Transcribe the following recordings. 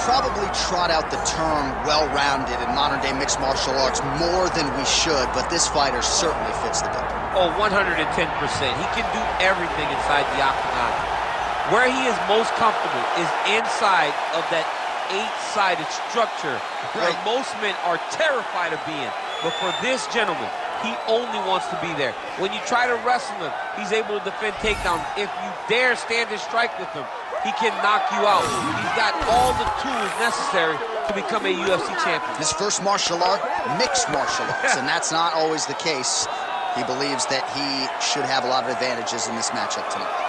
probably trot out the term well-rounded in modern-day mixed martial arts more than we should, but this fighter certainly fits the bill. Oh, 110%. He can do everything inside the octagon. Where he is most comfortable is inside of that 8-sided structure where most men are terrified of being. But for this gentleman, he only wants to be there. When you try to wrestle him, he's able to defend takedowns. If you dare stand and strike with him, he can knock you out. He's got all the tools necessary to become a UFC champion. His first martial art, mixed martial arts, and that's not always the case. He believes that he should have a lot of advantages in this matchup tonight.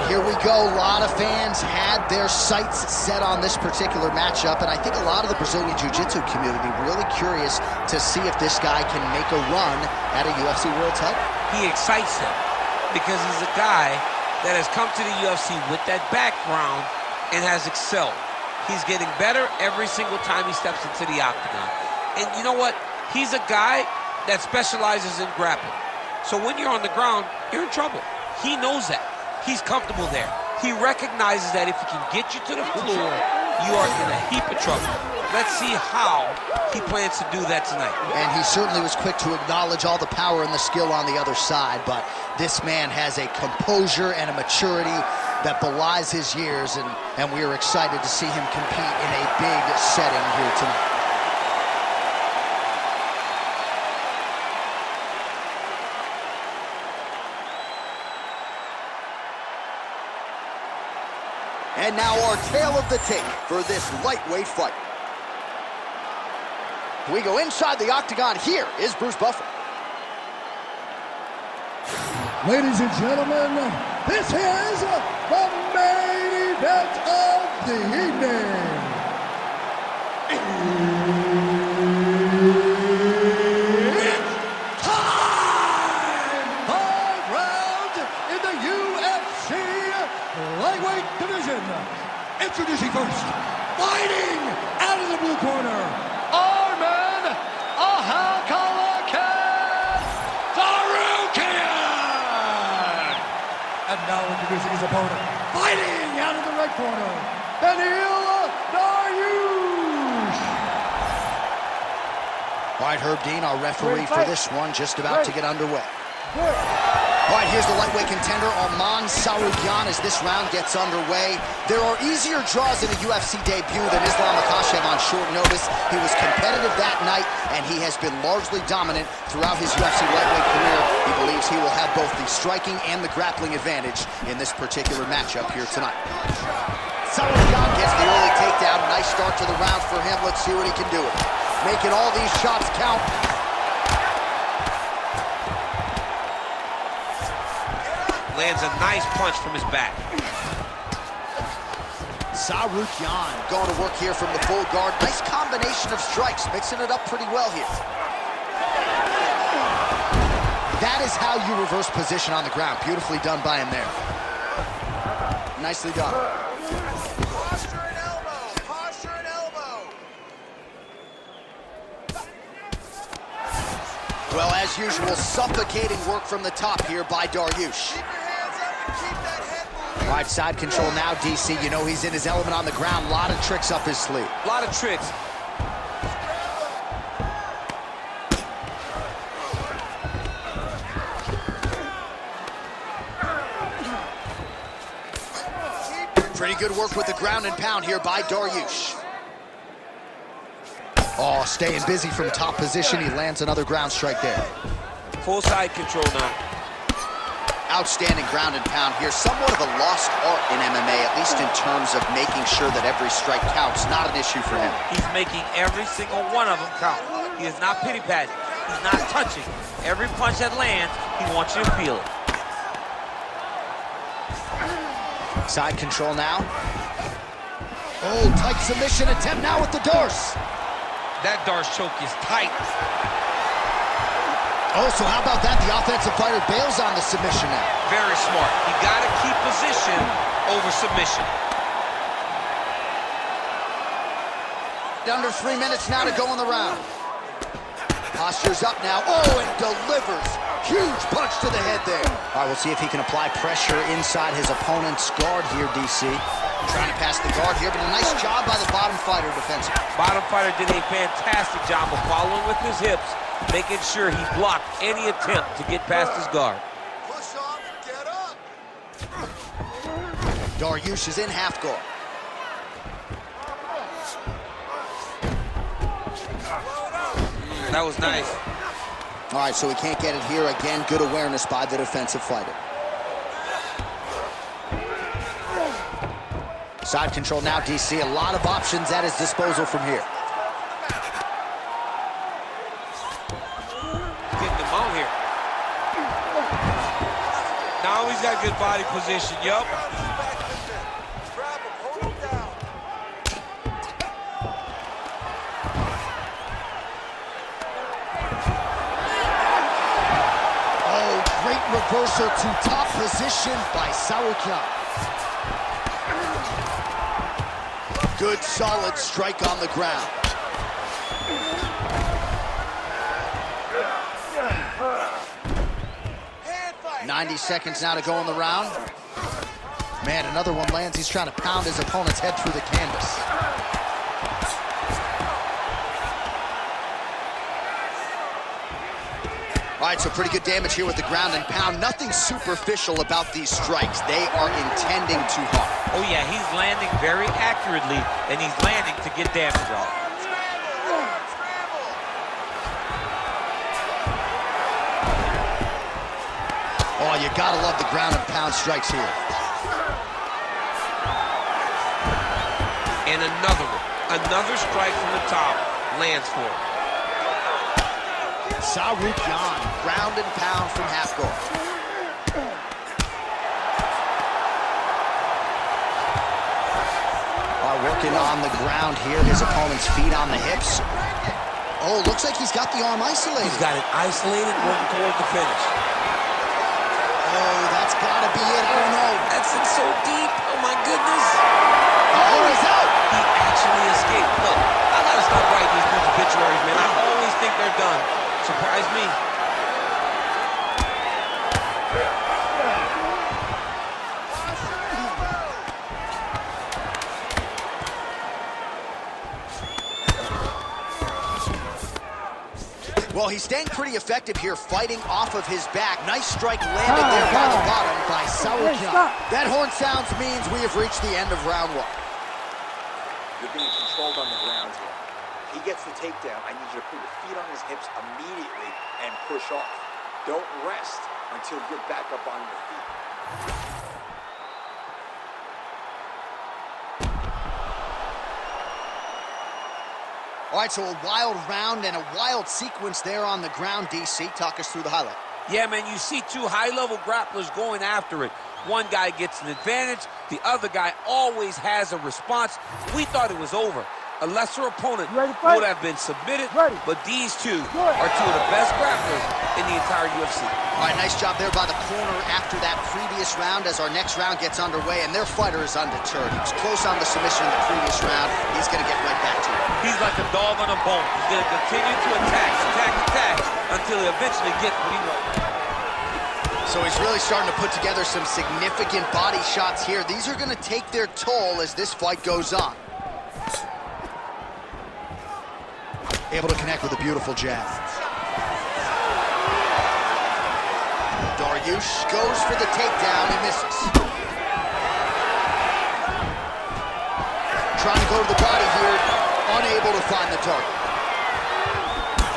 Here we go. A lot of fans had their sights set on this particular matchup, and I think a lot of the Brazilian Jiu-Jitsu community really curious to see if this guy can make a run at a UFC world title. He excites him because he's a guy that has come to the UFC with that background and has excelled. He's getting better every single time he steps into the octagon. And you know what? He's a guy that specializes in grappling. So when you're on the ground, you're in trouble. He knows that. He's comfortable there. He recognizes that if he can get you to the floor, you are in a heap of trouble. Let's see how he plans to do that tonight. And he certainly was quick to acknowledge all the power and the skill on the other side, but this man has a composure and a maturity that belies his years, and we are excited to see him compete in a big setting here tonight. And now our tale of the tape for this lightweight fight. We go inside the octagon. Here is Bruce Buffer. Ladies and gentlemen, this is the main event of the evening. It's time! 5 rounds in the UFC lightweight division. Introducing first, fighting out of the blue corner, Arman Ahalkalakan Sarukian. And now introducing his opponent, fighting out of the red corner, Beneil Dariush. All right, Herb Dean, our referee for this one, just about to get underway. All right, here's the lightweight contender, Arman Sarukian, as this round gets underway. There are easier draws in a UFC debut than Islam Makhachev on short notice. He was competitive that night, and he has been largely dominant throughout his UFC lightweight career. He believes he will have both the striking and the grappling advantage in this particular matchup here tonight. Sarukian gets the early takedown. Nice start to the round for him. Let's see what he can do with it. Making all these shots count. Lands a nice punch from his back. Sarukian going to work here from the full guard. Nice combination of strikes, mixing it up pretty well here. That is how you reverse position on the ground. Beautifully done by him there. Nicely done. Posture and elbow. Posture and elbow. Well, as usual, suffocating work from the top here by Dariush. All right, side control now, DC. You know he's in his element on the ground. A lot of tricks up his sleeve. A lot of tricks. Pretty good work with the ground and pound here by Dariush. Oh, staying busy from top position. He lands another ground strike there. Full side control now. Outstanding ground and pound here. Somewhat of a lost art in MMA, at least in terms of making sure that every strike counts. Not an issue for him. He's making every single one of them count. He is not pity-patting. He's not touching. Every punch that lands, he wants you to feel it. Side control now. Oh, tight submission attempt now with the Dorse. That Darce choke is tight. Oh, so how about that? The offensive fighter bails on the submission now. Very smart. You got to keep position over submission. Under 3 minutes now to go in the round. Posture's up now. Oh, and delivers. Huge punch to the head there. All right, we'll see if he can apply pressure inside his opponent's guard here, DC. Trying to pass the guard here, but a nice job by the bottom fighter defensively. Bottom fighter did a fantastic job of following with his hips, making sure he blocked any attempt to get past his guard. Push off and get up. Dariush is in half guard. That was nice. All right, so we can't get it here. Again, good awareness by the defensive fighter. Side control now, DC. A lot of options at his disposal from here. Getting him out here. Now he's got good body position, yup. Grab him, hold him down. Oh, great reversal to top position by Sarukian. Good, solid strike on the ground. Hand fight. 90 seconds now to go in the round. Man, another one lands. He's trying to pound his opponent's head through the canvas. All right, so pretty good damage here with the ground and pound. Nothing superficial about these strikes. They are intending to harm. Oh yeah, he's landing very accurately, and he's landing to get damage off. Oh, you gotta love the ground and pound strikes here. And another one. Another strike from the top lands for him. Sarukian, ground and pound from half guard. Working on the ground here. His opponent's feet on the hips. Oh, looks like he's got the arm isolated. He's got it isolated, working toward the finish. Oh, that's gotta be it. Oh no. That's it so deep. Oh my goodness. Oh, he's out. He actually escaped. Look, I gotta stop writing these good obituaries, man. I always think they're done. Surprise me. Well, he's staying pretty effective here, fighting off of his back. Nice strike landed there by the bottom by Sarukian. That horn sounds means we have reached the end of round one. You're being controlled on the ground here. If he gets the takedown, I need you to put your feet on his hips immediately and push off. Don't rest until you're back up on your feet. All right, so a wild round and a wild sequence there on the ground, DC. Talk us through the highlight. Yeah, man, you see two high-level grapplers going after it. One guy gets an advantage. The other guy always has a response. We thought it was over. A lesser opponent would have been submitted, but these two are two of the best grapplers in the entire UFC. All right, nice job there by the corner after that previous round as our next round gets underway, and their fighter is undeterred. He was close on the submission in the previous round. He's going to get right back to it. He's like a dog on a bone. He's going to continue to attack, until he eventually gets what he wants. So he's really starting to put together some significant body shots here. These are going to take their toll as this fight goes on. Able to connect with a beautiful jab. Dariush goes for the takedown and misses. Trying to go to the body here, unable to find the target.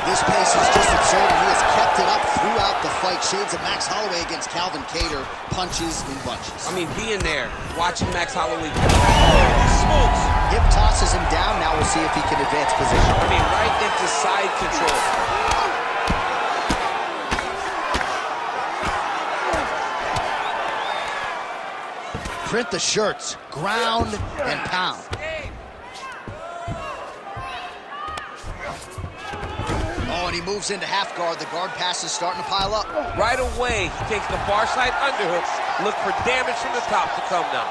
This pace is just absurd, and he has kept it up throughout the fight. Shades of Max Holloway against Calvin Kattar, punches in bunches. I mean, being there, watching Max Holloway, smokes. Hip tosses him down. Now we'll see if he can advance position. I mean, right into side control. Print the shirts, ground and pound. and he moves into half guard. The guard pass is starting to pile up. Right away, he takes the far side underhook. Look for damage from the top to come now.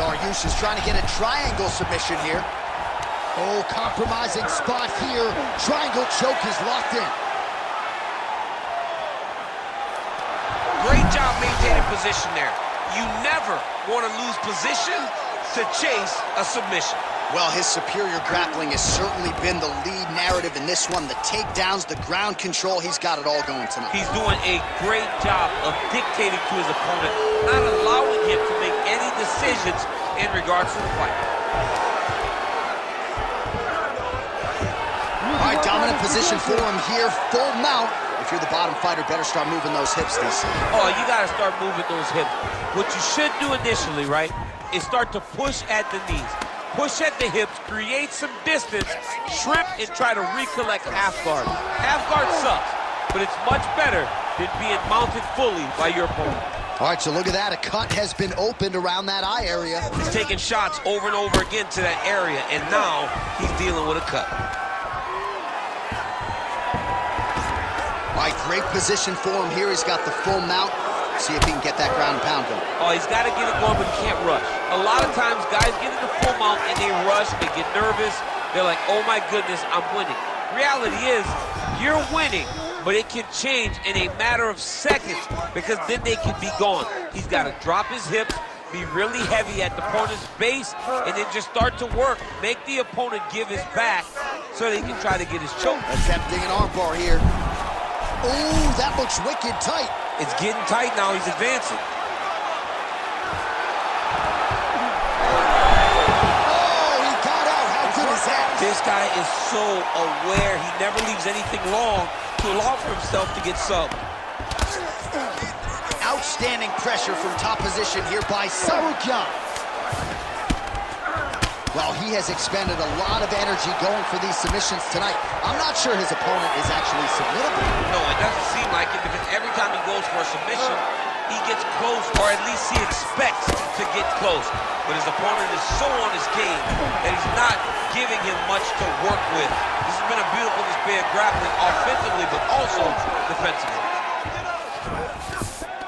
Dariush is trying to get a triangle submission here. Oh, compromising spot here. Triangle choke is locked in. Great job maintaining position there. You never want to lose position to chase a submission. Well, his superior grappling has certainly been the lead narrative in this one. The takedowns, the ground control, he's got it all going tonight. He's doing a great job of dictating to his opponent, not allowing him to make any decisions in regards to the fight. All right, dominant position for him here, full mount. If you're the bottom fighter, better start moving those hips, DC. Oh, you got to start moving those hips. What you should do initially, right, is start to push at the knees. Push at the hips, create some distance, shrimp, and try to recollect half guard. Half guard sucks, but it's much better than being mounted fully by your opponent. All right, so look at that. A cut has been opened around that eye area. He's taking shots over and over again to that area, and now he's dealing with a cut. All right, great position for him here. He's got the full mount. See if he can get that ground and pound going. Oh, he's got to get it going, but he can't rush. A lot of times, guys get in the full mount and they rush, they get nervous. They're like, oh my goodness, I'm winning. Reality is, you're winning, but it can change in a matter of seconds because then they can be gone. He's got to drop his hips, be really heavy at the opponent's base, and then just start to work. Make the opponent give his back so that he can try to get his choke. Attempting an armbar here. Ooh, that looks wicked tight. It's getting tight now. He's advancing. Oh, he got out. How good is that? This guy is so aware. He never leaves anything long to allow for himself to get subbed. Outstanding pressure from top position here by Sarukyan. Well, he has expended a lot of energy going for these submissions tonight. I'm not sure his opponent is actually submittable. No, it doesn't seem like it because every time he goes for a submission, he gets close, or at least he expects to get close. But his opponent is so on his game that he's not giving him much to work with. This has been a beautiful display of grappling offensively, but also defensively.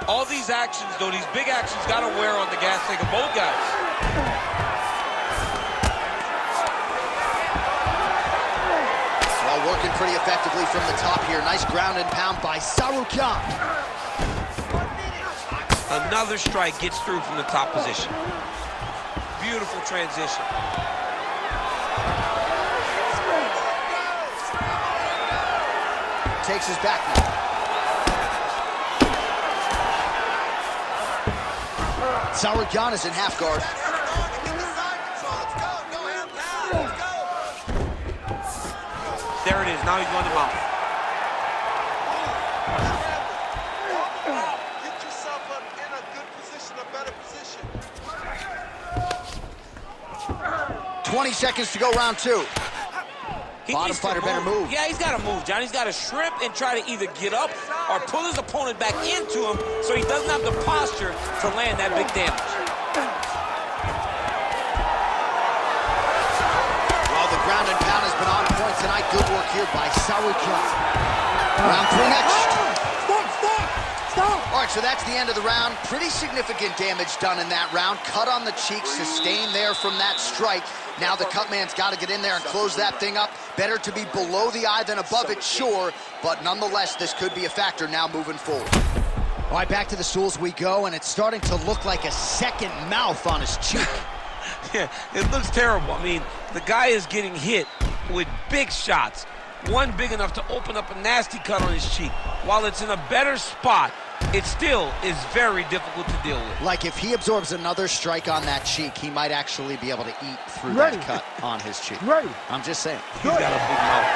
All these actions, though, these big actions, got to wear on the gas tank of both guys. Working pretty effectively from the top here. Nice ground and pound by Sarukyan. Another strike gets through from the top position. Beautiful transition. Takes his back now. Sarukyan is in half guard. There it is. Now he's going to mount. Get yourself up in a good position, a better position. 20 seconds to go, round two. Bottom fighter better move. Yeah, he's got to move, John. He's got to shrimp and try to either get up or pull his opponent back into him so he doesn't have the posture to land that big damage. Ground and pound has been on point tonight. Good work here by Sarukyan. Round three next. Stop! All right, so that's the end of the round. Pretty significant damage done in that round. Cut on the cheek, sustained there from that strike. Now the cut man's got to get in there and close that thing up. Better to be below the eye than above it, sure. But nonetheless, this could be a factor now moving forward. All right, back to the stools we go, and it's starting to look like a second mouth on his cheek. Yeah, it looks terrible. I mean, the guy is getting hit with big shots. One big enough to open up a nasty cut on his cheek. While it's in a better spot, it still is very difficult to deal with. Like if he absorbs another strike on that cheek, he might actually be able to eat through that cut on his cheek. I'm just saying. He's got a big mouth.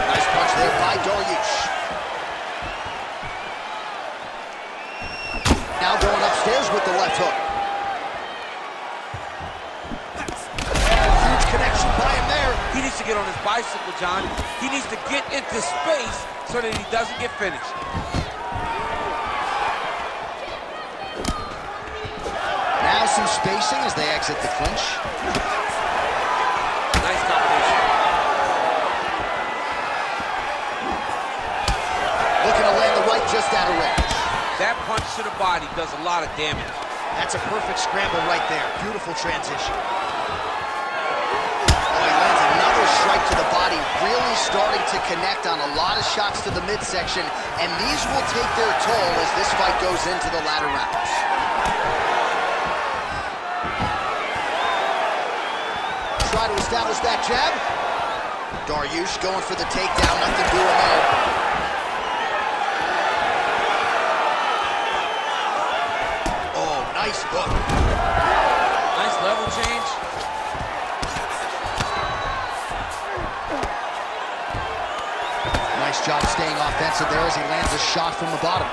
Nice punch there by Dariush. Now going upstairs with the left hook. Connection by him there. He needs to get on his bicycle, John. He needs to get into space so that he doesn't get finished. Now some spacing as they exit the clinch. Nice combination. just out of range. That punch to the body does a lot of damage. That's a perfect scramble right there. Beautiful transition. Oh, he lands another strike to the body, really starting to connect on a lot of shots to the midsection, and these will take their toll as this fight goes into the latter rounds. Try to establish that jab. Dariush going for the takedown, nothing doing there. Oh, nice hook. Nice level change. Nice job staying offensive there as he lands a shot from the bottom.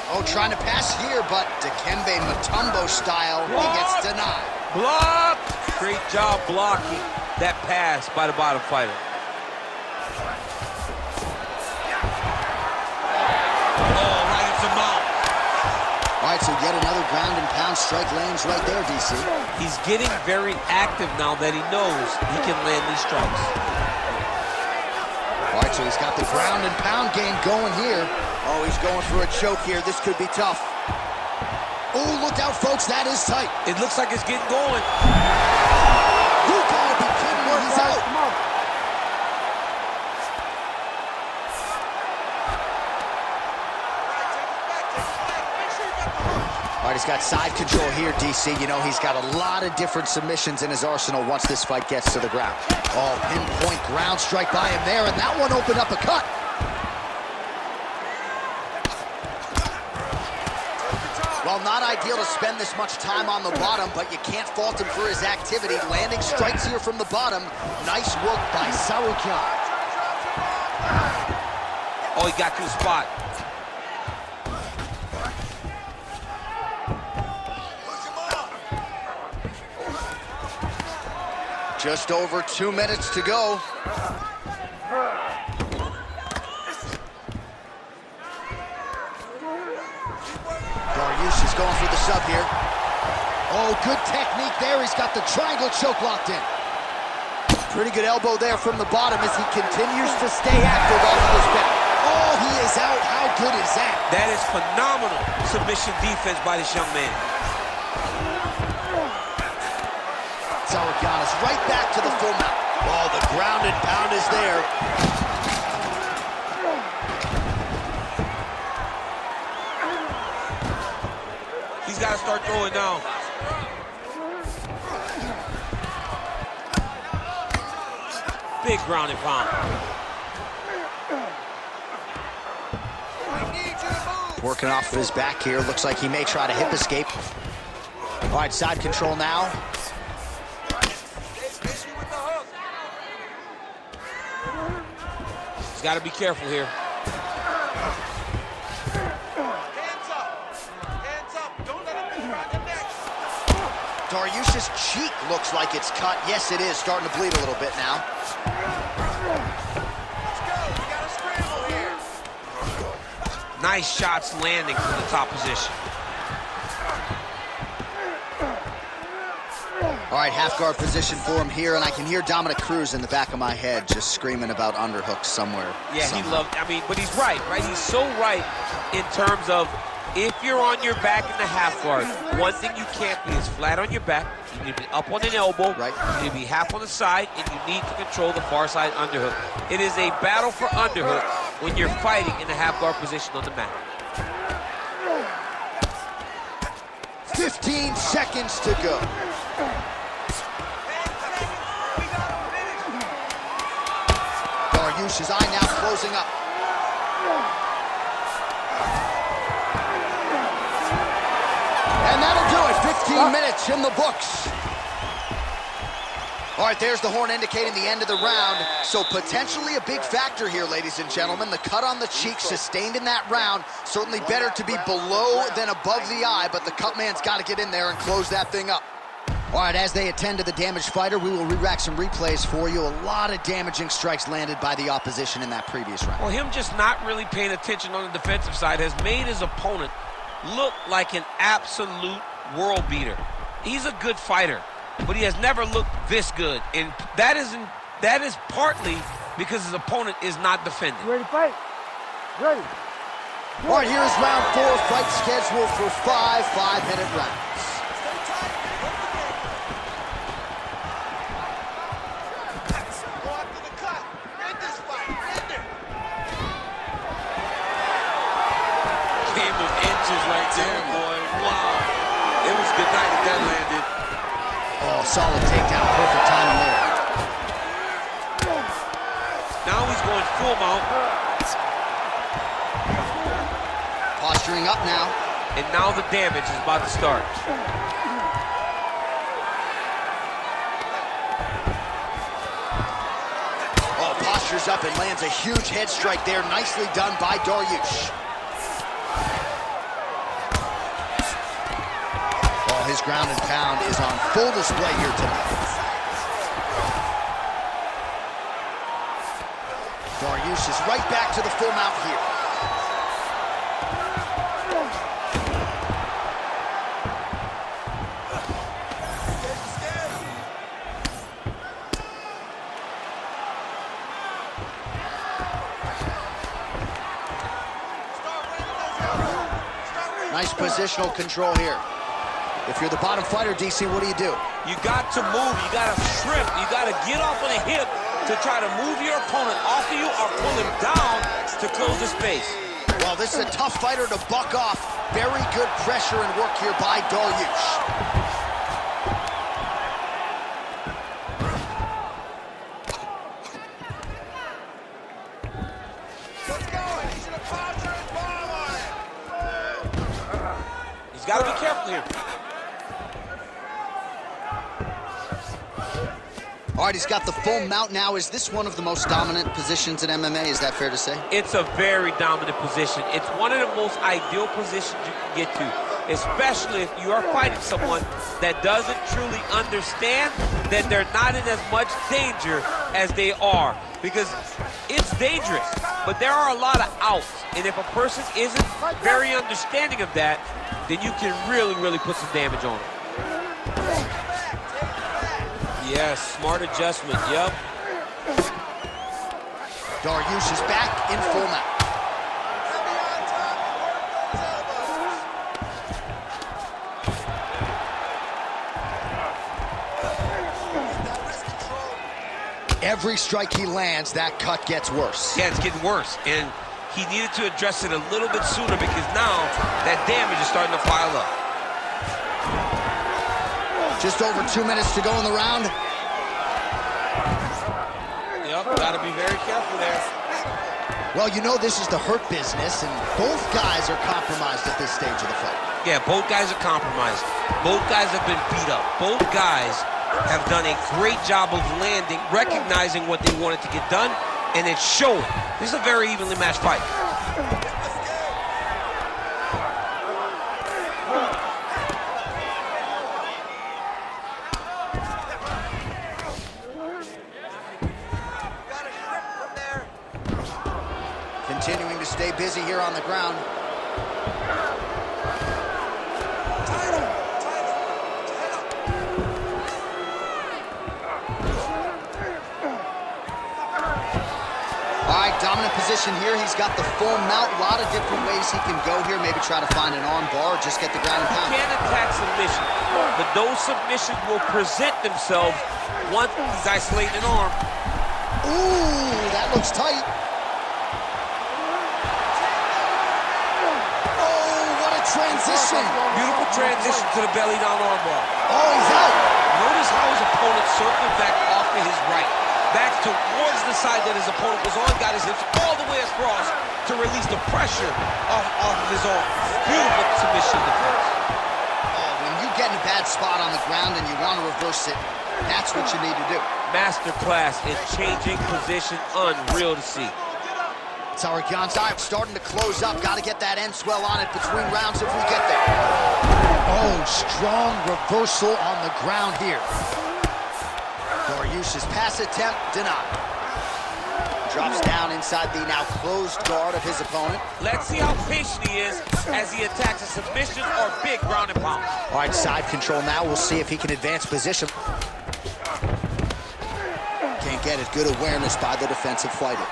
Oh, trying to pass here, but Dikembe Mutombo style, he gets denied. Block! Great job blocking that pass by the bottom fighter. Oh, right into mount. All right, so yet another ground and pound strike lands right there, DC. He's getting very active now that he knows he can land these strikes. All right, so he's got the ground and pound game going here. Oh, he's going for a choke here. This could be tough. Oh, look out, folks. That is tight. It looks like it's getting going. You gotta be kidding me. He's out. Come on. All right, he's got side control here, DC. You know, he's got a lot of different submissions in his arsenal once this fight gets to the ground. Oh, pinpoint ground strike by him there, and that one opened up a cut. Well, not ideal to spend this much time on the bottom, but you can't fault him for his activity. Landing strikes here from the bottom. Nice work by Sarukyan. Oh, he got to the spot. Just over 2 minutes to go. Dariush is going for the sub here. Oh, good technique there. He's got the triangle choke locked in. Pretty good elbow there from the bottom as he continues to stay active off of this back. Oh, he is out. How good is that? That is phenomenal submission defense by this young man. Sarukyan is right back to the full mount. Oh, the ground and pound is there. He's got to start throwing now. Big ground and pound. Working off of his back here. Looks like he may try to hip escape. All right, side control now. He's got to be careful here. Dariush's cheek looks like it's cut. Yes, it is. Starting to bleed a little bit now. Nice shots landing from the top position. All right, half guard position for him here, and I can hear Dominic Cruz in the back of my head just screaming about underhooks somewhere. Yeah, somehow. he loved, I mean, but he's right? He's so right in terms of if you're on your back in the half guard, one thing you can't be is flat on your back. You need to be up on an elbow. Right. You need to be half on the side, and you need to control the far side underhook. It is a battle for underhook when you're fighting in the half guard position on the mat. 15 seconds to go. Dariush's eye now closing up. And that'll do it. 15 minutes in the books. All right, there's the horn indicating the end of the round. So potentially a big factor here, ladies and gentlemen. The cut on the cheek sustained in that round. Certainly better to be below than above the eye, but the cut man's got to get in there and close that thing up. All right, as they attend to the damaged fighter, we will re-rack some replays for you. A lot of damaging strikes landed by the opposition in that previous round. Well, him just not really paying attention on the defensive side has made his opponent look like an absolute world beater. He's a good fighter. but he has never looked this good. And that is partly because his opponent is not defending. Ready to fight? Ready. All right, here is round 4, fight scheduled for 5 5-minute rounds. Go after the cut. End this fight. End it. Game of inches right there, boy. Wow. It was good night if that landed. Oh, solid takedown. Perfect timing there. Now he's going full mount. Posturing up now. And now the damage is about to start. Oh, postures up and lands a huge head strike there. Nicely done by Dariush. Oh, his ground and pound is on full display here tonight. Dariush is right back to the full mount here. Nice positional control here. If you're the bottom fighter, DC, what do? You got to move. You got to shrimp. You got to get off on a hip to try to move your opponent off of you or pull him down to close the space. Well, this is a tough fighter to buck off. Very good pressure and work here by Dariush. Got to be careful here. All right, he's got the full mount now. Is this one of the most dominant positions in MMA? Is that fair to say? It's a very dominant position. It's one of the most ideal positions you can get to, especially if you are fighting someone that doesn't truly understand that they're not in as much danger as they are. Because it's dangerous, but there are a lot of outs. And if a person isn't very understanding of that, then you can really, really put some damage on them. Yes, smart adjustment, yep. Dariush is back in full mount. Every strike he lands, that cut gets worse. Yeah, it's getting worse. And he needed to address it a little bit sooner because now that damage is starting to pile up. Just over 2 minutes to go in the round. Yep, gotta be very careful there. Well, you know this is the hurt business, and both guys are compromised at this stage of the fight. Yeah, both guys are compromised. Both guys have been beat up. Both guys have done a great job of landing, recognizing what they wanted to get done, and it's showing. This is a very evenly matched fight. Continuing to stay busy here on the ground. All right, dominant position here. He's got the full mount. A lot of different ways he can go here. Maybe try to find an arm bar or just get the ground and pound. He can attack submission, but those submissions will present themselves once he's isolating an arm. Ooh, that looks tight. Oh, what a transition. Beautiful transition to the belly down arm bar. Oh, he's out. Notice how his opponent circled back off to his right. Back towards the side that his opponent was on, got his hips all the way across to release the pressure off of his arm. Beautiful submission defense. Oh, when you get in a bad spot on the ground and you want to reverse it, that's what you need to do. Masterclass in changing position, unreal to see. Tsarukyan's starting to close up. Got to get that end swell on it between rounds if we get there. Oh, strong reversal on the ground here. Dariush's pass attempt denied. Drops down inside the now closed guard of his opponent. Let's see how patient he is as he attacks a submission or big ground and pound. All right, side control now. We'll see if he can advance position. Can't get it. Good awareness by the defensive fighter.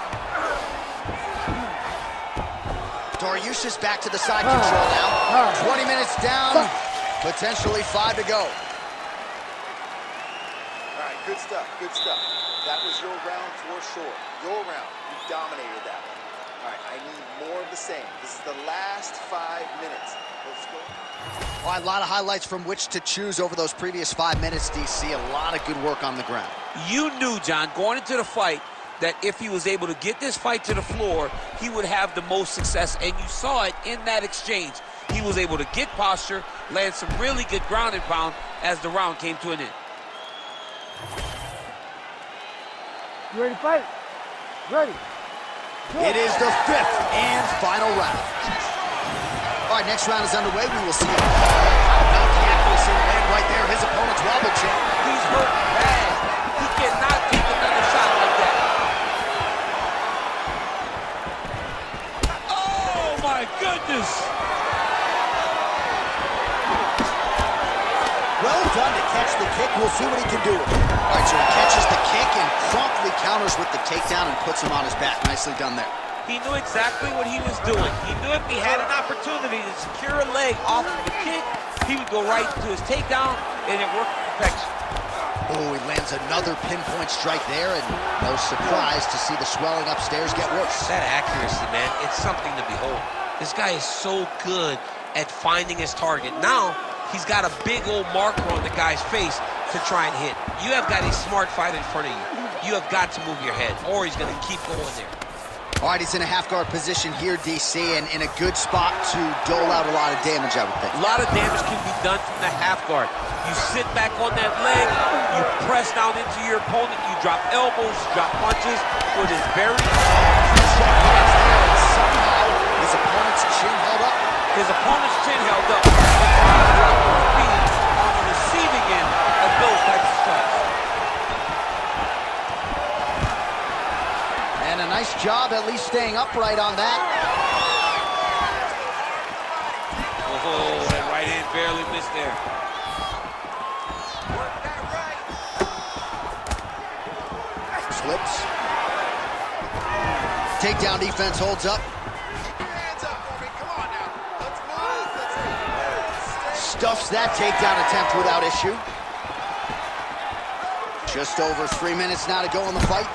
Dariush back to the side control now. 20 minutes down, potentially 5 to go. All right, good stuff, good stuff. That was your round for sure. Your round. You dominated that one. All right, I need more of the same. This is the last 5 minutes. Let's go. All right, a lot of highlights from which to choose over those previous 5 minutes, DC. A lot of good work on the ground. You knew, John, going into the fight, that if he was able to get this fight to the floor, he would have the most success, and you saw it in that exchange. He was able to get posture, land some really good ground and pound as the round came to an end. You ready to fight? Ready. It is the 5th and final round. All right, next round is underway. We will see about the accuracy land right there. His opponent's wobble champ. He's hurt bad. He cannot take another shot like that. Oh, my goodness. Well done to catch the kick. We'll see what he can do with it. All right, so he catches the kick and promptly counters with the takedown and puts him on his back. Nicely done there. He knew exactly what he was doing. He knew if he had an opportunity to secure a leg off of the kick, he would go right to his takedown, and it worked to perfection. Oh, he lands another pinpoint strike there, and no surprise to see the swelling upstairs get worse. That accuracy, man, it's something to behold. This guy is so good at finding his target. Now, he's got a big old marker on the guy's face to try and hit. You have got a smart fight in front of you. You have got to move your head, or he's going to keep going there. All right, he's in a half-guard position here, DC, and in a good spot to dole out a lot of damage, I would think. A lot of damage can be done from the half guard. You sit back on that leg, you press down into your opponent, you drop elbows, drop punches with his very somehow his opponent's chin held up. His opponent's chin held up. On the receiving end of those types of strikes. And a nice job at least staying upright on that. Oh, that right hand barely missed there. Slips. Takedown defense holds up. Hands up for me. Come on now. Let's move. Stuffs that takedown attempt without issue. Just over 3 minutes now to go in the fight.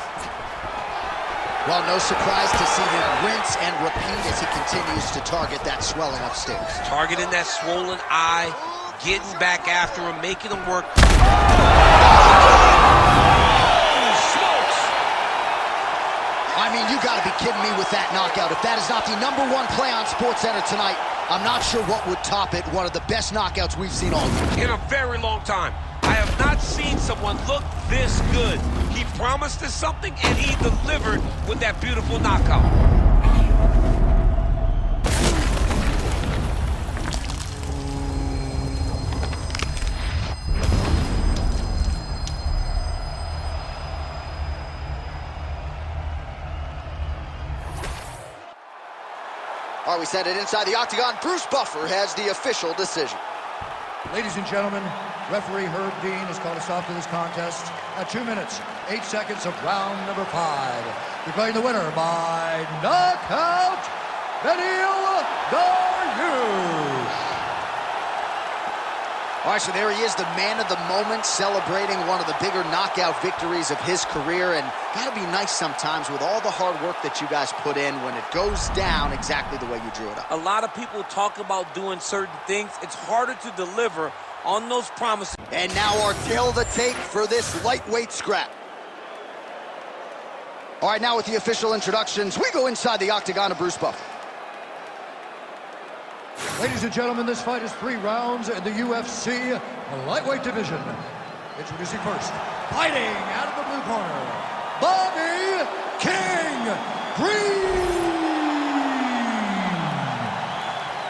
Well, no surprise to see him rinse and repeat as he continues to target that swelling upstairs. Targeting that swollen eye, getting back after him, making him work. Holy smokes! I mean, you gotta be kidding me with that knockout. If that is not the #1 play on SportsCenter tonight, I'm not sure what would top it. One of the best knockouts we've seen all year. In a very long time. I have not seen someone look this good. He promised us something, and he delivered with that beautiful knockout. All right, we send it inside the octagon. Bruce Buffer has the official decision. Ladies and gentlemen, referee Herb Dean has called a stop to this contest at 2 minutes, 8 seconds of round number 5. Declaring the winner by knockout, Beneil Dariush. All right, so there he is, the man of the moment, celebrating one of the bigger knockout victories of his career. And gotta be nice sometimes with all the hard work that you guys put in when it goes down exactly the way you drew it up. A lot of people talk about doing certain things. It's harder to deliver on those promises. And now our tail of the tape for this lightweight scrap. All right, now with the official introductions, we go inside the octagon of Bruce Buffer. Ladies and gentlemen, this fight is 3 rounds in the UFC lightweight division. Introducing first, fighting out of the blue corner, Bobby King Green.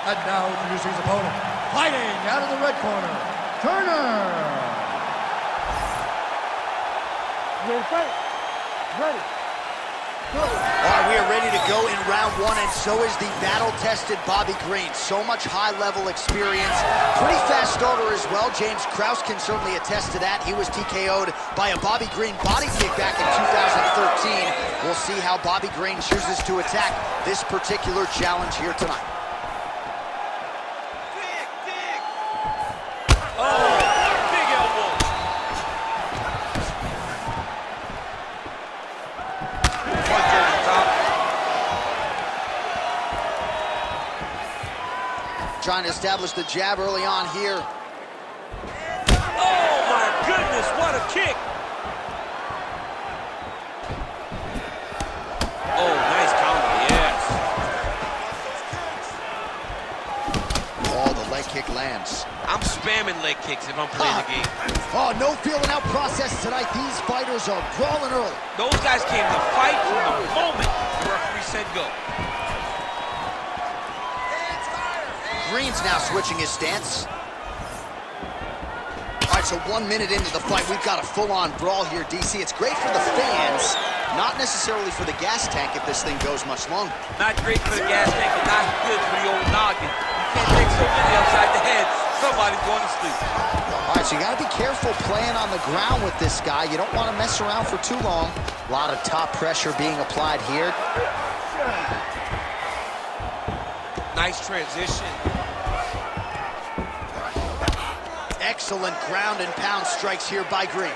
And now introducing his opponent, fighting out of the red corner, Turner. You ready to fight? Ready. All right, we are ready to go in round one, and so is the battle-tested Bobby Green. So much high-level experience. Pretty fast starter as well. James Krause can certainly attest to that. He was TKO'd by a Bobby Green body kick back in 2013. We'll see how Bobby Green chooses to attack this particular challenge here tonight. Trying to establish the jab early on here. Oh my goodness, what a kick! Oh, nice counter, yes. Oh, the leg kick lands. I'm spamming leg kicks if I'm playing the game. Oh, no feeling out process tonight. These fighters are brawling early. Those guys came to fight from the moment the referee said go. Green's now switching his stance. All right, so 1 minute into the fight, we've got a full-on brawl here, DC. It's great for the fans, not necessarily for the gas tank if this thing goes much longer. Not great for the gas tank, but not good for the old noggin. You can't take so many upside the head. Somebody's going to sleep. All right, so you got to be careful playing on the ground with this guy. You don't want to mess around for too long. A lot of top pressure being applied here. Nice transition. Excellent ground and pound strikes here by Green.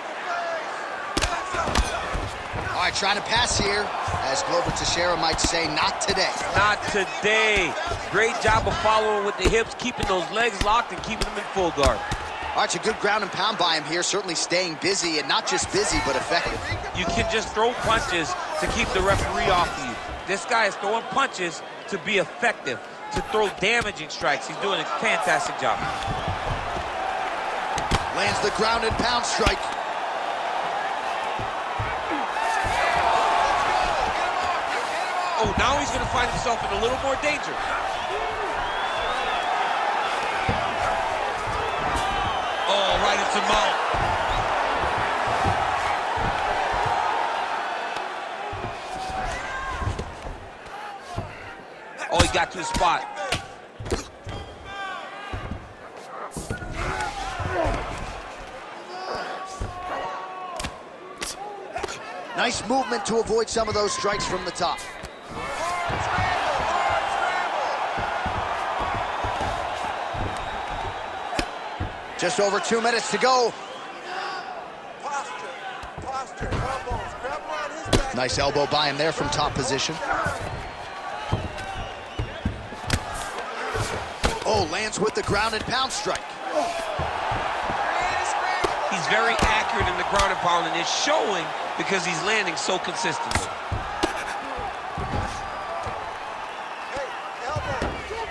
All right, trying to pass here. As Glover Teixeira might say, not today. Not today. Great job of following with the hips, keeping those legs locked and keeping them in full guard. All right, it's a good ground and pound by him here, certainly staying busy, and not just busy, but effective. You can just throw punches to keep the referee off of you. This guy is throwing punches to be effective, to throw damaging strikes. He's doing a fantastic job. Lands the ground and pound strike. Oh, now he's going to find himself in a little more danger. Oh, right into mount. Oh, he got to his spot. Nice movement to avoid some of those strikes from the top. Just over 2 minutes to go. Posture, elbows, grab around his back. Nice elbow by him there from top position. Oh, lands with the ground and pound strike. He's very accurate in the ground and pound, and it's showing because he's landing so consistently. Hey,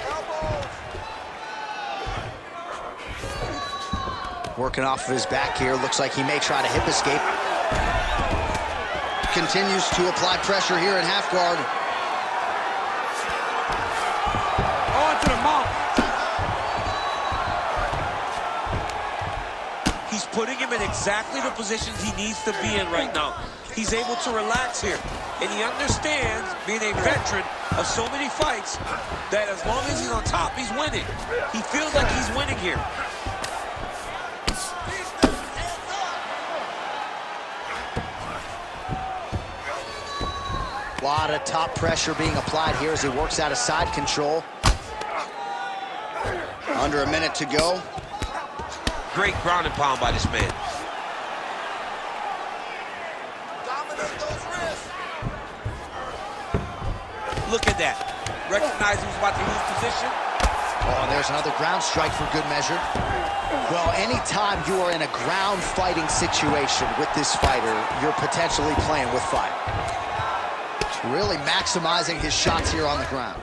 elbows. Working off of his back here. Looks like he may try to hip escape. Continues to apply pressure here in half guard. On to the mount. He's putting him in exactly the positions he needs to be in right now. He's able to relax here. And he understands, being a veteran of so many fights, that as long as he's on top, he's winning. He feels like he's winning here. A lot of top pressure being applied here as he works out of side control. Under a minute to go. Great ground and pound by this man. Dominate those wrists. Look at that. Recognize he was about to lose position. Oh, there's another ground strike for good measure. Well, anytime you are in a ground fighting situation with this fighter, you're potentially playing with fire. Really maximizing his shots here on the ground.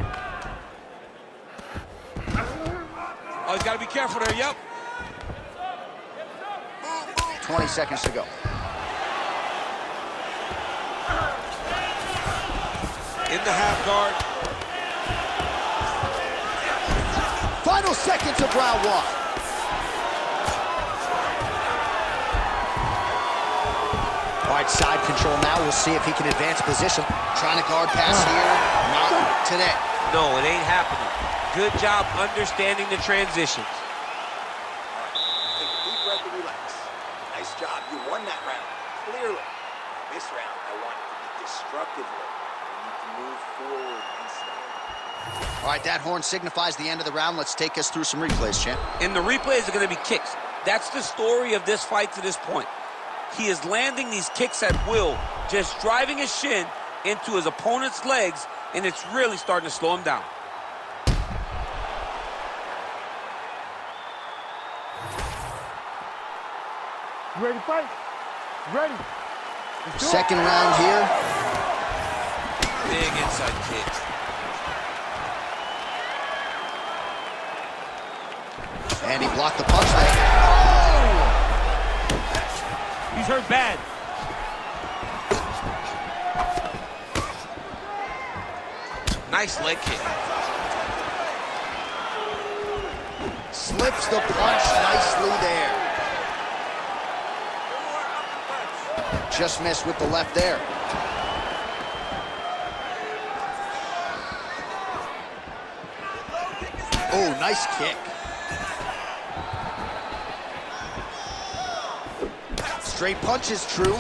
Oh, he's got to be careful there, yep. 20 seconds to go. In the half guard. Final seconds of round one. All right, side control now. We'll see if he can advance position. Trying to guard pass here. Not today. No, it ain't happening. Good job understanding the transitions. Take a deep breath and relax. Nice job. You won that round, clearly. This round, I want it to be destructive. You need to move forward and stand. All right, that horn signifies the end of the round. Let's take us through some replays, champ. And the replays are going to be kicks. That's the story of this fight to this point. He is landing these kicks at will, just driving his shin into his opponent's legs, and it's really starting to slow him down. You ready to fight? Ready. Second round here. Big inside kick. And he blocked the punch there. Oh! He's hurt bad. Nice leg kick. Slips the punch nicely there. Just missed with the left there. Oh, nice kick. Straight punch is true.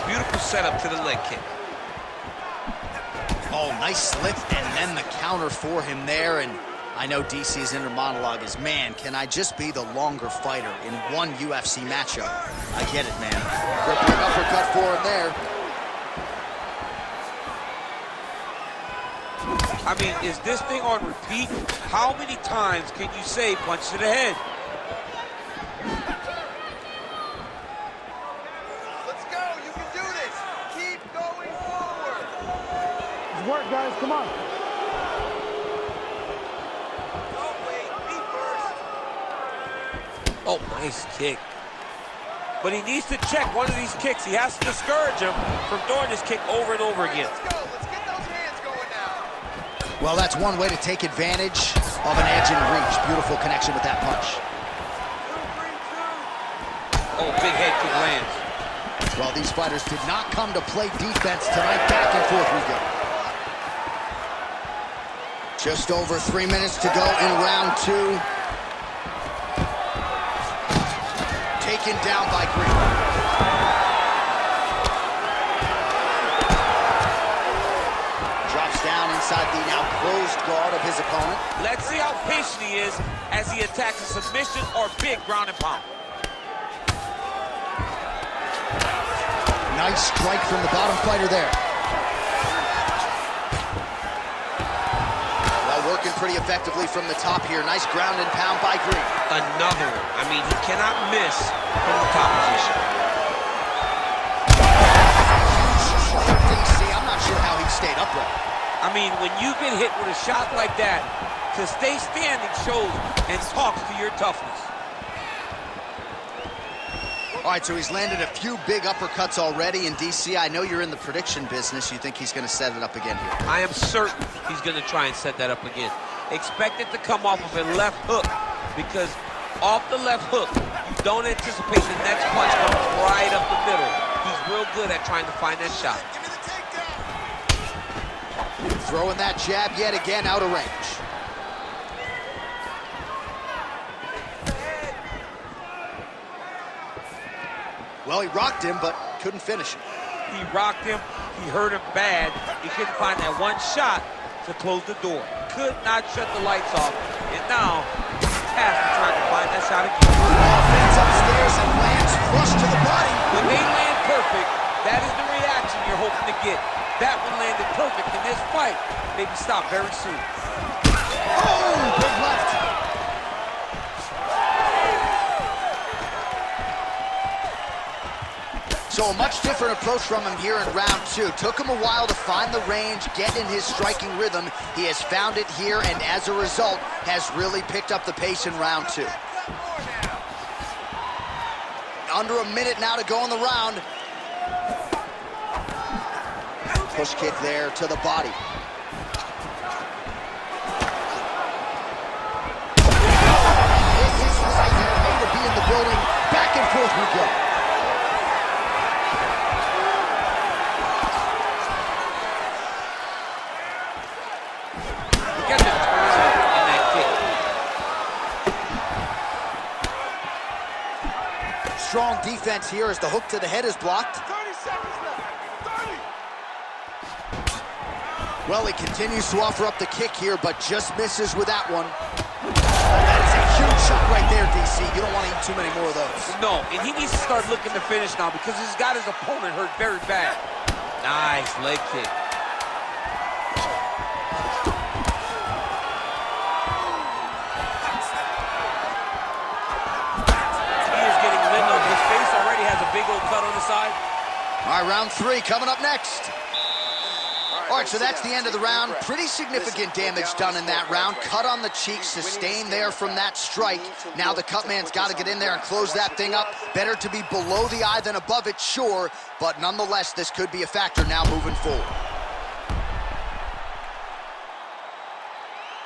Beautiful setup to the leg kick. Oh, nice slip, and then the counter for him there. And I know DC's inner monologue is, man, can I just be the longer fighter in one UFC matchup? I get it, man. Gripping uppercut for him there. I mean, is this thing on repeat? How many times can you say punch to the head? Let's go. You can do this. Keep going forward. It's work, guys. Come on. Don't wait. Be first. Oh, nice kick. But he needs to check one of these kicks. He has to discourage him from throwing this kick over and over again. Let's go. Let's get those hands going now. Well, that's one way to take advantage of an edge and reach. Beautiful connection with that punch. 2, 3, 2. Oh, big head kick lands. Well, these fighters did not come to play defense tonight. Back and forth we go. Just over 3 minutes to go in round 2. Taken down by Green. Drops down inside the now closed guard of his opponent. Let's see how patient he is as he attacks a submission or big ground and pound. Nice strike from the bottom fighter there. Well, working pretty effectively from the top here. Nice ground and pound by Green. Another one. I mean, he cannot miss from the top position. DC, I'm not sure how he stayed upright. I mean, when you get hit with a shot like that, to stay standing shows and talks to your toughness. All right, so he's landed a few big uppercuts already. And DC, I know you're in the prediction business. You think he's going to set it up again here? I am certain he's going to try and set that up again. Expect it to come off of a left hook, because off the left hook, you don't anticipate the next punch comes right up the middle. He's real good at trying to find that shot. Give me the takedown. Throwing that jab yet again out of range. Well, he rocked him, but couldn't finish him. He rocked him. He hurt him bad. He couldn't find that one shot to close the door. Could not shut the lights off. And now, he's tasked with trying to find that shot again. Offense upstairs and lands flush to the body. When they land perfect, that is the reaction you're hoping to get. That one landed perfect in this fight. Maybe stop very soon. Oh, big left. So a much different approach from him here in round 2. Took him a while to find the range, get in his striking rhythm. He has found it here, and as a result, has really picked up the pace in round 2. Under a minute now to go in the round. Push kick there to the body. This is right here, to be in the building. strong defense here as the hook to the head is blocked. 30 seconds left. 30. Well, he continues to offer up the kick here, but just misses with that one. That is a huge shot right there, DC. You don't want to eat too many more of those. No, and he needs to start looking to finish now because he's got his opponent hurt very bad. Nice leg kick. He is getting windowed. His face already has a big old cut on the side. All right, round 3 coming up next. All right, so that's the end of the round. Pretty significant damage done in that round. Cut on the cheek, sustained there from that strike. Now the cut man's got to get in there and close that thing up. Better to be below the eye than above it, sure. But nonetheless, this could be a factor now moving forward.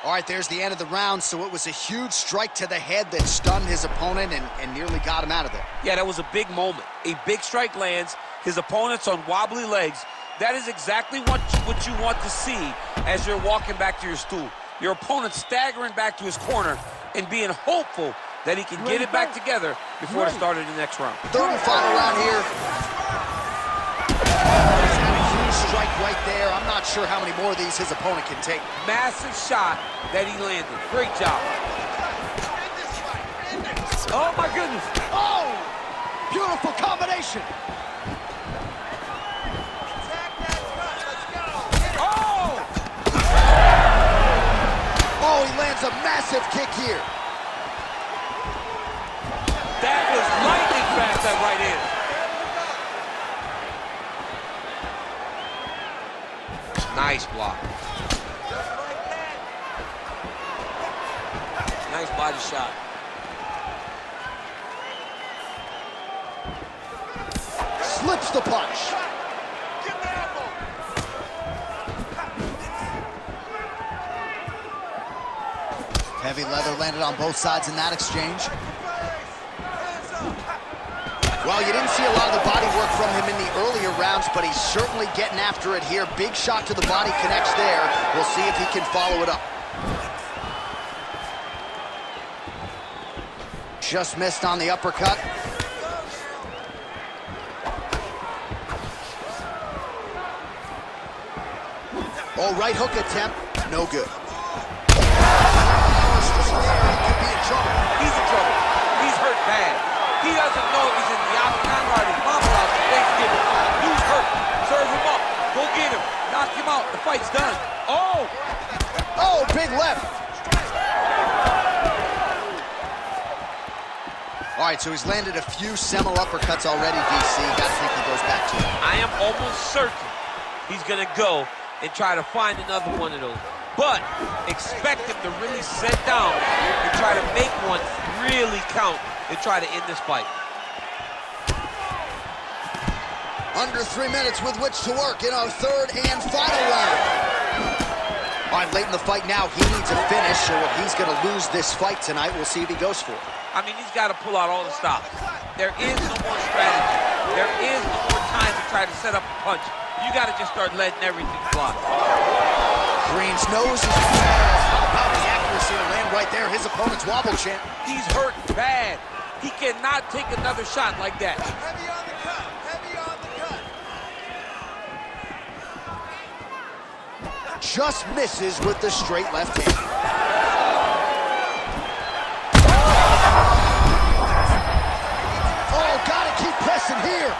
All right, there's the end of the round. So it was a huge strike to the head that stunned his opponent and nearly got him out of there. Yeah, that was a big moment. A big strike lands. His opponent's on wobbly legs. That is exactly what you want to see as you're walking back to your stool. Your opponent staggering back to his corner and being hopeful that he can get it back together before the start of the next round. Third and final round here. He's had a huge strike right there. I'm not sure how many more of these his opponent can take. Massive shot that he landed. Great job. Oh, my goodness. Oh! Beautiful combination. Oh, he lands a massive kick here. That was lightning fast, that right hand. Nice block. Nice body shot. Slips the punch. Heavy leather landed on both sides in that exchange. Well, you didn't see a lot of the body work from him in the earlier rounds, but he's certainly getting after it here. Big shot to the body connects there. We'll see if he can follow it up. Just missed on the uppercut. Oh, right hook attempt, no good. He's in trouble. He's hurt bad. He doesn't know if he's in the octagon or his mama's house for Thanksgiving. He's hurt. Serve him up. Go get him. Knock him out. The fight's done. Oh! Oh, big left. All right, so he's landed a few seminal uppercuts already, DC. Gotta think he goes back to it. I am almost certain he's going to go and try to find another one of those. But expect him to really sit down and try to make one really count and try to end this fight. Under 3 minutes with which to work in our third and final round. All right, late in the fight now, he needs a finish, or he's going to lose this fight tonight. We'll see if he goes for it. I mean, he's got to pull out all the stops. There is no more strategy. There is no more time to try to set up a punch. You got to just start letting everything fly. Green's nose is how about the accuracy to land right there. His opponent's wobble champ. He's hurt bad. He cannot take another shot like that. Heavy on the cut. Heavy on the cut. Just misses with the straight left hand. Oh, gotta keep pressing here.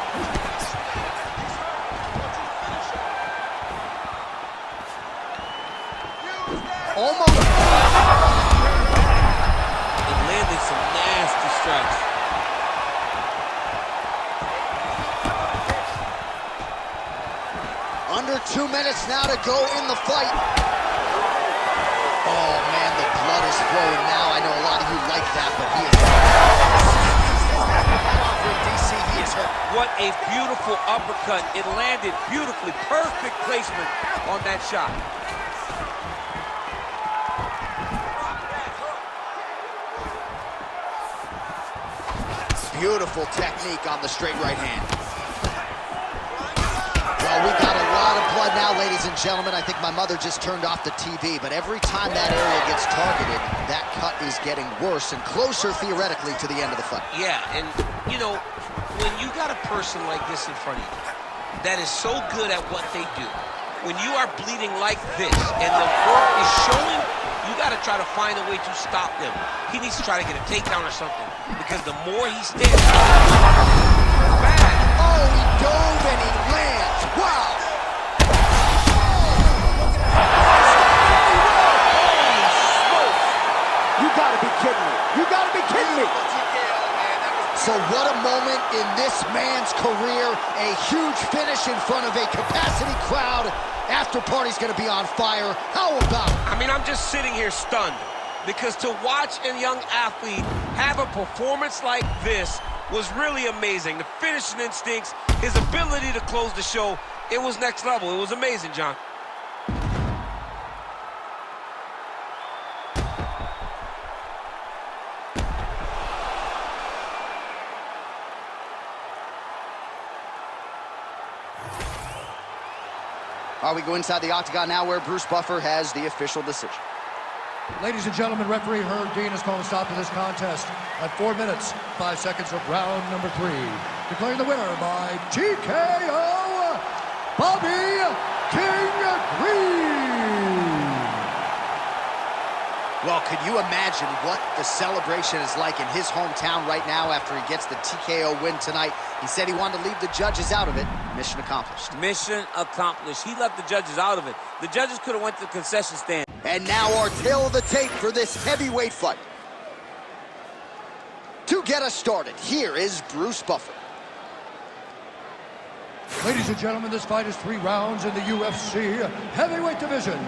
Almost. He landed some nasty strikes. Under 2 minutes now to go in the fight. Oh, man, the blood is flowing now. I know a lot of you like that, but he is DC, he is hurt. What a beautiful uppercut. It landed beautifully. Perfect placement on that shot. Beautiful technique on the straight right hand. Well, Oh, we got a lot of blood now, ladies and gentlemen. I think my mother just turned off the TV, but every time that area gets targeted, that cut is getting worse and closer, theoretically, to the end of the fight. Yeah, and, you know, when you got a person like this in front of you that is so good at what they do, when you are bleeding like this and the work is showing, you got to try to find a way to stop them. He needs to try to get a takedown or something, because the more he stands, bad. Oh, he dove and he lands. Wow. You gotta be kidding me. You gotta be kidding me. So what a moment in this man's career. A huge finish in front of a capacity crowd. After party's gonna be on fire. How about it? I mean, I'm just sitting here stunned, because to watch a young athlete have a performance like this was really amazing. The finishing instincts, his ability to close the show, it was next level. It was amazing, John. We go inside the octagon now, where Bruce Buffer has the official decision. Ladies and gentlemen, referee Herb Dean has called a stop to this contest at 4 minutes, 5 seconds of round number 3. Declaring the winner by TKO, Bobby King Green. Well, could you imagine what the celebration is like in his hometown right now after he gets the TKO win tonight? He said he wanted to leave the judges out of it. Mission accomplished. Mission accomplished. He left the judges out of it. The judges could have went to the concession stand. And now our tail of the tape for this heavyweight fight. To get us started, here is Bruce Buffer. Ladies and gentlemen, this fight is 3 rounds in the UFC heavyweight division.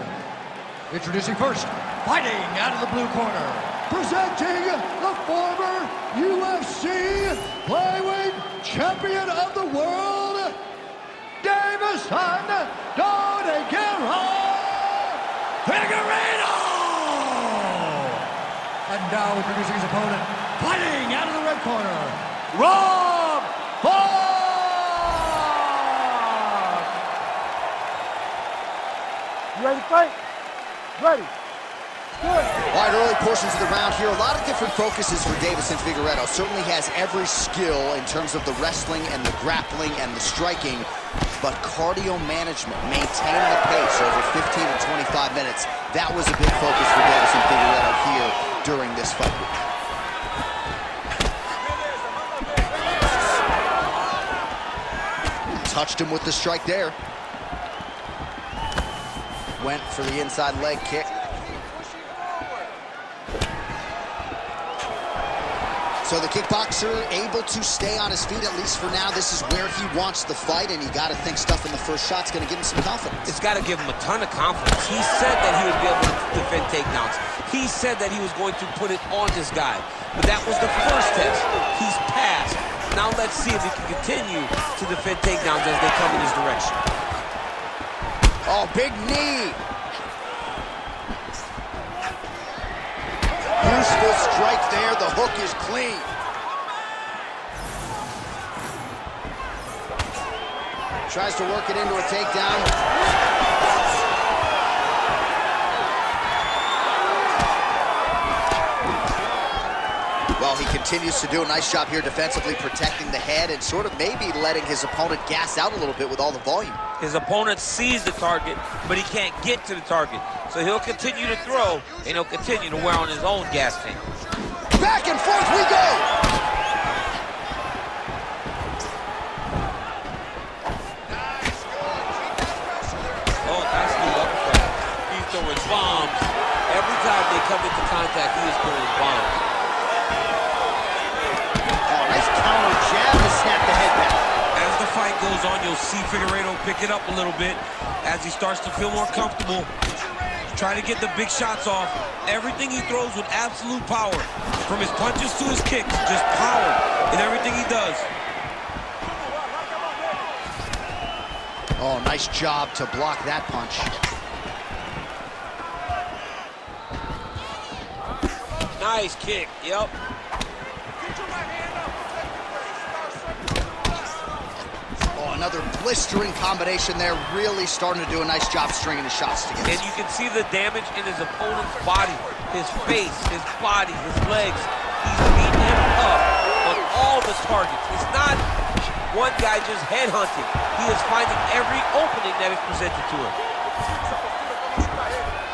Introducing first, fighting out of the blue corner, presenting the former UFC flyweight champion of the world, Davison Donegaro Figueiredo! And now introducing his opponent, fighting out of the red corner, Rob Font! You ready to fight? Ready. Good. All right, early portions of the round here. A lot of different focuses for Davison Figueiredo. Certainly has every skill in terms of the wrestling and the grappling and the striking, but cardio management, maintaining the pace over 15 to 25 minutes, that was a big focus for Davison Figueiredo here during this fight. Touched him with the strike there. Went for the inside leg kick. So the kickboxer able to stay on his feet, at least for now. This is where he wants the fight, and you got to think stuff in the first shot's going to give him some confidence. It's got to give him a ton of confidence. He said that he would be able to defend takedowns. He said that he was going to put it on this guy. But that was the first test. He's passed. Now let's see if he can continue to defend takedowns as they come in his direction. Oh, big knee. Useful strike there. The hook is clean. Tries to work it into a takedown. Well, he continues to do a nice job here defensively, protecting the head and sort of maybe letting his opponent gas out a little bit with all the volume. His opponent sees the target, but he can't get to the target. So he'll continue to throw, and he'll continue to wear on his own gas tank. Back and forth we go! Oh, nice new uppercut. He's throwing bombs. Every time they come into contact, he is throwing bombs. Oh, nice counter jab to snap the head back. As the fight goes on, you'll see Figueiredo pick it up a little bit as he starts to feel more comfortable. Try to get the big shots off. Everything he throws with absolute power. From his punches to his kicks, just power in everything he does. Oh, nice job to block that punch. Nice kick, yep. Another blistering combination there, really starting to do a nice job stringing his shots together. And you can see the damage in his opponent's body, his face, his body, his legs. He's beating him up on all the targets. It's not one guy just headhunting. He is finding every opening that is presented to him.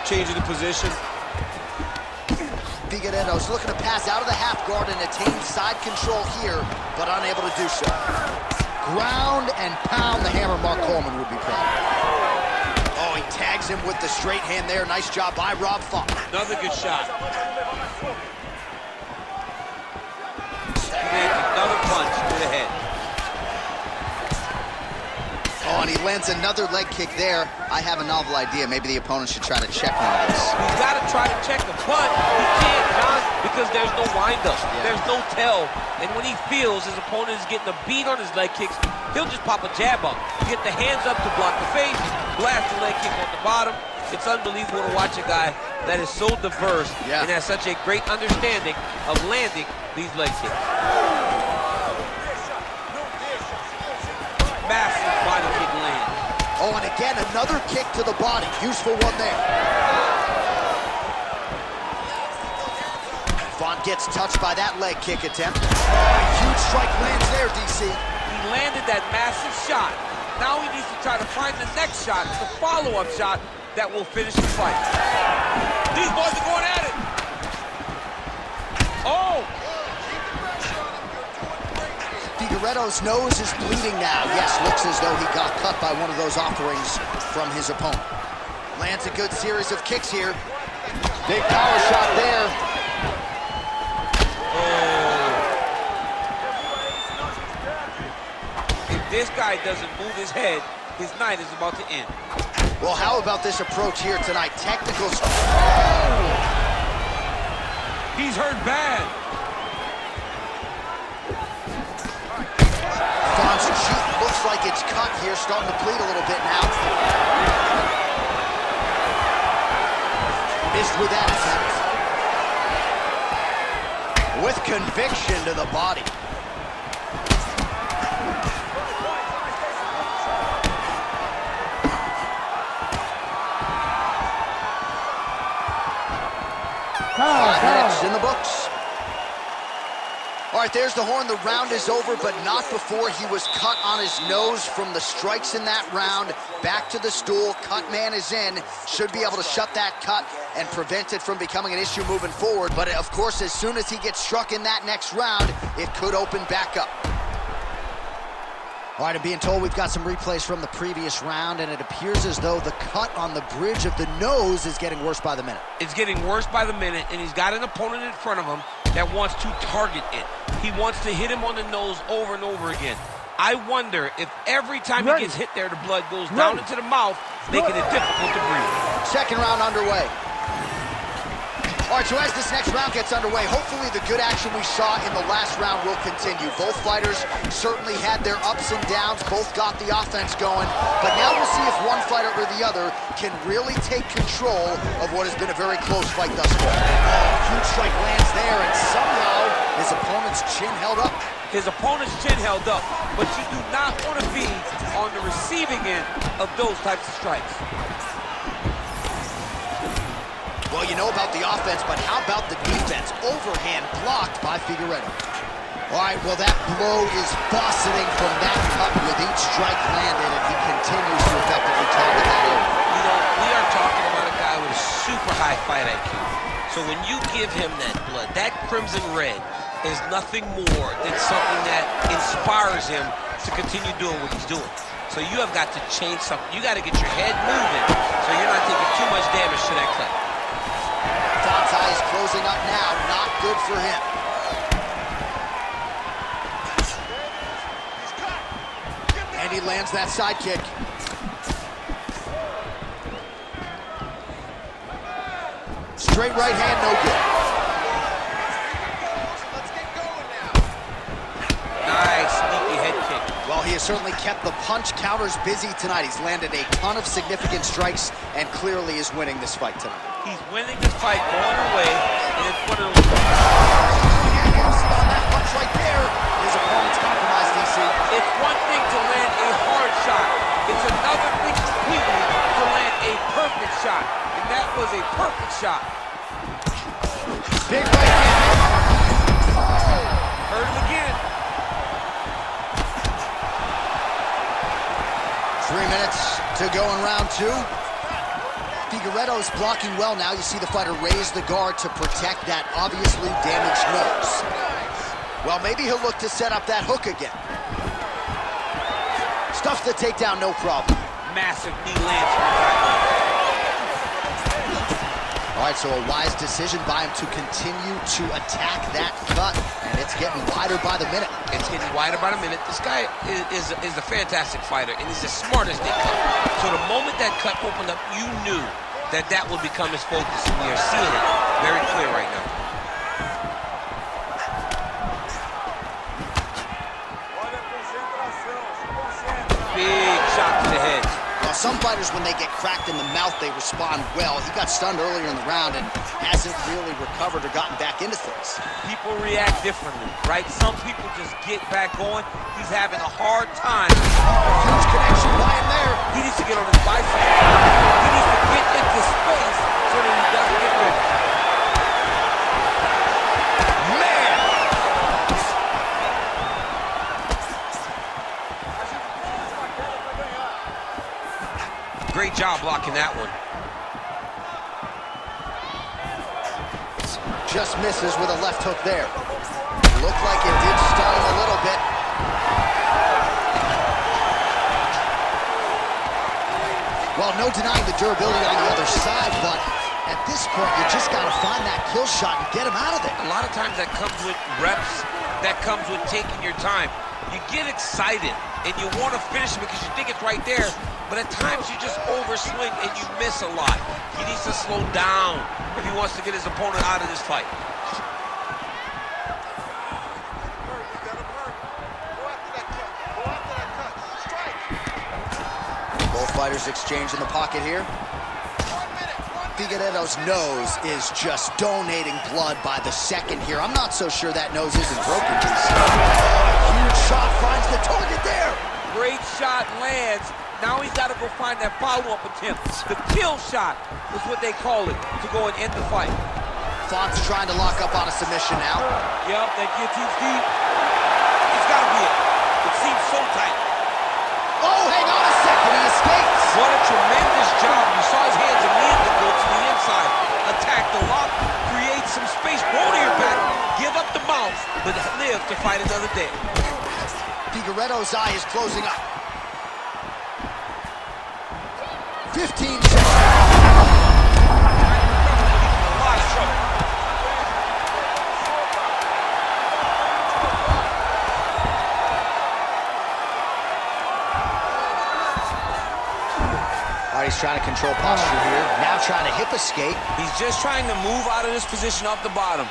Changing the position. Figueiredo's looking to pass out of the half guard and attain side control here, but unable to do so. Ground and pound the hammer, Mark Coleman would be proud. Oh, he tags him with the straight hand there. Nice job by Rob Font. Another good shot. Another punch to the head. Oh, and he lands another leg kick there. I have a novel idea. Maybe the opponent should try to check one of this. He's got to try to check the punch. He can't, John, because there's no windup. Yeah. There's no tell. And when he feels his opponent is getting a beat on his leg kicks, he'll just pop a jab up. Get the hands up to block the face, blast the leg kick on the bottom. It's unbelievable to watch a guy that is so diverse and has such a great understanding of landing these leg kicks. Massive body kick land. Oh, and again, another kick to the body. Useful one there. Font gets touched by that leg kick attempt. Oh, huge strike lands there, DC. He landed that massive shot. Now he needs to try to find the next shot, the follow-up shot that will finish the fight. These boys are going at it. Oh! Figueiredo's nose is bleeding now. Yes, looks as though he got cut by one of those offerings from his opponent. Lands a good series of kicks here. Big power shot there. If this guy doesn't move his head, his night is about to end. Well, how about this approach here tonight? Technicals. He's hurt bad. Font's cheek looks like it's cut here, starting to bleed a little bit now. Missed with that attempt. With conviction to the body. Five minutes in the books. All right, there's the horn. The round is over, but not before he was cut on his nose from the strikes in that round. Back to the stool. Cut man is in. Should be able to shut that cut and prevent it from becoming an issue moving forward. But, of course, as soon as he gets struck in that next round, it could open back up. All right, I'm being told we've got some replays from the previous round, and it appears as though the cut on the bridge of the nose is getting worse by the minute. It's getting worse by the minute, and he's got an opponent in front of him that wants to target it. He wants to hit him on the nose over and over again. I wonder if every time he gets hit there, the blood goes down into the mouth, making it difficult to breathe. Second round underway. All right, so as this next round gets underway, hopefully the good action we saw in the last round will continue. Both fighters certainly had their ups and downs, both got the offense going, but now we'll see if one fighter or the other can really take control of what has been a very close fight thus far. Oh, huge strike lands there, and somehow his opponent's chin held up. His opponent's chin held up, but you do not want to be on the receiving end of those types of strikes. Well, you know about the offense, but how about the defense? Overhand blocked by Figueiredo. All right, well, that blow is faceting from that cut with each strike landed, and he continues to effectively target that area. You know, we are talking about a guy with a super high fight IQ. So when you give him that blood, that crimson red is nothing more than something that inspires him to continue doing what he's doing. So you have got to change something. You got to get your head moving so you're not taking too much damage to that cut. Font's eye is closing up now. Not good for him. And he lands that side kick. Straight right hand, no good. Nice, sneaky head kick. Well, he has certainly kept the punch counters busy tonight. He's landed a ton of significant strikes and clearly is winning this fight tonight. He's winning this fight going away, and it's one of those... On that punch right there, his opponent's compromised, DC. It's one thing to land a hard to go in round two. Figueiredo's blocking well now. You see the fighter raise the guard to protect that obviously damaged nose. Well, maybe he'll look to set up that hook again. Stuffs the takedown, no problem. Massive knee lands from the back. All right, so a wise decision by him to continue to attack that cut, and it's getting wider by the minute. It's getting wider by the minute. This guy is a fantastic fighter, and he's as smart as they come. So the moment that cut opened up, you knew that that would become his focus, and we are seeing it very clear right now. Big shot to the head. Well, some fighters, when they get cracked in the mouth, they respond well. He got stunned earlier in the round and hasn't really recovered or gotten back into things. People react differently, right? Some people just get back going. He's having a hard time. Huge connection by him there. He needs to get on his bicycle. He needs to get into space so that he doesn't get rid of it. Great job blocking that one. Just misses with a left hook there. Looked like it did stun him a little bit. Well, no denying the durability on the other side, but at this point, you just got to find that kill shot and get him out of there. A lot of times that comes with reps, that comes with taking your time. You get excited, and you want to finish it because you think it's right there, but at times you just overswing and you miss a lot. He needs to slow down if he wants to get his opponent out of this fight. Both fighters exchange in the pocket here. Figueiredo's nose is just donating blood by the second here. I'm not so sure that nose isn't broken. Huge shot finds the target there. Great shot lands. Now he's got to go find that follow-up attempt. The kill shot is what they call it, to go and end the fight. Font's trying to lock up on a submission now. Yep, that guillotine's deep. It's got to be it. It seems so tight. Oh, hang on a second, he escapes. What a tremendous job. You saw his hands immediately go to the inside. Attack the lock, create some space, roll to your back, give up the mouth, but live to fight another day. Figueiredo's eye is closing up. 15 seconds. A lot of trouble. All right, he's trying to control posture here. Now trying to hip escape. He's just trying to move out of this position off the bottom.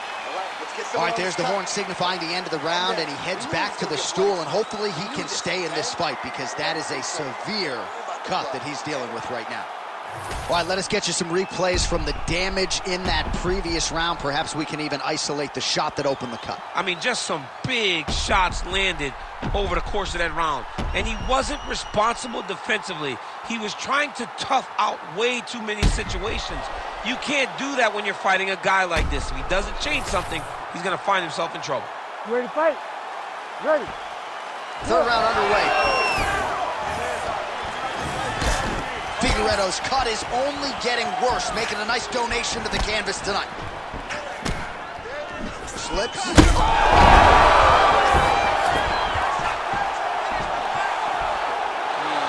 All right, there's the horn signifying the end of the round, and he heads back to the stool, and hopefully he can stay in this fight because that is a severe cut that he's dealing with right now. All right, let us get you some replays from the damage in that previous round. Perhaps we can even isolate the shot that opened the cut. I mean, just some big shots landed over the course of that round. And he wasn't responsible defensively. He was trying to tough out way too many situations. You can't do that when you're fighting a guy like this. If he doesn't change something, he's going to find himself in trouble. You ready to fight? Ready. Third round underway. Figueiredo's cut is only getting worse, making a nice donation to the canvas tonight. Slips.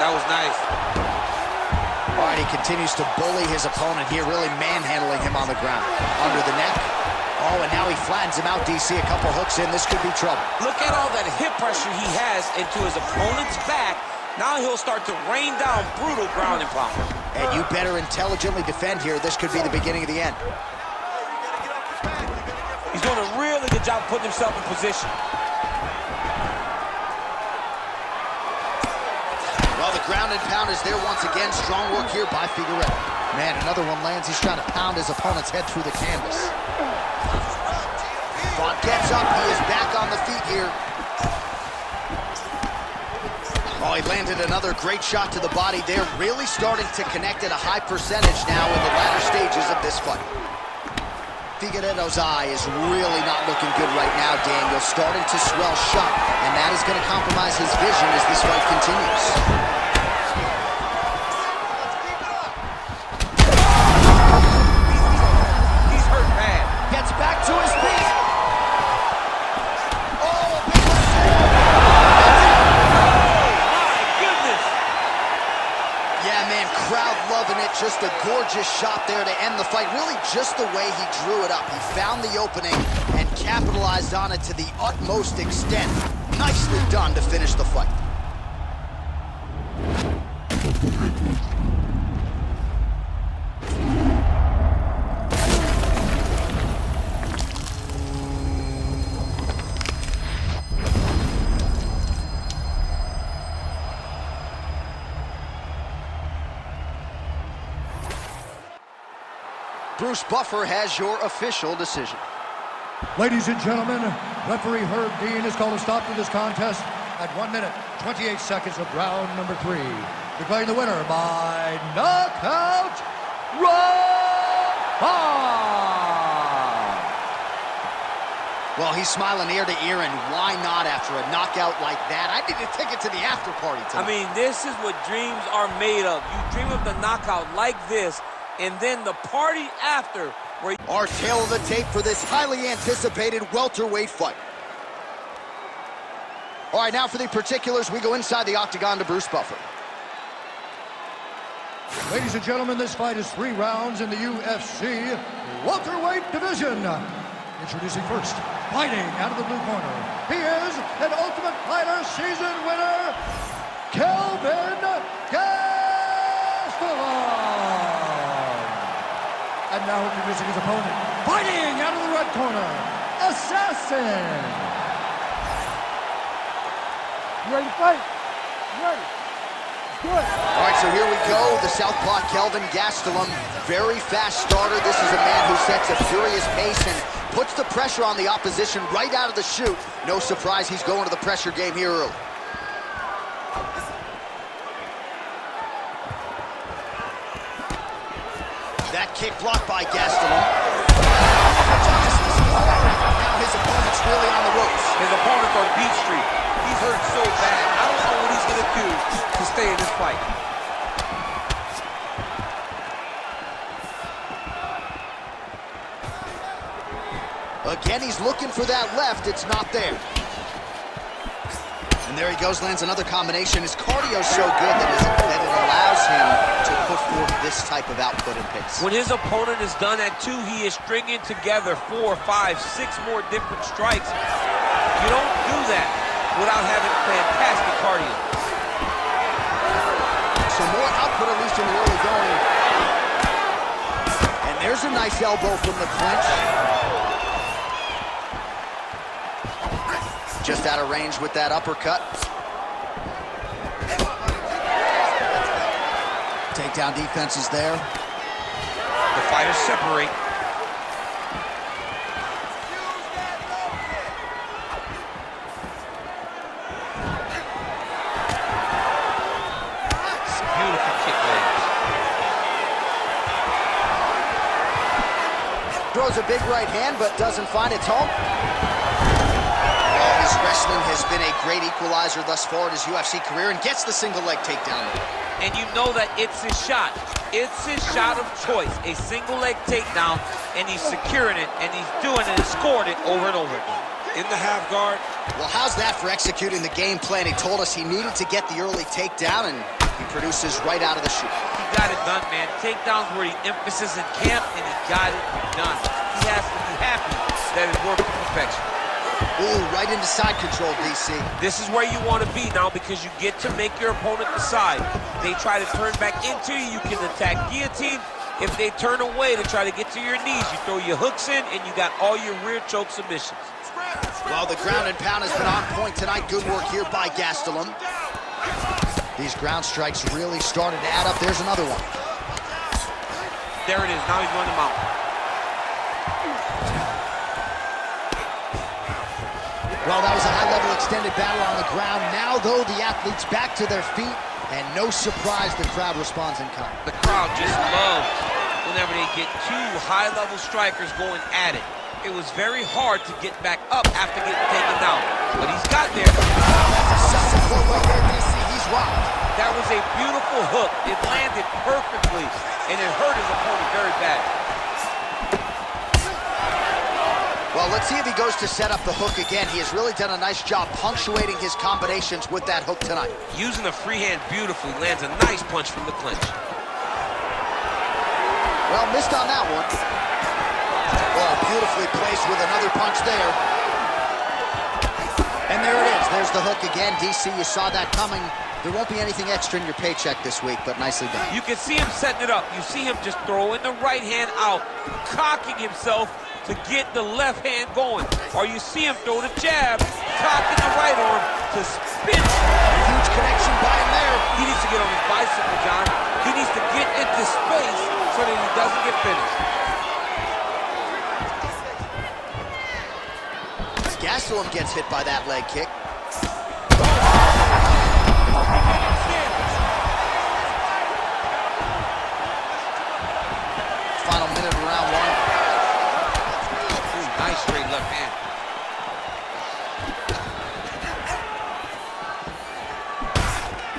That was nice. All right, he continues to bully his opponent here, really manhandling him on the ground. Under the neck. Oh, and now he flattens him out, DC. A couple hooks in. This could be trouble. Look at all that hip pressure he has into his opponent's back. Now he'll start to rain down brutal ground and pound. And you better intelligently defend here. This could be the beginning of the end. He's doing a really good job of putting himself in position. Well, the ground and pound is there once again. Strong work here by Figueiredo. Man, another one lands. He's trying to pound his opponent's head through the canvas. Font gets up. He is back on the feet here. Oh, he landed another great shot to the body there. Really starting to connect at a high percentage now in the latter stages of this fight. Figueiredo's eye is really not looking good right now, Daniel. Starting to swell shut, and that is going to compromise his vision as this fight continues. Just a gorgeous shot there to end the fight. Really just the way he drew it up. He found the opening and capitalized on it to the utmost extent. Nicely done to finish the fight. Bruce Buffer has your official decision. Ladies and gentlemen, referee Herb Dean has called a stop to this contest at 1 minute, 28 seconds of round number 3. Declaring the winner by knockout, round 5. Well, he's smiling ear to ear, and why not after a knockout like that? I need to take it to the after party tonight. I mean, this is what dreams are made of. You dream of the knockout like this, and then the party after. Where our tail of the tape for this highly anticipated welterweight fight. All right, now for the particulars, we go inside the octagon to Bruce Buffer. Ladies and gentlemen, this fight is 3 rounds in the UFC welterweight division. Introducing first, fighting out of the blue corner, he is an Ultimate Fighter season winner, Kelvin Gastelum. And now introducing his opponent, fighting out of the red corner, Assassin. You ready to fight? You ready? Good. All right, so here we go. The southpaw Kelvin Gastelum, very fast starter. This is a man who sets a furious pace and puts the pressure on the opposition right out of the chute. No surprise, he's going to the pressure game here early. That kick blocked by Gastelum. Now his opponent's really on the ropes. His opponent's on Beat Street. He's hurt so bad. I don't know what he's going to do to stay in this fight. Again, he's looking for that left. It's not there. And there he goes, lands another combination. His cardio's so good that it allows him to put forth this type of output and pace. When his opponent is done at 2, he is stringing together 4, 5, 6 more different strikes. You don't do that without having fantastic cardio. So more output, at least in the early going. And there's a nice elbow from the clinch. Just out of range with that uppercut. Takedown defense is there. The fighters separate. Beautiful kick lands. Throws a big right hand, but doesn't find its home. His wrestling has been a great equalizer thus far in his UFC career, and gets the single leg takedown. And you know that it's his shot. It's his shot of choice. A single leg takedown, and he's securing it, and he's doing it and scored it over and over again. In the half guard. Well, how's that for executing the game plan? He told us he needed to get the early takedown, and he produces right out of the chute. He got it done, man. Takedowns were the emphasis in camp, and he got it done. He has to be happy that it worked to perfection. Ooh, right into side control, DC. This is where you want to be now, because you get to make your opponent decide. They try to turn back into you, you can attack guillotine. If they turn away to try to get to your knees, you throw your hooks in, and you got all your rear choke submissions. Well, the ground and pound has been on point tonight. Good work here by Gastelum. These ground strikes really started to add up. There's another one. There it is. Now he's going to mount. Well, that was a high-level extended battle on the ground. Now, though, the athletes back to their feet, and no surprise, the crowd responds in kind. The crowd just loves whenever they get 2 high-level strikers going at it. It was very hard to get back up after getting taken down, but he's got there. That's a solid quote right there, DC. He's rocked. That was a beautiful hook. It landed perfectly, and it hurt his opponent very bad. Well, let's see if he goes to set up the hook again. He has really done a nice job punctuating his combinations with that hook tonight. Using the free hand beautifully, lands a nice punch from the clinch. Well, missed on that one. Oh, beautifully placed with another punch there. And there it is. There's the hook again. DC, you saw that coming. There won't be anything extra in your paycheck this week, but nicely done. You can see him setting it up. You see him just throwing the right hand out, cocking himself to get the left hand going. Or you see him throw the jab, cocking the right arm to spin. Huge connection by him there. He needs to get on his bicycle, John. He needs to get into space so that he doesn't get finished. Gastelum gets hit by that leg kick. Final minute of round one. Ooh, nice straight left hand.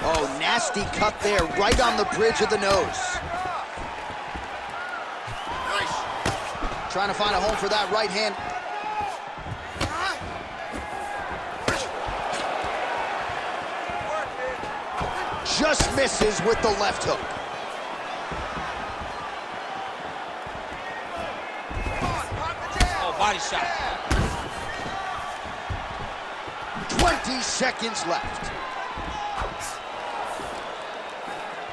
Oh, nasty cut there, right on the bridge of the nose. Trying to find a home for that right hand. Just misses with the left hook. Oh, body shot. 20 seconds left.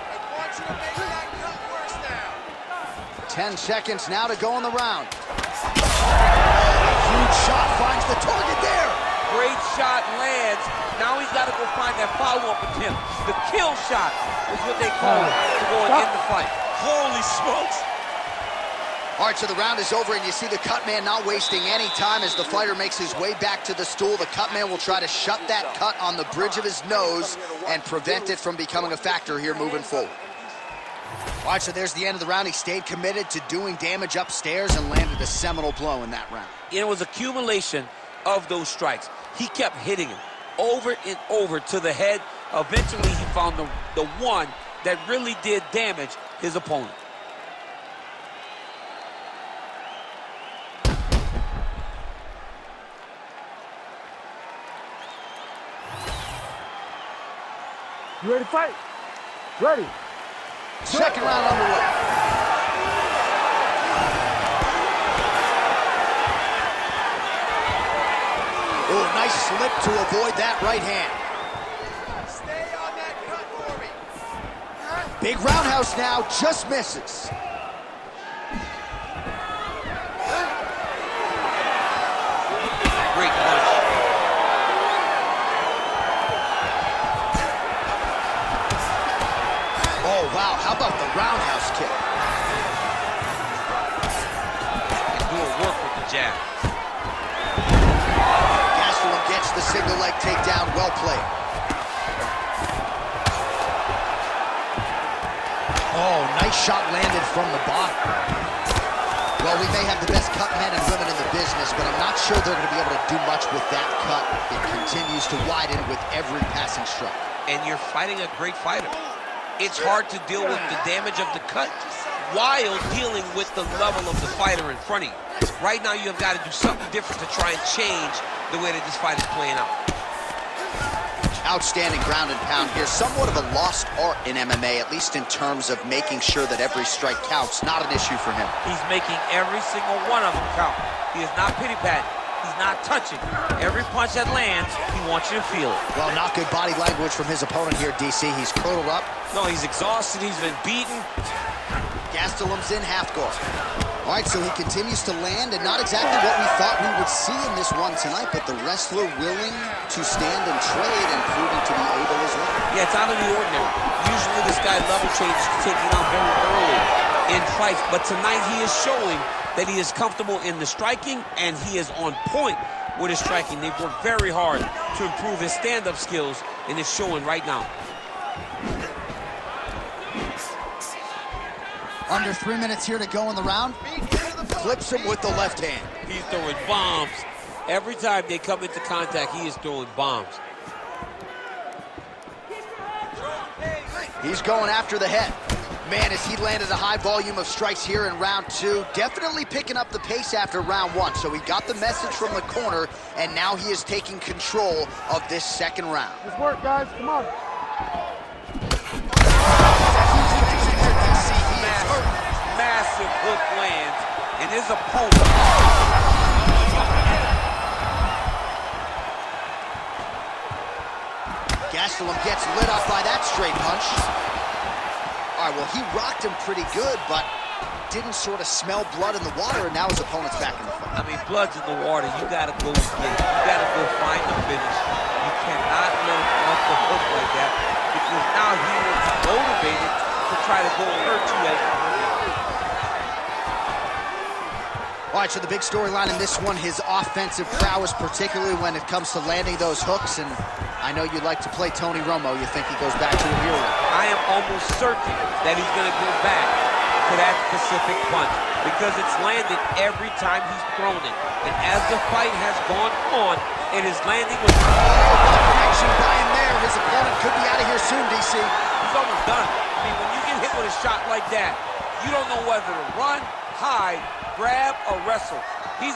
I want you to make that cut worse now. 10 seconds now to go in the round. Huge shot finds the target there. Great shot lands. Now he's got to go find that follow-up attempt. The kill shot is what they call it to go and end the fight. Holy smokes. All right, so the round is over, and you see the cut man not wasting any time as the fighter makes his way back to the stool. The cut man will try to shut that cut on the bridge of his nose and prevent it from becoming a factor here moving forward. All right, so there's the end of the round. He stayed committed to doing damage upstairs and landed a seminal blow in that round. It was accumulation of those strikes. He kept hitting him over and over to the head. Eventually, he found the one that really did damage his opponent. You ready to fight? Ready. Second round underway. Oh, nice slip to avoid that right hand. Stay on that cut for me. Big roundhouse now, just misses. Great punch. Oh, wow, how about the roundhouse kick? And doing work with the jab. Gastelum gets the single leg takedown, well played. Oh, nice shot landed from the bottom. Well, we may have the best cut men and women in the business, but I'm not sure they're going to be able to do much with that cut. It continues to widen with every passing strike. And you're fighting a great fighter. It's hard to deal with the damage of the cut while dealing with the level of the fighter in front of you. Right now, you have got to do something different to try and change the way that this fight is playing out. Outstanding ground and pound here. Somewhat of a lost art in MMA, at least in terms of making sure that every strike counts. Not an issue for him. He's making every single one of them count. He is not pity-patting. He's not touching. Every punch that lands, he wants you to feel it. Well, not good body language from his opponent here, DC. He's curled up. No, he's exhausted. He's been beaten. Gastelum's in half guard. All right, so he continues to land, and not exactly what we thought we would see in this one tonight, but the wrestler willing to stand and trade and proving to be able as well. Yeah, it's out of the ordinary. Usually this guy level changes to taking out very early in fights, but tonight he is showing that he is comfortable in the striking, and he is on point with his striking. They've worked very hard to improve his stand-up skills, and it's showing right now. Under 3 minutes here to go in the round. Flips him with the left hand. He's throwing bombs. Every time they come into contact, he is throwing bombs. He's going after the head. Man, as he landed a high volume of strikes here in round two, definitely picking up the pace after round one. So he got the message from the corner, and now he is taking control of this second round. Let's work, guys. Come on. massive hook lands, and his opponent. Gastelum gets lit up by that straight punch. All right, well, he rocked him pretty good, but didn't sort of smell blood in the water, and now his opponent's back in the fight. I mean, blood's in the water. You got to go get it. You got to go find the finish. You cannot let him off the hook like that, because now he is motivated to try to go hurt you as you hurt him. All right, so the big storyline in this one, his offensive prowess, particularly when it comes to landing those hooks, and I know you like to play Tony Romo. You think he goes back to a hero. I am almost certain that he's going to go back to that specific punch, because it's landed every time he's thrown it. And as the fight has gone on, it is landing with action by him there. His opponent could be out of here soon, DC. He's almost done. I mean, when you get hit with a shot like that, you don't know whether to run, hide, grab, or wrestle. He's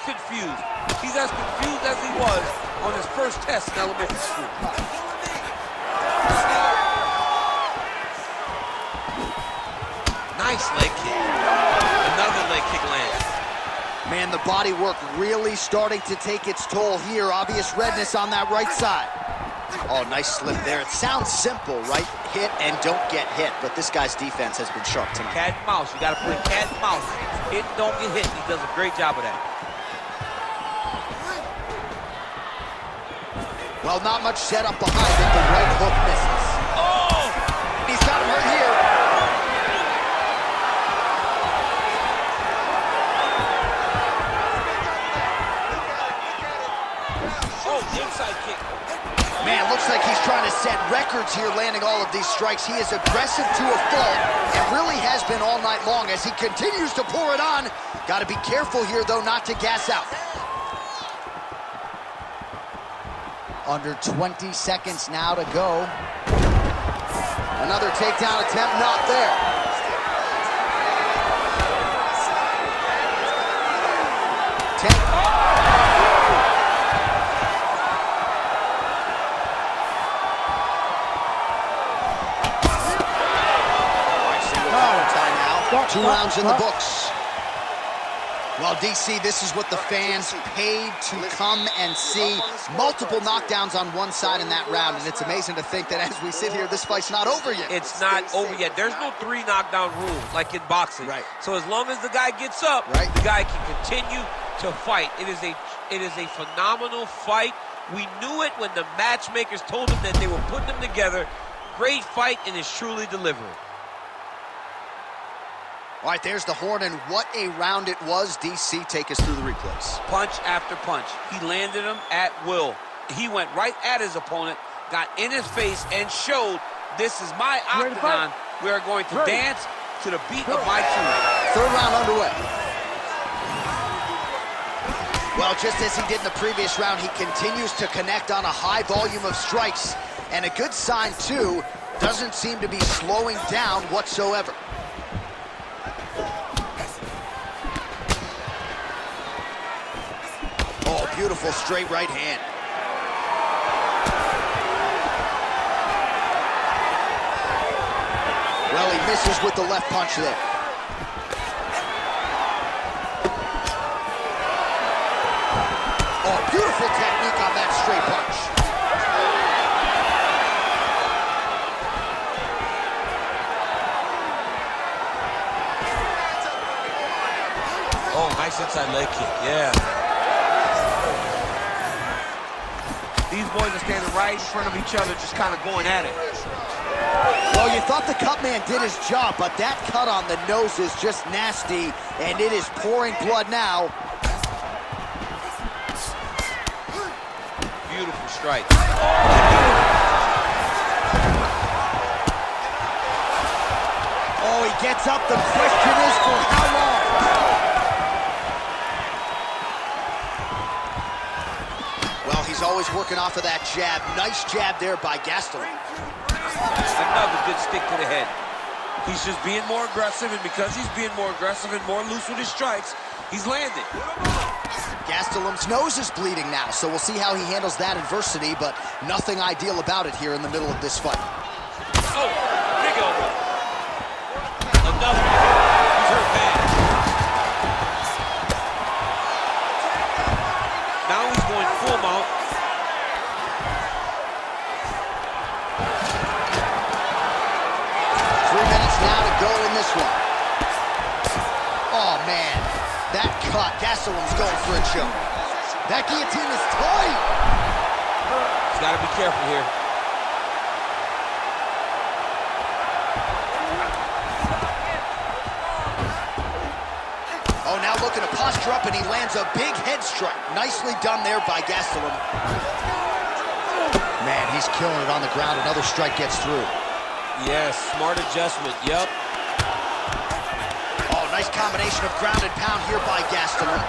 confused. He's as confused as he was on his first test in elementary school. Nice leg kick. Another leg kick lands. Man, the body work really starting to take its toll here. Obvious redness on that right side. Oh, nice slip there. It sounds simple, right? Hit and don't get hit, but this guy's defense has been sharp tonight. Cat and mouse. You got to play cat and mouse. Hit and don't get hit. He does a great job of that. Well, not much setup behind it. The right hook misses. Oh! He's got him hurt here. Inside kick. Man, looks like he's trying to set records here, landing all of these strikes. He is aggressive to a fault, and really has been all night long as he continues to pour it on. Got to be careful here, though, not to gas out. Under 20 seconds now to go. Another takedown attempt, not there. Two rounds in the books. Well, DC, this is what the fans paid to come and see. Multiple knockdowns on one side in that round, and it's amazing to think that as we sit here, this fight's not over yet. It's not over yet. There's no 3 knockdown rule like in boxing. Right. So as long as the guy gets up, right, the guy can continue to fight. It is a phenomenal fight. We knew it when the matchmakers told them that they were putting them together. Great fight, and it's truly delivered. All right, there's the horn, and what a round it was. DC, take us through the replays. Punch after punch. He landed him at will. He went right at his opponent, got in his face, and showed, this is my octagon. We are going to dance to the beat of my tune. Third round underway. Well, just as he did in the previous round, he continues to connect on a high volume of strikes. And a good sign, too, doesn't seem to be slowing down whatsoever. Oh, beautiful straight right hand. Well, he misses with the left punch there. Oh, beautiful technique on that straight punch. Oh, nice inside leg kick, yeah. These boys are standing right in front of each other, just kind of going at it. Well, you thought the cut man did his job, but that cut on the nose is just nasty, and it is pouring blood now. Beautiful strike. Oh, he gets up. The question is for how long? Well, he's always working off of that jab. Nice jab there by Gastelum. Another good stick to the head. He's just being more aggressive, and because he's being more aggressive and more loose with his strikes, he's landing. Gastelum's nose is bleeding now, so we'll see how he handles that adversity, but nothing ideal about it here in the middle of this fight. Oh, big elbow. Another. this one. Oh, man. That cut. Gastelum's going for a choke. That guillotine is tight. He's got to be careful here. Oh, now looking to posture up, and he lands a big head strike. Nicely done there by Gastelum. Man, he's killing it on the ground. Another strike gets through. Yes, smart adjustment. Yep. Oh, nice combination of ground and pound here by Gastelum.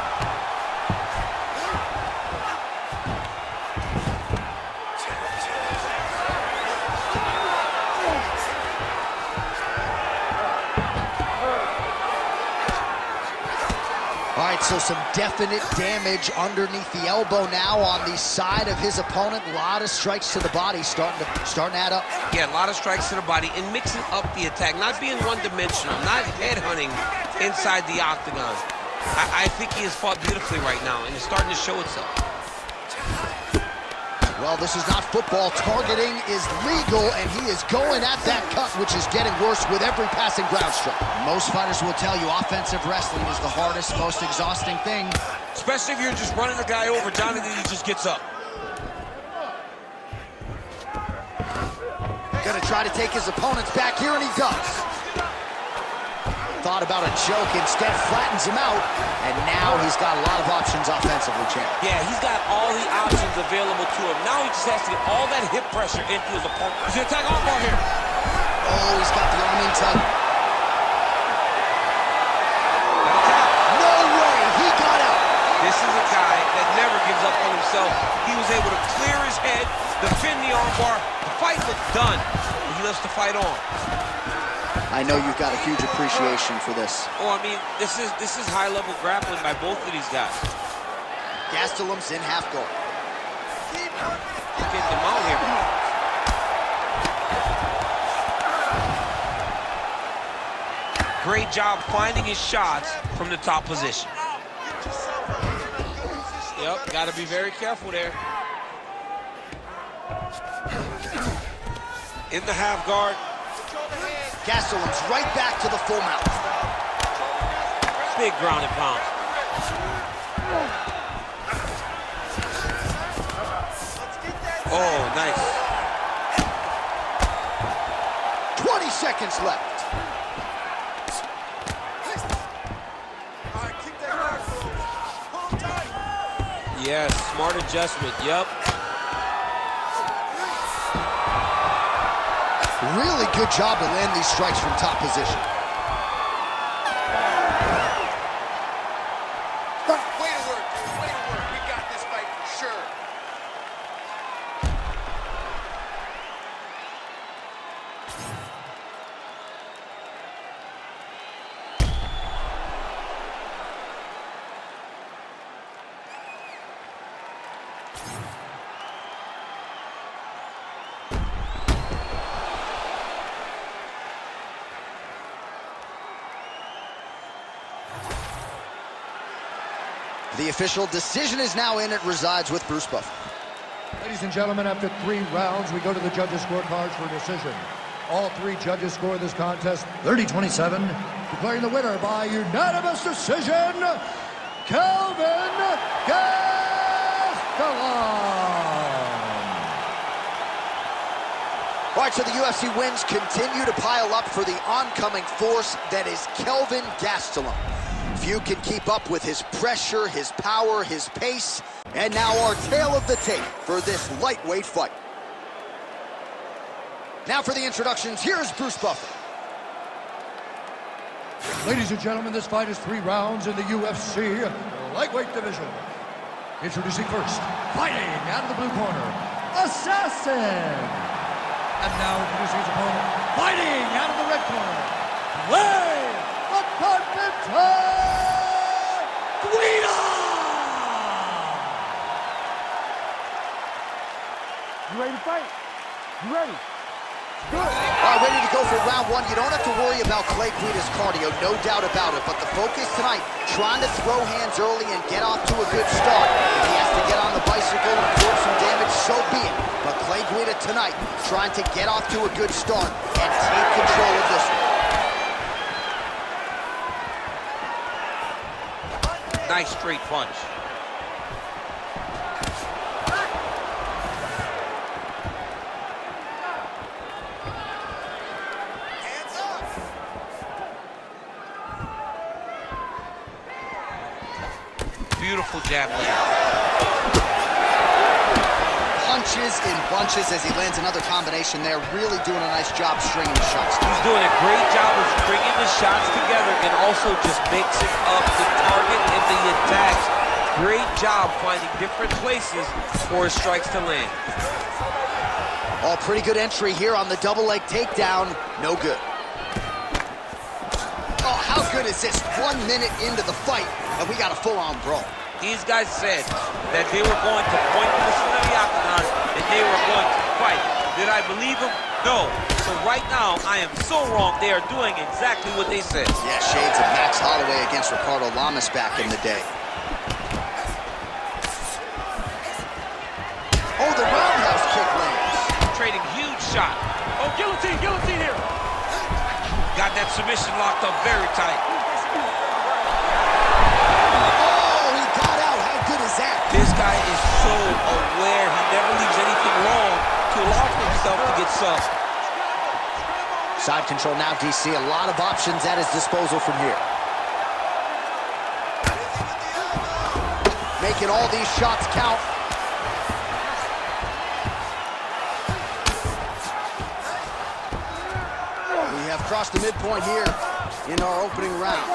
All right, so some definite damage underneath the elbow now on the side of his opponent. A lot of strikes to the body starting to add up. Yeah, a lot of strikes to the body and mixing up the attack, not being one-dimensional, not headhunting inside the octagon. I think he has fought beautifully right now, and it's starting to show itself. Well, this is not football. Targeting is legal, and he is going at that cut, which is getting worse with every passing ground strike. Most fighters will tell you offensive wrestling is the hardest, most exhausting thing. Especially if you're just running the guy over, Johnny, then he just gets up. Gonna try to take his opponents back here, and he does. Thought about a choke, instead flattens him out, and now he's got a lot of options offensively, champ. Yeah, he's got all the options available to him. Now he just has to get all that hip pressure into his opponent. He's gonna attack off ball here. Oh, he's got the arm in tight. No way, he got out. This is a guy that never gives up on himself. He was able to clear his head, defend the armbar. The fight looked done, and he lets the fight on. I know you've got a huge appreciation for this. Oh, I mean, this is high-level grappling by both of these guys. Gastelum's in half guard. He's getting them out here. Great job finding his shots from the top position. Yep, got to be very careful there. In the half guard. Gastelum's right back to the full mount. Big ground and pound. Oh, nice. 20 seconds left. Yes, smart adjustment. Yep. Really good job to land these strikes from top position. Way to work, dude. Way to work. We got this fight for sure. The official decision is now in. It resides with Bruce Buffer. Ladies and gentlemen, after 3 rounds, we go to the judges' scorecards for a decision. All 3 judges score this contest 30-27, declaring the winner by unanimous decision, Kelvin Gastelum. All right, so the UFC wins continue to pile up for the oncoming force that is Kelvin Gastelum. Few can keep up with his pressure, his power, his pace. And now our tale of the tape for this lightweight fight. Now for the introductions, here's Bruce Buffer. Ladies and gentlemen, this fight is 3 rounds in the UFC lightweight division. Introducing first, fighting out of the blue corner, Assassin. And now introducing his opponent, fighting out of the red corner, Play the Carpenter. You ready to fight? You ready? Good. All right, ready to go for round 1. You don't have to worry about Clay Guida's cardio, no doubt about it. But the focus tonight, trying to throw hands early and get off to a good start. If he has to get on the bicycle and absorb some damage, so be it. But Clay Guida tonight, trying to get off to a good start and take control of this one. nice straight punch. Hands up. Beautiful jab land. Punches in bunches as he lands another combination there. Really doing a nice job stringing the shots. He's doing a great job of stringing the shots together and also just mixing up the target and the attacks. Great job finding different places for his strikes to land. Oh, pretty good entry here on the double leg takedown. No good. Oh, how good is this? 1 minute into the fight, and we got a full-on brawl. These guys said that they were going to point this into the octagon and they were going to fight. Did I believe them? No. So right now, I am so wrong. They are doing exactly what they said. Yeah, shades of Max Holloway against Ricardo Lamas back in the day. Oh, the roundhouse kick lands. Trading huge shot. Oh, guillotine, guillotine here. Got that submission locked up very tight. This guy is so aware. He never leaves anything wrong to allow for himself to get subbed. Side control now, DC. A lot of options at his disposal from here. Making all these shots count. We have crossed the midpoint here in our opening round.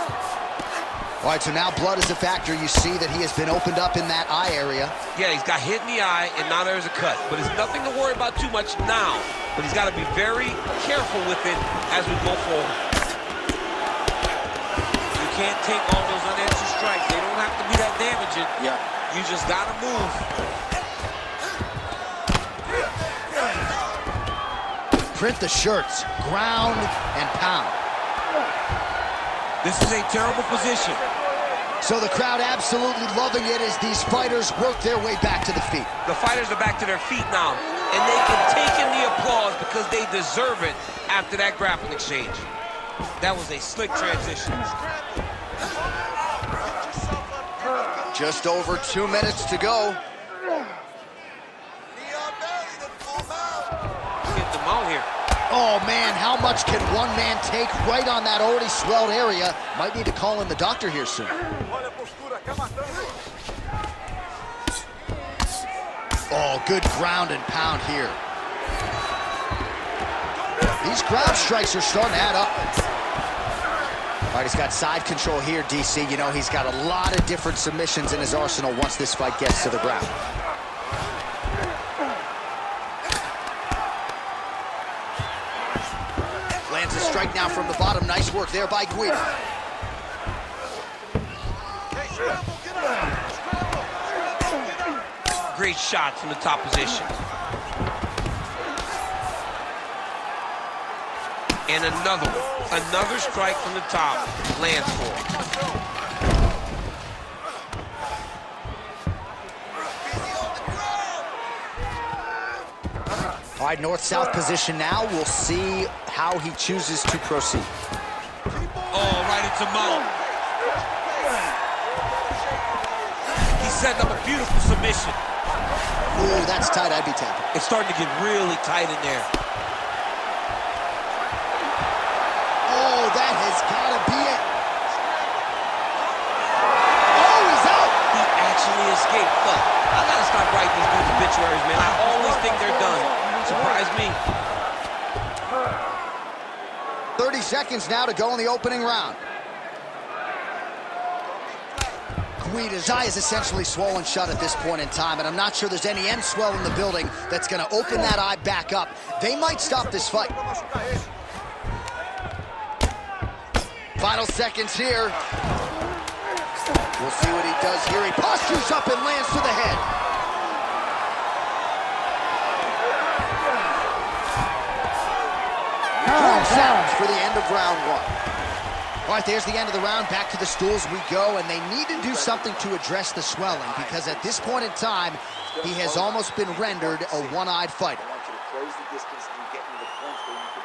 All right, so now blood is a factor. You see that he has been opened up in that eye area. Yeah, he's got hit in the eye, and now there's a cut. But it's nothing to worry about too much now. But he's got to be very careful with it as we go forward. You can't take all those unanswered strikes. They don't have to be that damaging. Yeah. You just got to move. Print the shirts, ground and pound. This is a terrible position. So the crowd absolutely loving it as these fighters work their way back to the feet. The fighters are back to their feet now, and they can take in the applause because they deserve it after that grappling exchange. That was a slick transition. Just over 2 minutes to go. Get them out here. Oh, man, how much can one man take right on that already swelled area? Might need to call in the doctor here soon. Oh, good ground and pound here. These ground strikes are starting to add up. All right, he's got side control here, DC. You know, he's got a lot of different submissions in his arsenal once this fight gets to the ground. Lands a strike now from the bottom. Nice work there by Guida. Great shot from the top position. And another one. Another strike from the top. Lands for him. All right, north-south position now. We'll see how he chooses to proceed. Oh, right into mount. He set up a beautiful submission. Ooh, that's tight. I'd be tapping. It's starting to get really tight in there. Oh, that has got to be it. Oh, he's out. He actually escaped. Look, I got to stop writing these dudes obituaries, man. I always think they're done. Surprise me. 30 seconds now to go in the opening round. Guida's eye is essentially swollen shut at this point in time, and I'm not sure there's any end swell in the building that's going to open that eye back up. They might stop this fight. Final seconds here. We'll see what he does here. He postures up and lands to the head. Sounds for the end of round one. All right, there's the end of the round. Back to the stools we go, and they need to do something to address the swelling because at this point in time, he has almost been rendered a one-eyed fighter. I want you to close the distance and get into the points where you can.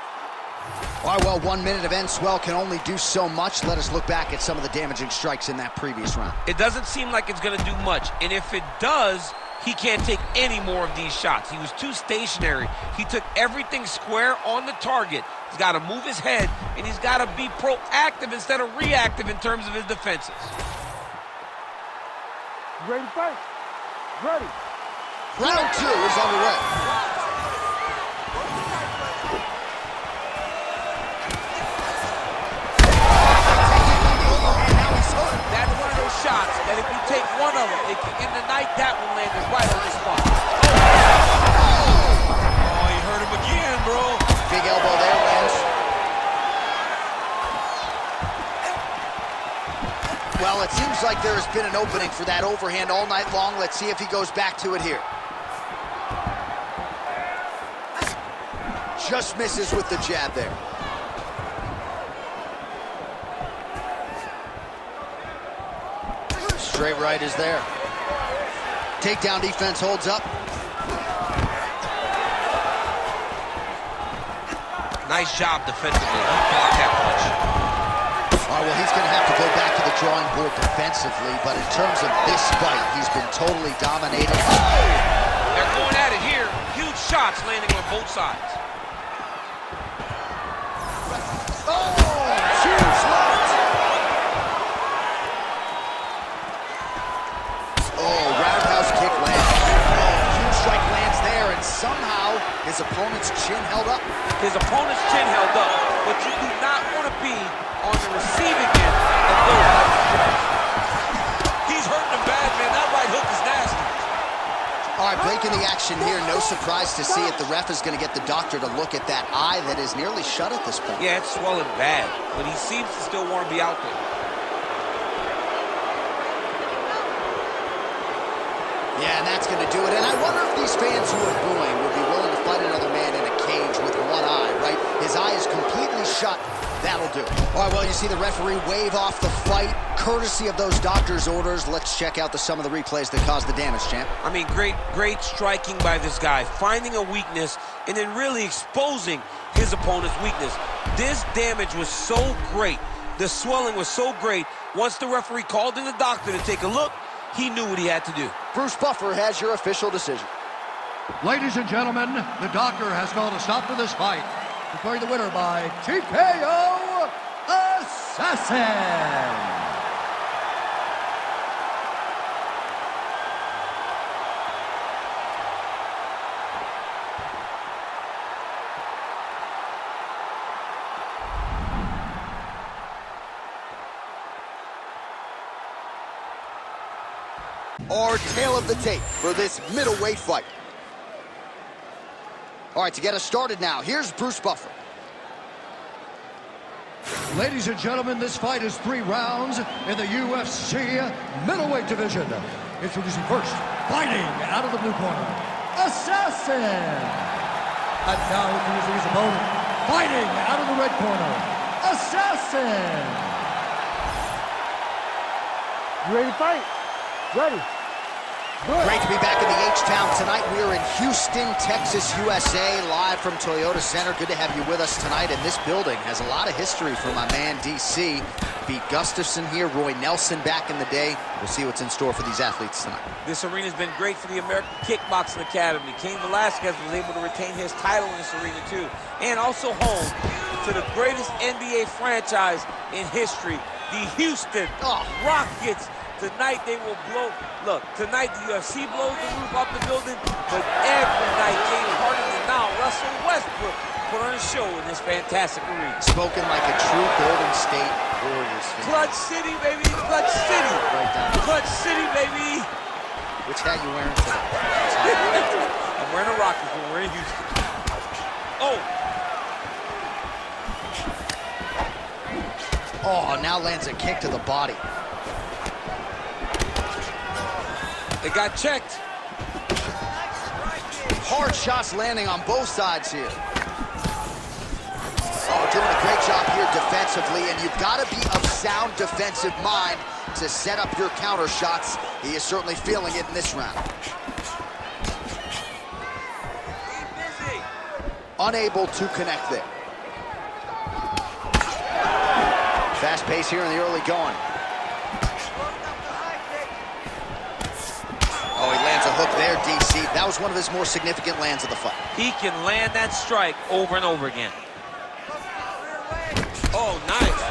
All right, well, 1 minute of end swell can only do so much. Let us look back at some of the damaging strikes in that previous round. It doesn't seem like it's going to do much, and if it does, he can't take any more of these shots. He was too stationary. He took everything square on the target. He's got to move his head, and he's got to be proactive instead of reactive in terms of his defenses. Ready to fight? Ready. Round 2 is underway. That's one of those shots that if you take one of them, it can end the night. That one landed right on the spot. Oh, he hurt him again, bro. Big elbow there, Lance. Well, it seems like there has been an opening for that overhand all night long. Let's see if he goes back to it here. Just misses with the jab there. Straight right is there. Takedown defense holds up. Nice job defensively. He blocked that punch. All right, well, he's going to have to go back to the drawing board defensively, but in terms of this fight, he's been totally dominated. They're going at it here. Huge shots landing on both sides. Huge left. Roundhouse kick lands. Huge strike lands there, and somehow his opponent's chin held up. His opponent's chin held up, but you do not want to be on the receiving end of those types of strikes. He's hurting him bad, man. That right hook is nasty. All right, breaking the action here. No surprise to see it. The ref is going to get the doctor to look at that eye that is nearly shut at this point. Yeah, it's swelling bad, but he seems to still want to be out there. Yeah, and that's going to do it. And I wonder if these fans who are booing would be willing to fight another man in a cage with one eye, right? His eye is completely shut. That'll do. All right, well, you see the referee wave off the fight, courtesy of those doctor's orders. Let's check out some of the replays that caused the damage, champ. I mean, great striking by this guy, finding a weakness and then really exposing his opponent's weakness. This damage was so great. The swelling was so great. Once the referee called in the doctor to take a look, he knew what he had to do. Bruce Buffer has your official decision. Ladies and gentlemen, the doctor has called a stop to this fight, declaring the winner by TKO Assassin. Our tail of the tape for this middleweight fight. All right, to get us started now, here's Bruce Buffer. Ladies and gentlemen, this fight is 3 rounds in the UFC middleweight division. Introducing first, fighting out of the blue corner, Assassin. And now introducing his opponent, fighting out of the red corner, Assassin. You ready to fight? Ready. Good. Great to be back in the H-Town tonight. We are in Houston, Texas, USA, live from Toyota Center. Good to have you with us tonight. And this building has a lot of history for my man, DC. Pete Gustafson here, Roy Nelson back in the day. We'll see what's in store for these athletes tonight. This arena's been great for the American Kickboxing Academy. Cain Velasquez was able to retain his title in this arena, too. And also home to the greatest NBA franchise in history, the Houston Rockets. Tonight they will blow. Look, tonight the UFC blows the roof off the building, but every night James Harden and now Russell Westbrook put on a show in this fantastic arena. Spoken like a true Golden State Warriors fan. Clutch City, baby, Clutch City. Right down. Clutch City, baby. Which hat you wearing today? I'm wearing a Rockets when we're in Houston. Oh. Oh, now lands a kick to the body. It got checked. Hard shots landing on both sides here. Oh, doing a great job here defensively, and you've got to be of sound defensive mind to set up your counter shots. He is certainly feeling it in this round. Unable to connect there. Fast pace here in the early going. Oh, he lands a hook there, DC. That was one of his more significant lands of the fight. He can land that strike over and over again. Oh, nice.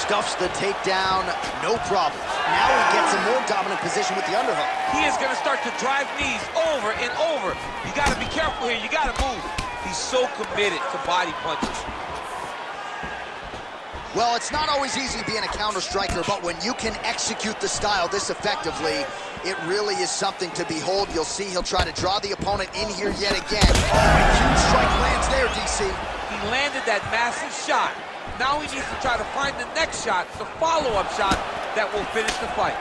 Stuffs the takedown, no problem. Now he gets a more dominant position with the underhook. He is going to start to drive knees over and over. You got to be careful here. You got to move. He's so committed to body punches. Well, it's not always easy being a counter striker, but when you can execute the style this effectively, it really is something to behold. You'll see he'll try to draw the opponent in here yet again. Oh, a huge strike lands there, DC. He landed that massive shot. Now he needs to try to find the next shot, the follow-up shot that will finish the fight.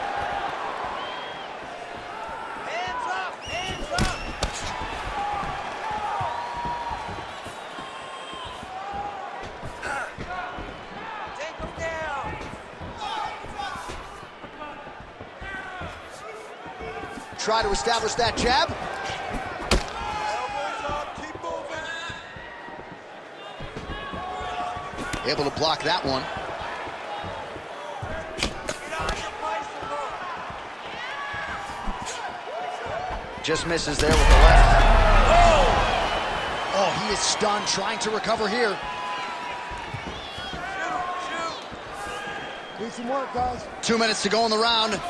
Hands up! Hands up! Take him down! Try to establish that jab. Elbows up, keep moving! Able to block that one. Get out of your place and look! Just misses there with the left. Oh, he is stunned, trying to recover here. Need some work, guys. 2 minutes to go in the round.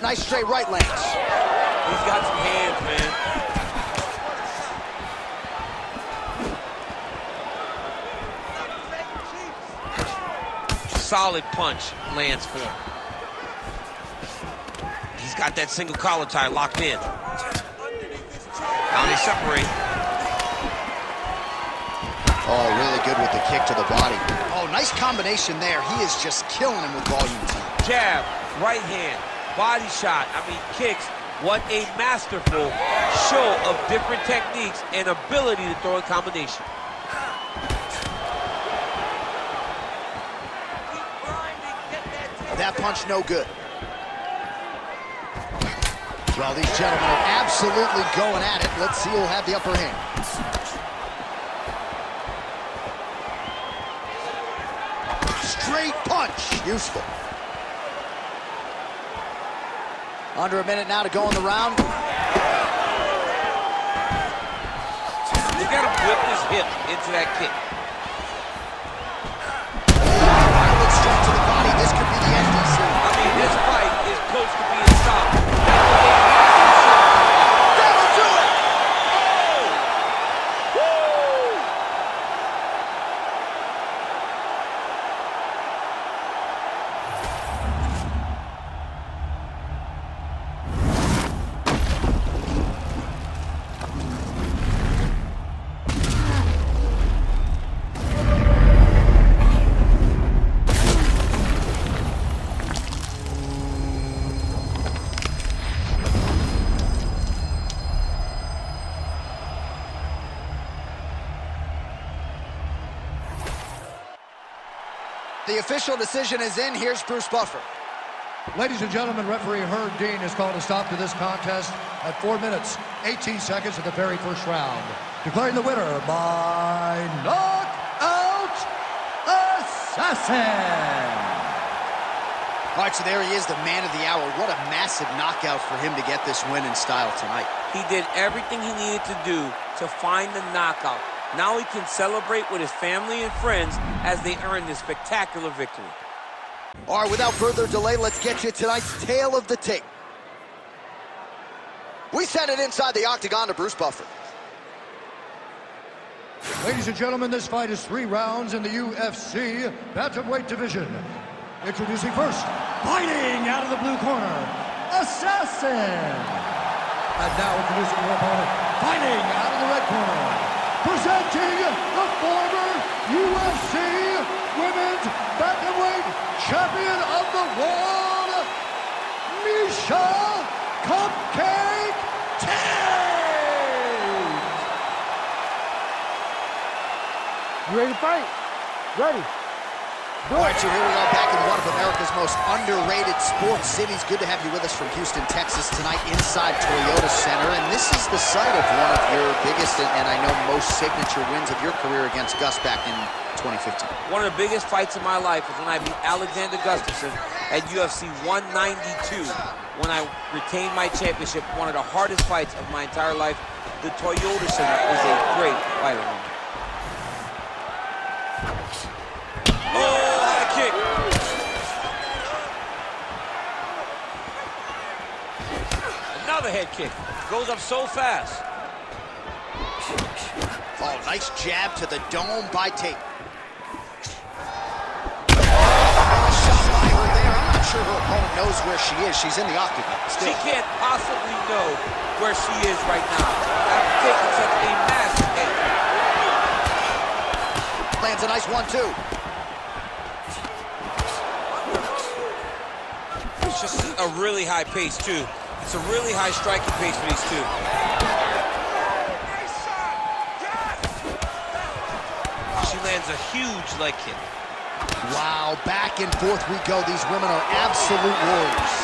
Nice straight right lands. He's got some hands, man. Solid punch lands for him. He's got that single collar tie locked in. Now they separate. Oh, really good with the kick to the body. Oh, nice combination there. He is just killing him with volume. Jab, right hand, body shot, kicks. What a masterful show of different techniques and ability to throw a combination. That punch no good. Well, these gentlemen are absolutely going at it. Let's see who'll have the upper hand. Straight punch. Useful. Under a minute now to go in the round. You got to whip his hip into that kick. Violent strike to the body. This could be the end, DC. This fight is close to being stopped. That'll do it! The official decision is in. Here's Bruce Buffer. Ladies and gentlemen, referee Herb Dean has called a stop to this contest at 4 minutes, 18 seconds of the very first round. Declaring the winner by knockout assassin. All right, so there he is, the man of the hour. What a massive knockout for him to get this win in style tonight. He did everything he needed to do to find the knockout. Now he can celebrate with his family and friends as they earn this spectacular victory. All right, without further delay, let's get you tonight's tale of the tape. We send it inside the octagon to Bruce Buffer. Ladies and gentlemen, this fight is 3 rounds in the UFC bantamweight division. Introducing first, fighting out of the blue corner, Assassin. And now introducing your opponent, fighting out of the red corner, presenting the former UFC Women's Bantamweight Champion of the World, Miesha Cupcake Tate! You ready to fight? Ready. All right, so here we are back in one of America's most underrated sports cities. Good to have you with us from Houston, Texas tonight inside Toyota Center. And this is the site of one of your biggest and I know most signature wins of your career against Gus back in 2015. One of the biggest fights of my life was when I beat Alexander Gustafsson at UFC 192 when I retained my championship. One of the hardest fights of my entire life. The Toyota Center is a great fight room. Kick. Another head kick. Goes up so fast. Oh, nice jab to the dome by Tate. A shot by her there. I'm not sure her opponent knows where she is. She's in the octagon still. She can't possibly know where she is right now after taking such a massive hit. Lands a nice 1-2. It's just a really high pace, too. It's a really high striking pace for these two. She lands a huge leg kick. Wow, back and forth we go. These women are absolute warriors.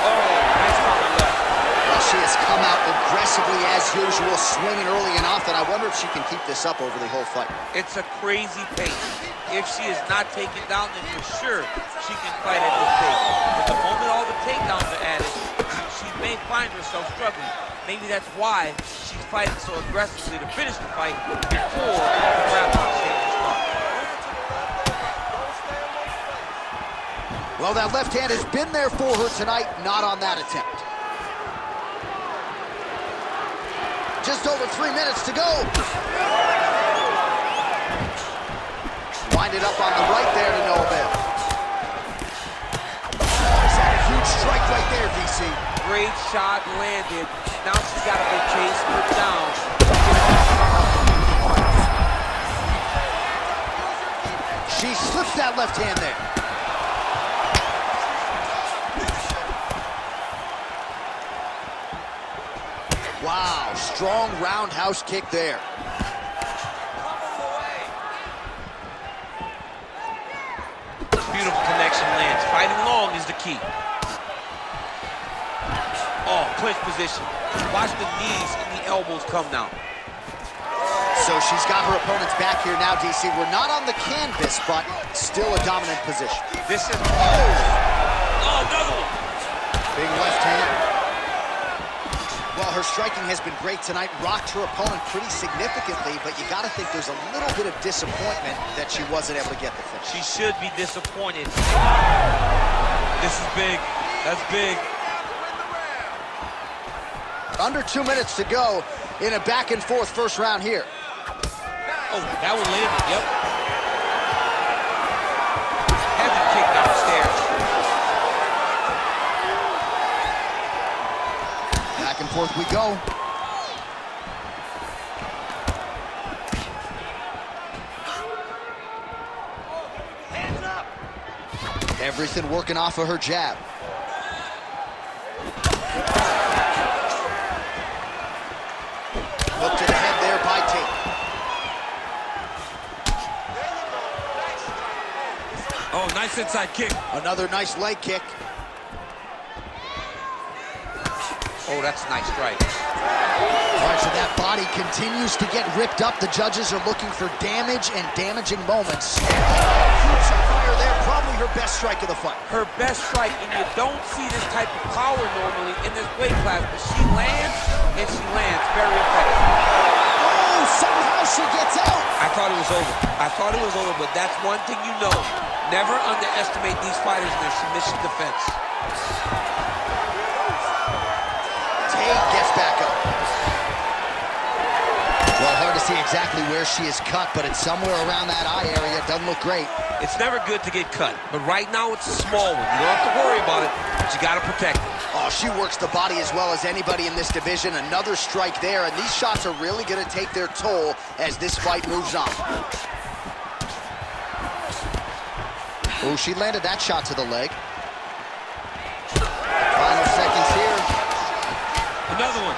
Oh, nice power left. Well, she has come out aggressively as usual, swinging early and often. I wonder if she can keep this up over the whole fight. It's a crazy pace. If she is not taken down, then for sure she can fight at this pace. But the moment all the takedowns are added, she may find herself struggling. Maybe that's why she's fighting so aggressively to finish the fight before all the wrap-up stages start. Well, that left hand has been there for her tonight, not on that attempt. Just over 3 minutes to go. Wind it up on the right there to no avail. Oh, is that a huge strike right there, DC? Great shot landed. Now she's got to go chase her down. She slips that left hand there. Wow, strong roundhouse kick there. Beautiful connection lands. Fighting long is the key. Oh, clinch position. Watch the knees and the elbows come now. So she's got her opponent's back here now, DC. We're not on the canvas, but still a dominant position. This is... Oh, another one. Big left hand. Well, her striking has been great tonight. Rocked her opponent pretty significantly, but you got to think there's a little bit of disappointment that she wasn't able to get the finish. She should be disappointed. This is big. That's big. Under 2 minutes to go in a back-and-forth first round here. Oh, that one landed, yep. Heavy kick downstairs. Back and forth we go. Hands up! Everything working off of her jab. Look to the head there by Tate. Oh, nice inside kick. Another nice leg kick. Oh, that's a nice strike. All right, so that body continues to get ripped up. The judges are looking for damage and damaging moments. Huge fire there, probably her best strike of the fight. Her best strike, and you don't see this type of power normally in this weight class, but she lands, and she lands very effective. Oh, somehow she gets out. I thought it was over. I thought it was over, but that's one thing you know. Never underestimate these fighters in their submission defense. Tate gets back up. Well, hard to see exactly where she is cut, but it's somewhere around that eye area. Doesn't look great. It's never good to get cut, but right now it's a small one. You don't have to worry about it, but you got to protect it. Oh, she works the body as well as anybody in this division. Another strike there, and these shots are really going to take their toll as this fight moves on. Oh, she landed that shot to the leg. Final seconds here. Another one.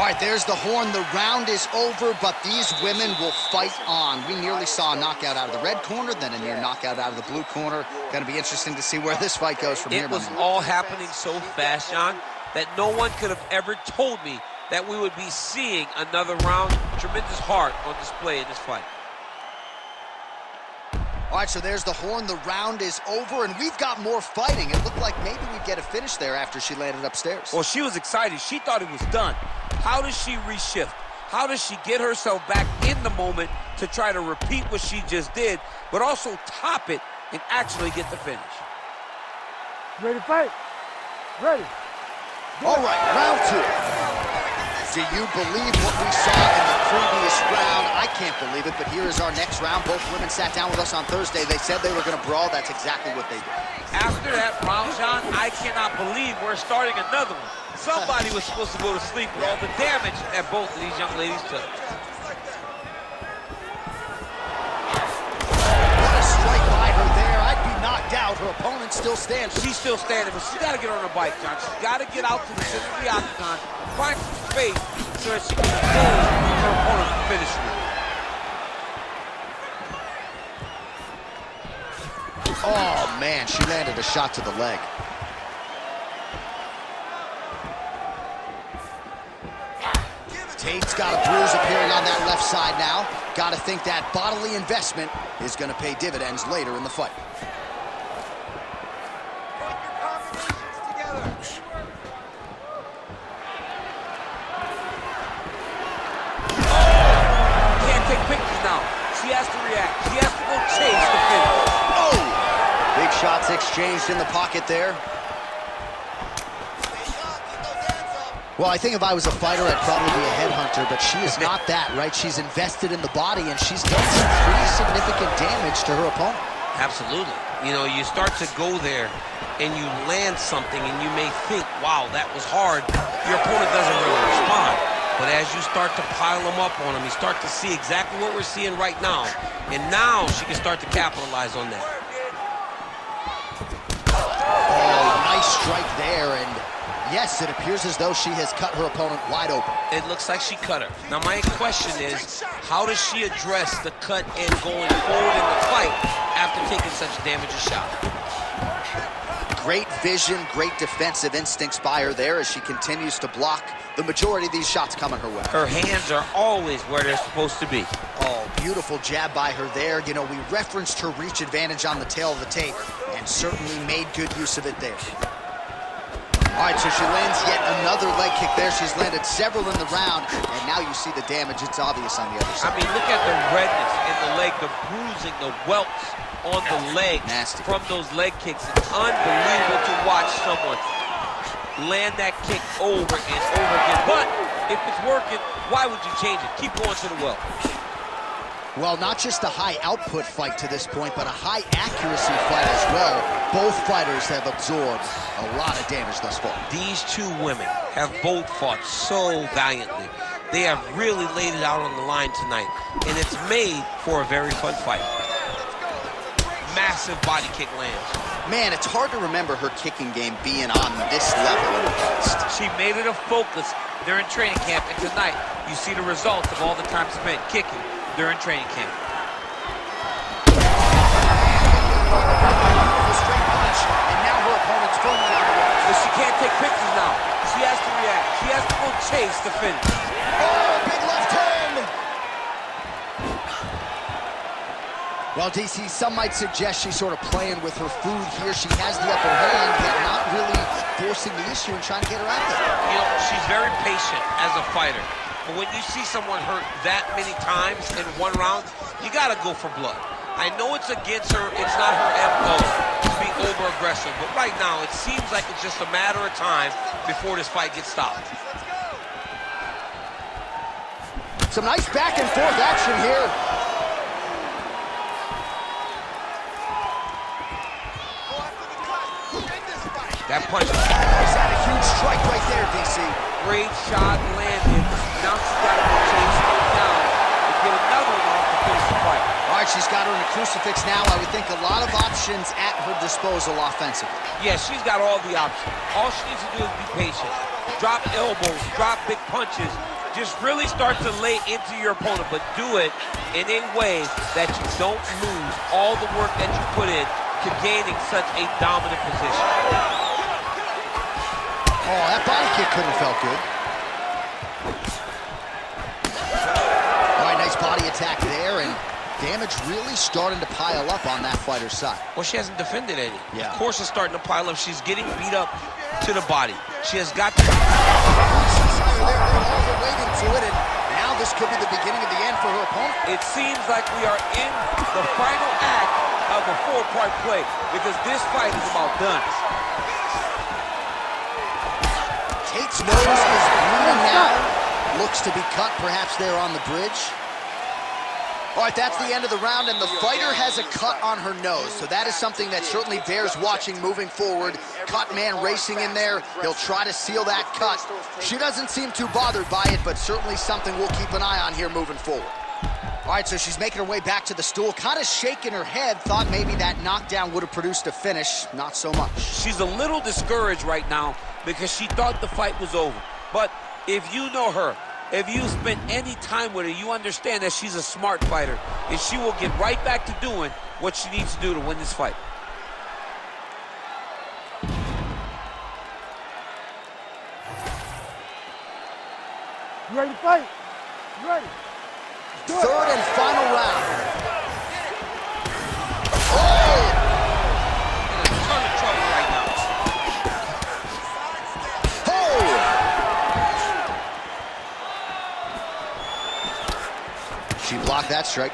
All right, there's the horn. The round is over, but these women will fight on. We nearly saw a knockout out of the red corner, then a near knockout out of the blue corner. Going to be interesting to see where this fight goes from here. It was all happening so fast, John, that no one could have ever told me that we would be seeing another round. Tremendous heart on display in this fight. All right, so there's the horn. The round is over, and we've got more fighting. It looked like maybe we'd get a finish there after she landed upstairs. Well, she was excited. She thought it was done. How does she reshift? How does she get herself back in the moment to try to repeat what she just did, but also top it and actually get the finish? Ready to fight? Ready. All right, round two. Do you believe what we saw in the previous round? I can't believe it, but here is our next round. Both women sat down with us on Thursday. They said they were going to brawl. That's exactly what they did. After that round, John, I cannot believe we're starting another one. Somebody was supposed to go to sleep with all the damage that both of these young ladies took. What a strike by her there. I'd be knocked out. Her opponent still stands. She's still standing, but she's got to get on her bike, John. She's got to get out to the center of the octagon, find some space so that she can hold her opponent to finish her. Oh, man, she landed a shot to the leg. Tate's got a bruise appearing on that left side now. Got to think that bodily investment is going to pay dividends later in the fight. Can't take pictures now. She has to react. She has to go chase the finish. Oh! Big shots exchanged in the pocket there. Well, I think if I was a fighter, I'd probably be a headhunter, but she is not that, right? She's invested in the body, and she's done some pretty significant damage to her opponent. Absolutely. You know, you start to go there, and you land something, and you may think, wow, that was hard. Your opponent doesn't really respond. But as you start to pile them up on him, you start to see exactly what we're seeing right now. And now she can start to capitalize on that. Oh, nice strike there, and yes, it appears as though she has cut her opponent wide open. It looks like she cut her. Now, my question is, how does she address the cut and going forward in the fight after taking such a damaging shot? Great vision, great defensive instincts by her there as she continues to block the majority of these shots coming her way. Her hands are always where they're supposed to be. Oh, beautiful jab by her there. You know, we referenced her reach advantage on the tail of the tape and certainly made good use of it there. All right, so she lands yet another leg kick there. She's landed several in the round, and now you see the damage. It's obvious on the other side. I mean, look at the redness in the leg, the bruising, the welts on the leg from those leg kicks. It's unbelievable to watch someone land that kick over and over again. But if it's working, why would you change it? Keep going to the well. Well, not just a high output fight to this point, but a high accuracy fight as well. Both fighters have absorbed a lot of damage thus far. These two women have both fought so valiantly. They have really laid it out on the line tonight, and it's made for a very fun fight. Massive body kick lands. Man, it's hard to remember her kicking game being on this level in the past. She made it a focus during training camp, and tonight you see the results of all the time spent kicking during training camp. Straight punch, and now her opponent's firmly on the ropes. But she can't take pictures now. She has to react. She has to go chase the finish. Oh, big left hand! Well, DC, some might suggest she's sort of playing with her food here. She has the upper hand, yet not really forcing the issue and trying to get her out there. You know, she's very patient as a fighter. But when you see someone hurt that many times in one round, you gotta go for blood. I know it's against her, it's not her MO to be over-aggressive, but right now it seems like it's just a matter of time before this fight gets stopped. Some nice back and forth action here. That punch. He's had a huge strike right there, DC. Great shot landed. Now she's got to go chase things down and get another one off to finish the fight. All right, she's got her in a crucifix now. I would think a lot of options at her disposal offensively. Yeah, she's got all the options. All she needs to do is be patient. Drop elbows, drop big punches, Just really start to lay into your opponent, but do it in a way that you don't lose all the work that you put in to gaining such a dominant position. Oh, that body kick couldn't have felt good. All right, nice body attack there, and damage really starting to pile up on that fighter's side. Well, she hasn't defended any. Yeah. Of course it's starting to pile up. She's getting beat up to the body. She has got to... They're overweighting to it, and now this could be the beginning of the end for her opponent. It seems like we are in the final act of a four-part play because this fight is about done. Tate's nose is bleeding now. Looks to be cut perhaps there on the bridge. All right, that's the end of the round, and the fighter has a cut on her nose, so that is something that certainly bears watching moving forward. Cut man racing in there. He'll try to seal that cut. She doesn't seem too bothered by it, but certainly something we'll keep an eye on here moving forward. All right, so she's making her way back to the stool, kind of shaking her head, thought maybe that knockdown would have produced a finish. Not so much. She's a little discouraged right now because she thought the fight was over. But if you know her, if you spend any time with her, you understand that she's a smart fighter, and she will get right back to doing what she needs to do to win this fight. You ready to fight? You ready? Third and final round. Oh! In a ton of trouble right now. She blocked that strike.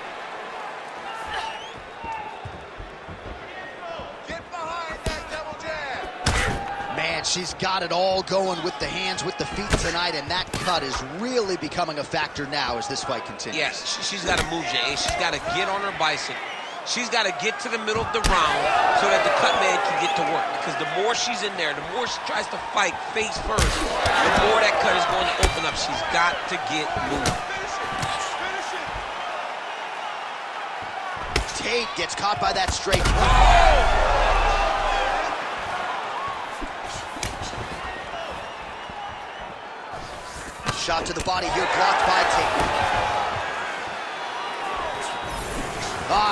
Get behind that double jab. Man, she's got it all going with the hands, with the feet tonight, and that cut is really becoming a factor now as this fight continues. Yes, she's got to move, Jay. She's got to get on her bicycle. She's got to get to the middle of the round so that the cut man can get to work. Because the more she's in there, the more she tries to fight face first, the more that cut is going to open up. She's got to get moving. Tate gets caught by that straight. Shot to the body here, blocked by Tate.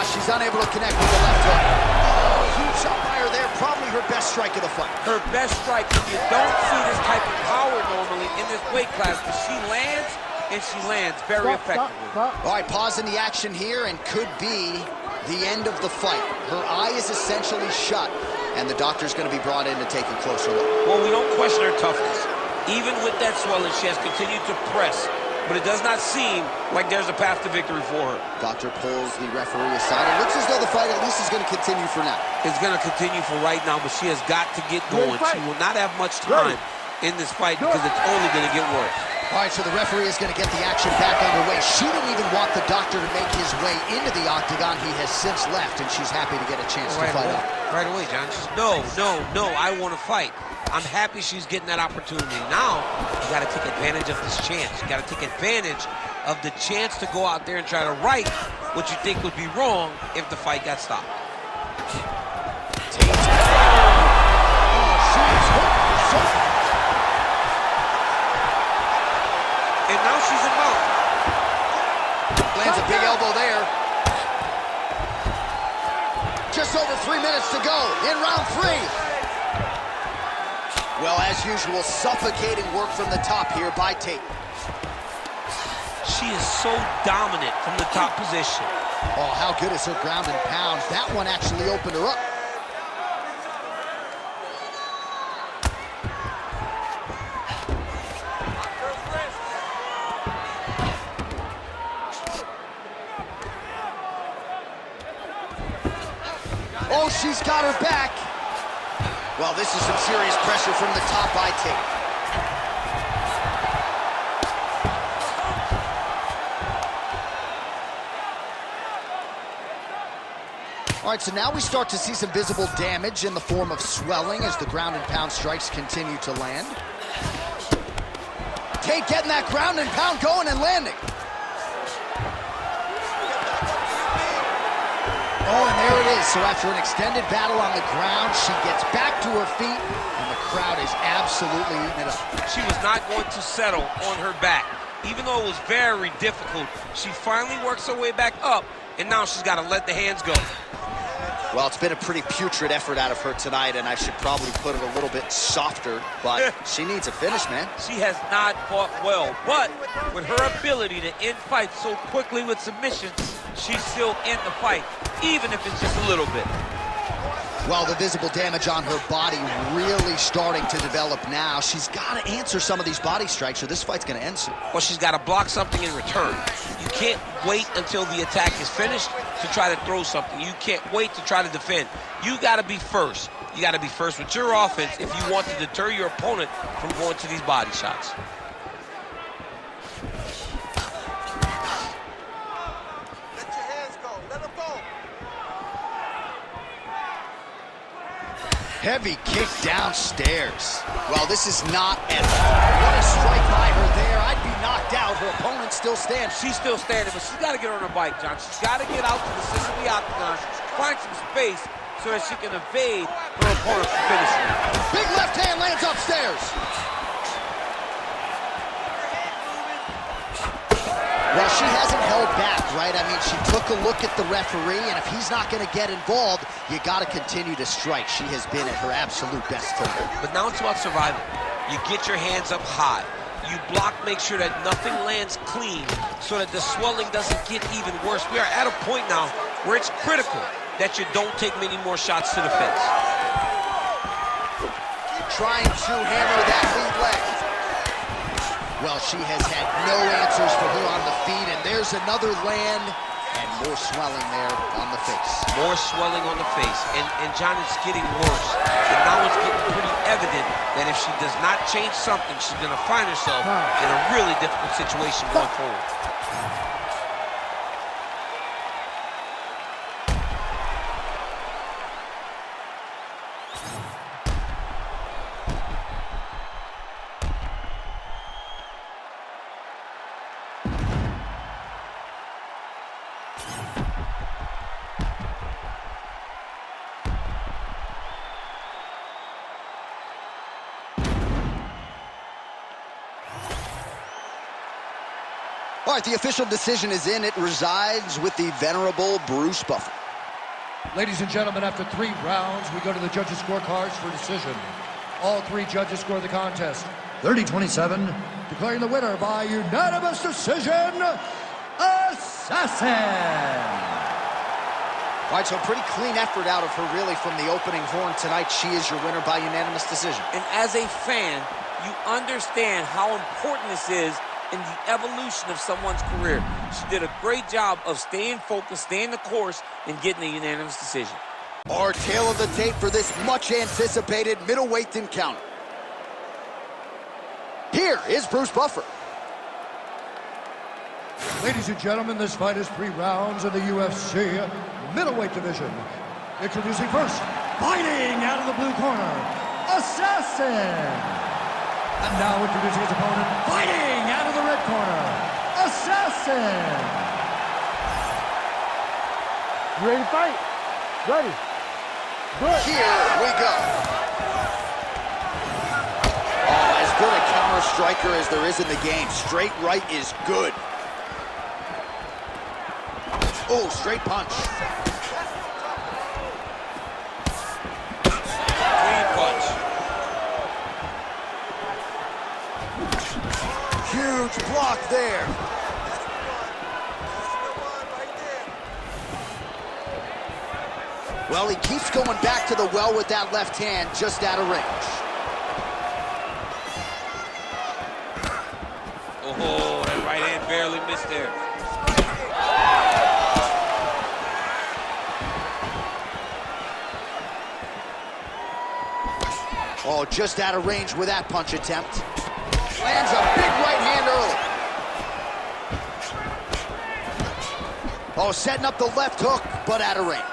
She's unable to connect with the left hook. Oh, huge shot by her there, probably her best strike of the fight. Her best strike, you don't see this type of power normally in this weight class, but she lands, and she lands very effectively. Stop. All right, pause in the action here, and could be the end of the fight. Her eye is essentially shut, and the doctor's going to be brought in to take a closer look. Well, we don't question her toughness. Even with that swelling, she has continued to press, but it does not seem like there's a path to victory for her. Doctor pulls the referee aside. It looks as though the fight at least is going to continue for now. It's going to continue for right now, but she has got to get going. She will not have much time in this fight because it's only going to get worse. All right, so the referee is going to get the action back underway. She didn't even want the doctor to make his way into the octagon. He has since left, and she's happy to get a chance to fight out. Right away, John. She's, no, I want to fight. I'm happy she's getting that opportunity. Now, you got to take advantage of this chance. You got to take advantage of the chance to go out there and try to right what you think would be wrong if the fight got stopped. And now she's in mount. Lands a big elbow there. Just over 3 minutes to go in round 3. Well, as usual, suffocating work from the top here by Tate. She is so dominant from the top position. Oh, how good is her ground and pound? That one actually opened her up. Oh, she's got her back. Well, this is some serious pressure from the top by Tate. All right, so now we start to see some visible damage in the form of swelling as the ground and pound strikes continue to land. Tate getting that ground and pound going and landing. Oh, and there it is. So after an extended battle on the ground, she gets back to her feet, and the crowd is absolutely eating it up. She was not going to settle on her back. Even though it was very difficult, she finally works her way back up, and now she's got to let the hands go. Well, it's been a pretty putrid effort out of her tonight, and I should probably put it a little bit softer, but she needs a finish, man. She has not fought well, but with her ability to end fights so quickly with submissions, she's still in the fight, even if it's just a little bit. Well, the visible damage on her body really starting to develop now. She's got to answer some of these body strikes, or this fight's going to end soon. Well, she's got to block something in return. You can't wait until the attack is finished to try to throw something. You can't wait to try to defend. You got to be first. You got to be first with your offense if you want to deter your opponent from going to these body shots. Let your hands go. Let them go. Heavy kick downstairs. Well, this is not at all. What a strike by her there. I'd be knocked out. Her opponent still stands. She's still standing, but she's got to get on her bike, John. She's got to get out to the center of the octagon, find some space so that she can evade her opponent from finishing. Big left hand lands upstairs. Well, she hasn't held back, right? I mean, she took a look at the referee, and if he's not going to get involved, you got to continue to strike. She has been at her absolute best tonight. But now it's about survival. You get your hands up high. You block, make sure that nothing lands clean so that the swelling doesn't get even worse. We are at a point now where it's critical that you don't take many more shots to the face. Trying to hammer that lead leg. Well, she has had no answers for her on the feet, and there's another land, and more swelling there on the face. More swelling on the face, and John, it's getting worse. And now it's getting pretty evident that if she does not change something, she's going to find herself in a really difficult situation going forward. All right, the official decision is in. It resides with the venerable Bruce Buffer. Ladies and gentlemen, after 3 rounds, we go to the judges' scorecards for decision. All 3 judges score the contest 30-27, declaring the winner by unanimous decision, Assassin! All right, so a pretty clean effort out of her, really, from the opening horn tonight. She is your winner by unanimous decision. And as a fan, you understand how important this is in the evolution of someone's career. She did a great job of staying focused, staying the course, and getting a unanimous decision. Our tale of the tape for this much-anticipated middleweight encounter. Here is Bruce Buffer. Ladies and gentlemen, this fight is 3 rounds in the UFC middleweight division. Introducing first, fighting out of the blue corner, Assassin! And now introducing his opponent, fighting out of the red corner, Assassin! You ready to fight? Ready. Good. Here we go. Oh, as good a counter striker as there is in the game. Straight right is good. Oh, straight punch. Clean punch. Huge block there. Well, he keeps going back to the well with that left hand, just out of range. Oh, that right hand barely missed there. Oh, just out of range with that punch attempt. Lands a big right hand early. Oh, setting up the left hook, but out of range.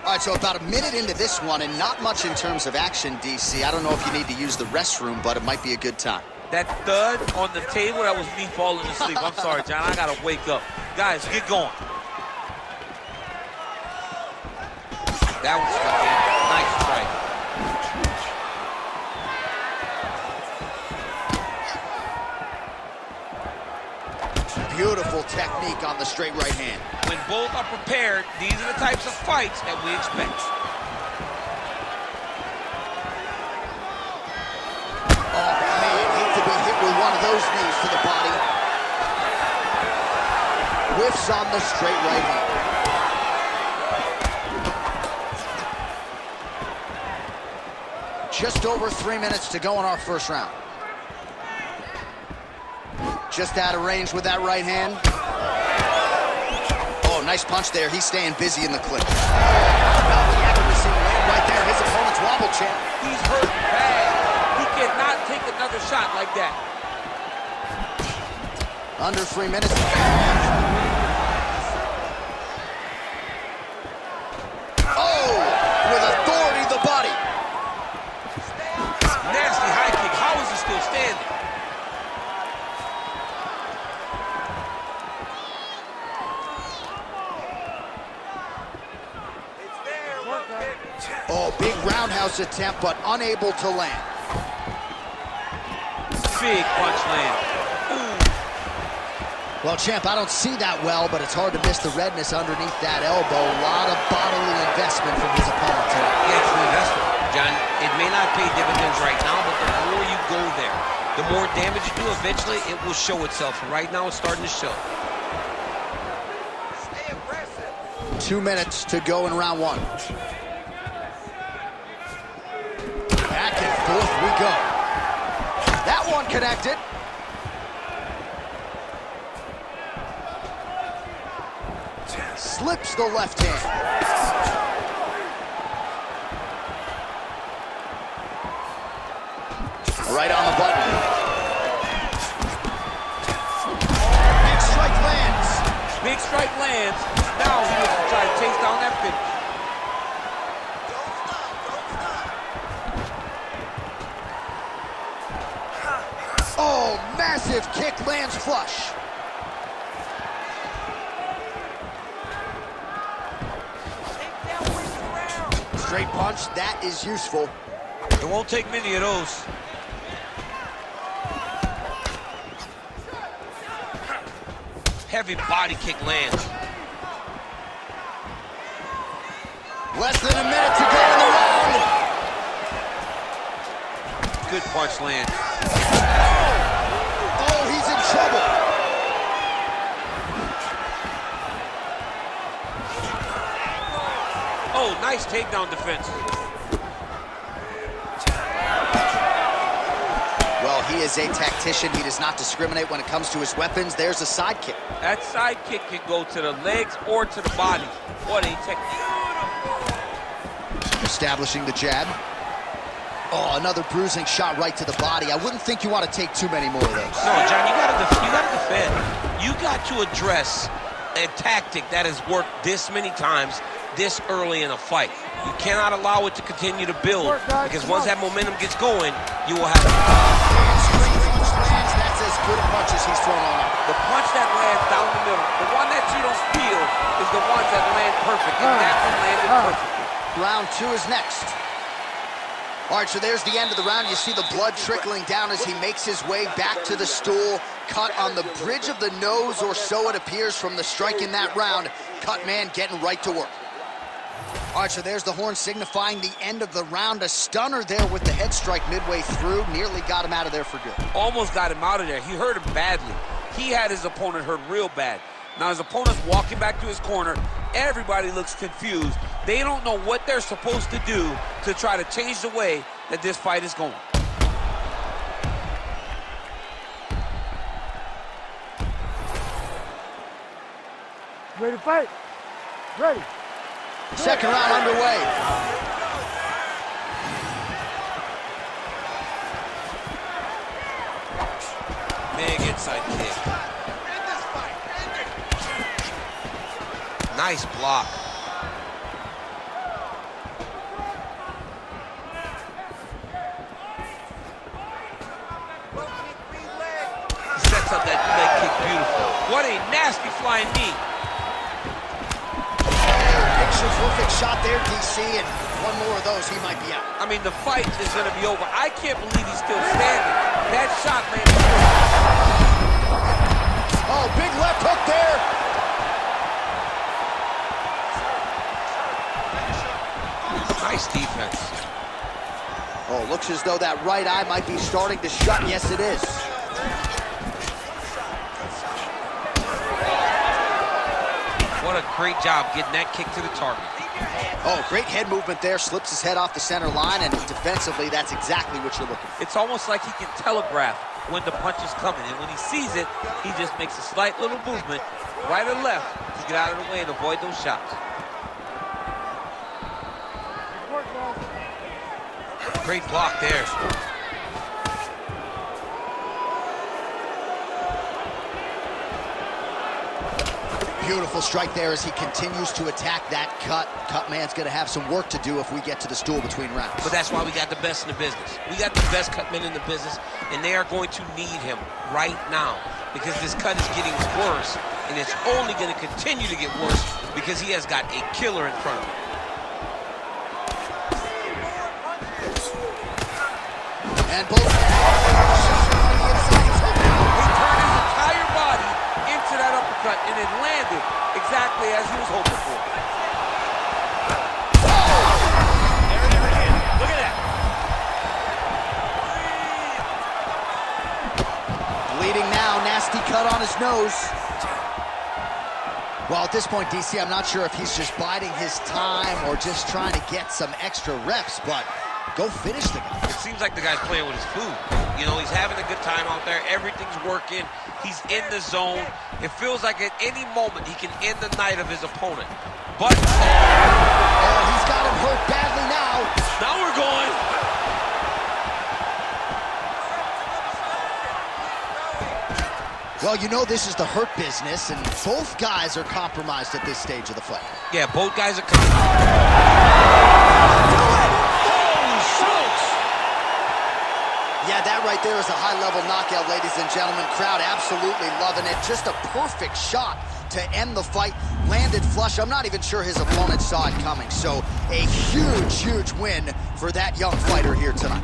All right, so about a minute into this one, and not much in terms of action, DC. I don't know if you need to use the restroom, but it might be a good time. That thud on the table, that was me falling asleep. I'm sorry, John, I gotta wake up. Guys, get going. That was fucking nice strike. Beautiful technique on the straight right hand. When both are prepared, these are the types of fights that we expect. Oh, man, hate to be hit with one of those knees to the body. Whiffs on the straight right hand. Just over 3 minutes to go in our first round. Just out of range with that right hand. Oh, nice punch there. He's staying busy in the clinch. About the accuracy land right there. His opponent's wobble, champ. He's hurt bad. He cannot take another shot like that. Under 3 minutes. Oh, with authority the body. Nasty high kick. How is he still standing? Oh, big roundhouse attempt, but unable to land. Big punch land. Well, champ, I don't see that well, but it's hard to miss the redness underneath that elbow. A lot of bodily investment from his opponent today. Yeah, it's an investment, John. It may not pay dividends right now, but the more you go there, the more damage you do, eventually it will show itself. And right now it's starting to show. Stay aggressive. 2 minutes to go in round one. Back and forth we go. That one connected. Slips the left hand. Right on the button. Big strike lands. Big strike lands. Now he will try to chase down that finish. Oh, massive kick lands flush. Straight punch, that is useful. It won't take many of those. Heavy body kick lands. Less than a minute to go in the round. Good punch lands. Oh, he's in trouble. Oh, nice takedown defense. Well, he is a tactician. He does not discriminate when it comes to his weapons. There's a side kick. That side kick can go to the legs or to the body. What a technique. Establishing the jab. Oh, another bruising shot right to the body. I wouldn't think you want to take too many more of those. No, John, you gotta defend. You got to address a tactic that has worked this many times this early in a fight. You cannot allow it to continue to build, because once that momentum gets going, you will have Straight punch lands. That's as good a punch as he's thrown on. the punch that lands down the middle. The one that you don't feel is the ones that land perfect, and that one landed perfectly. Round two is next. All right, so there's the end of the round. You see the blood trickling down as he makes his way back to the stool. Cut on the bridge of the nose, or so it appears from the strike in that round. Cut man getting right to work. All right, so there's the horn signifying the end of the round. A stunner there with the head strike midway through. Nearly got him out of there for good. Almost got him out of there. He hurt him badly. He had his opponent hurt real bad. Now his opponent's walking back to his corner. Everybody looks confused. They don't know what they're supposed to do to try to change the way that this fight is going. Ready to fight? Ready. Second round underway. Big inside kick. Nice block. Sets up that leg kick beautiful. What a nasty flying knee. Picture perfect shot there, DC, and one more of those, he might be out. I mean, the fight is going to be over. I can't believe he's still standing. That shot landed. Oh, big left looks as though that right eye might be starting to shut. Yes, it is. What a great job getting that kick to the target. Oh, great head movement there. Slips his head off the center line, and defensively, that's exactly what you're looking for. It's almost like he can telegraph when the punch is coming, and when he sees it, he just makes a slight little movement, right or left, to get out of the way and avoid those shots. Great block there. Beautiful strike there as he continues to attack that cut. Cut man's going to have some work to do if we get to the stool between rounds. But that's why we got the best in the business. We got the best cut men in the business, and they are going to need him right now because this cut is getting worse, and it's only going to continue to get worse because he has got a killer in front of him. And both. He turned his entire body into that uppercut, and it landed exactly as he was hoping for. There it is. Look at that. Bleeding now, nasty cut on his nose. Well, at this point, DC, I'm not sure if he's just biding his time or just trying to get some extra reps, but go finish the guy. It seems like the guy's playing with his food. You know, he's having a good time out there. Everything's working. He's in the zone. It feels like at any moment he can end the night of his opponent. But oh, he's got him hurt badly now. Now we're going. Well, you know this is the hurt business, and both guys are compromised at this stage of the fight. Yeah, both guys are compromised. Yeah, that right there is a high-level knockout, ladies and gentlemen. Crowd absolutely loving it. Just a perfect shot to end the fight. Landed flush. I'm not even sure his opponent saw it coming. So a huge, huge win for that young fighter here tonight.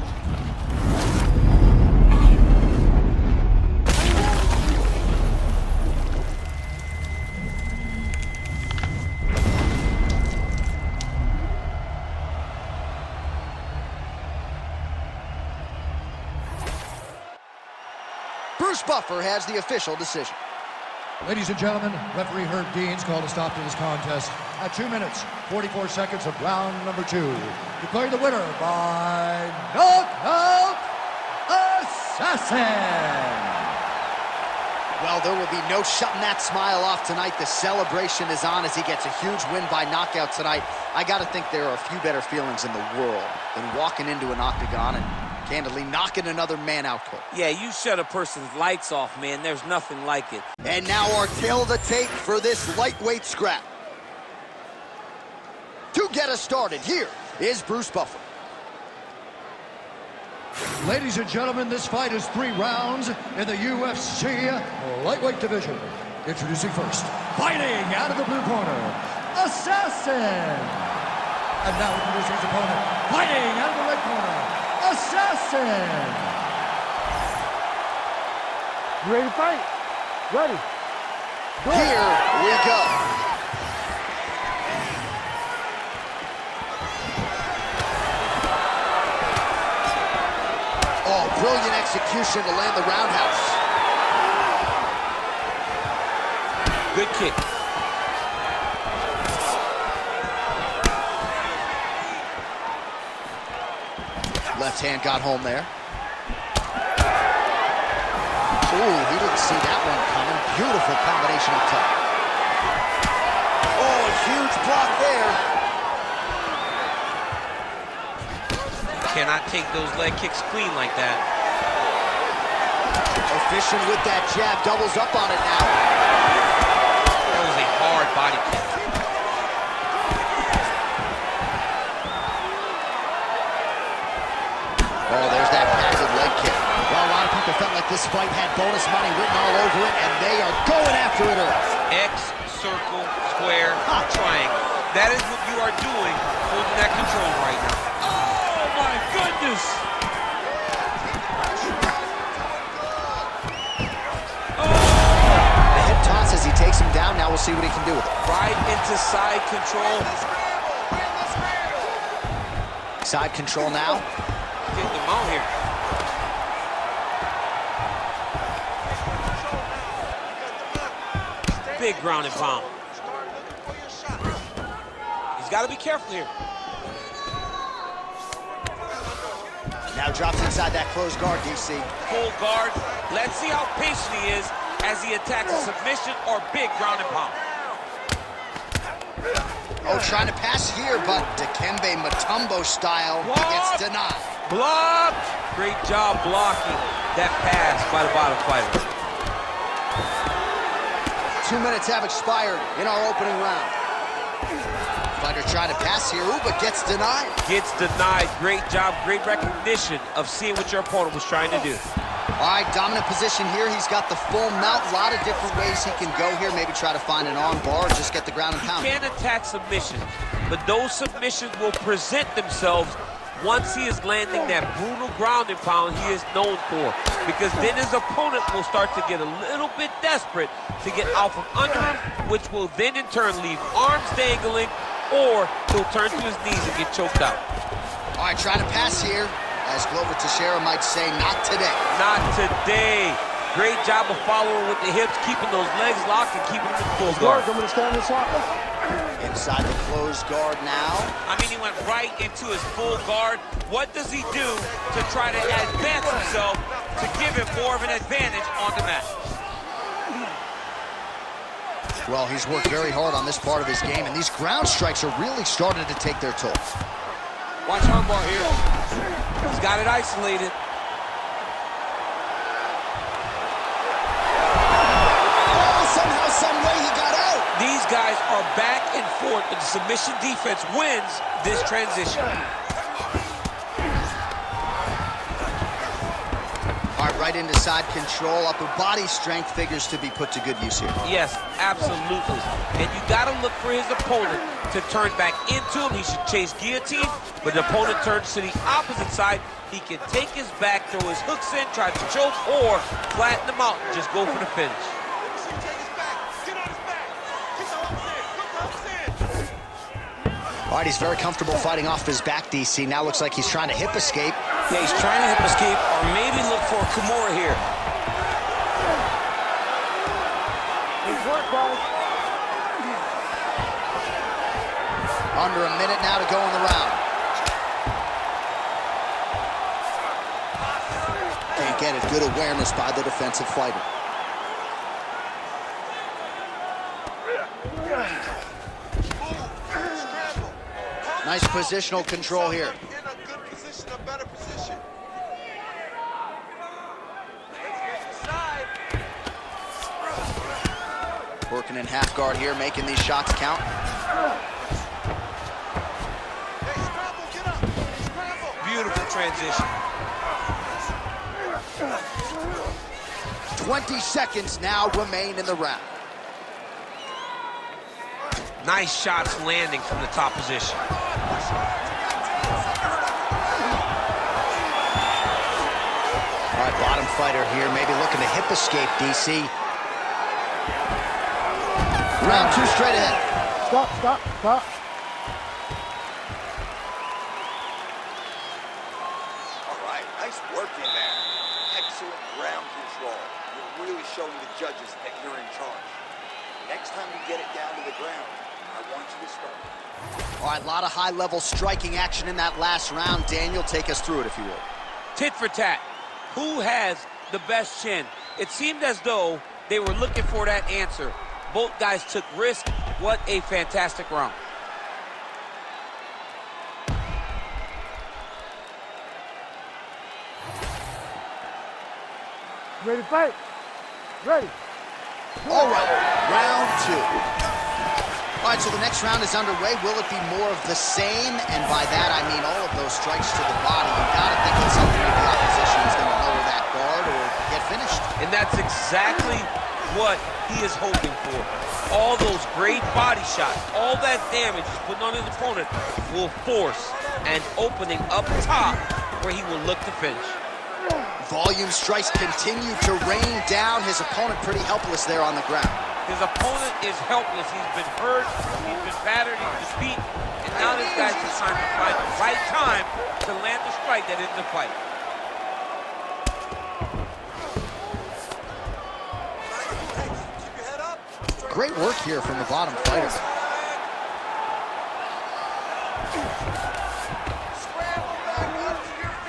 Bruce Buffer has the official decision. Ladies and gentlemen, referee Herb Dean's called a stop to this contest at 2 minutes, 44 seconds of round number 2. Declaring the winner by knockout assassin. Well, there will be no shutting that smile off tonight. The celebration is on as he gets a huge win by knockout tonight. I got to think there are a few better feelings in the world than walking into an octagon and candidly knocking another man out cold. Yeah, you shut a person's lights off, man. There's nothing like it. And now our tail of the tape for this lightweight scrap. To get us started, here is Bruce Buffer. Ladies and gentlemen, this fight is 3 rounds in the UFC lightweight division. Introducing first, fighting out of the blue corner, Assassin. And now introducing his opponent, fighting out of the red corner, Assassin. You ready to fight? Ready. Go. Here we go. Oh, brilliant execution to land the roundhouse. Good kick. Left hand got home there. Ooh, he didn't see that one coming. Beautiful combination up top. Oh, a huge block there. Cannot take those leg kicks clean like that. Efficient with that jab, doubles up on it now. That was a hard body kick. Oh, there's that passive leg kick. Well, a lot of people felt like this fight had bonus money written all over it, and they are going after it early. X, circle, square, triangle. That is what you are doing holding that control right now. Oh, my goodness! The hip toss as he takes him down. Now we'll see what he can do with it. Right into side control. Side control now. Get the him out here. Big ground and pound. He's got to be careful here. Now drops inside that closed guard, DC. Full guard. Let's see how patient he is as he attacks a submission or big ground and pound. Oh, trying to pass here, but Dikembe Mutombo style gets denied. Blocked. Great job blocking that pass by the bottom fighter. 2 minutes have expired in our opening round. Fighter trying to pass here, ooh, but gets denied. Gets denied. Great job, great recognition of seeing what your opponent was trying to do. All right, dominant position here. He's got the full mount. A lot of different ways he can go here. Maybe try to find an arm bar or just get the ground and pound. He can attack submissions, but those submissions will present themselves once he is landing that brutal ground and pound he is known for. Because then his opponent will start to get a little bit desperate to get out from under him, which will then in turn leave arms dangling, or he'll turn to his knees and get choked out. All right, trying to pass here. As Glover Teixeira might say, not today. Not today. Great job of following with the hips, keeping those legs locked and keeping them in full guard. Inside the closed guard now. I mean, he went right into his full guard. What does he do to try to advance himself to give him more of an advantage on the mat? Well, he's worked very hard on this part of his game, and these ground strikes are really starting to take their toll. Watch armbar here. He's got it isolated. Oh, somehow, some way he got out. These guys are back and forth, but the submission defense wins this transition. All right, right into side control. Upper body strength figures to be put to good use here. Yes, absolutely. And you got to look for his opponent to turn back into him. He should chase guillotine, but the opponent turns to the opposite side. He can take his back, throw his hooks in, try to choke, or flatten him out and just go for the finish. All right, he's very comfortable fighting off his back, DC. Now looks like he's trying to hip escape. Yeah, he's trying to hip escape or maybe look for a Kimura here. Under a minute now to go in the round. Can't get it. Good awareness by the defensive fighter. Nice positional control here. In a good position, a better position. Working in half guard here, making these shots count. Hey, scramble, get up. Scramble. Beautiful transition. 20 seconds now remain in the round. Nice shots landing from the top position. All right, bottom fighter here, maybe looking to hip escape, DC. Round two straight ahead. Stop. All right, nice work in there. Excellent ground control. You're really showing the judges that you're in charge. Next time we get it down to the ground, I want you to start. All right, a lot of high-level striking action in that last round. Daniel, take us through it, if you would. Tit for tat. Who has the best chin? It seemed as though they were looking for that answer. Both guys took risk. What a fantastic round. Ready to fight? Ready. All right, round two. All right, so the next round is underway. Will it be more of the same? And by that, I mean all of those strikes to the body. You gotta think it's something where the opposition is gonna lower that guard or get finished. And that's exactly what he is hoping for. All those great body shots, all that damage he's putting on his opponent will force an opening up top where he will look to finish. Volume strikes continue to rain down. His opponent pretty helpless there on the ground. His opponent is helpless. He's been hurt, he's been battered, he's been beat, and now this guy's just trying to find the right time to land the strike that ends the fight. great work here from the bottom fighter.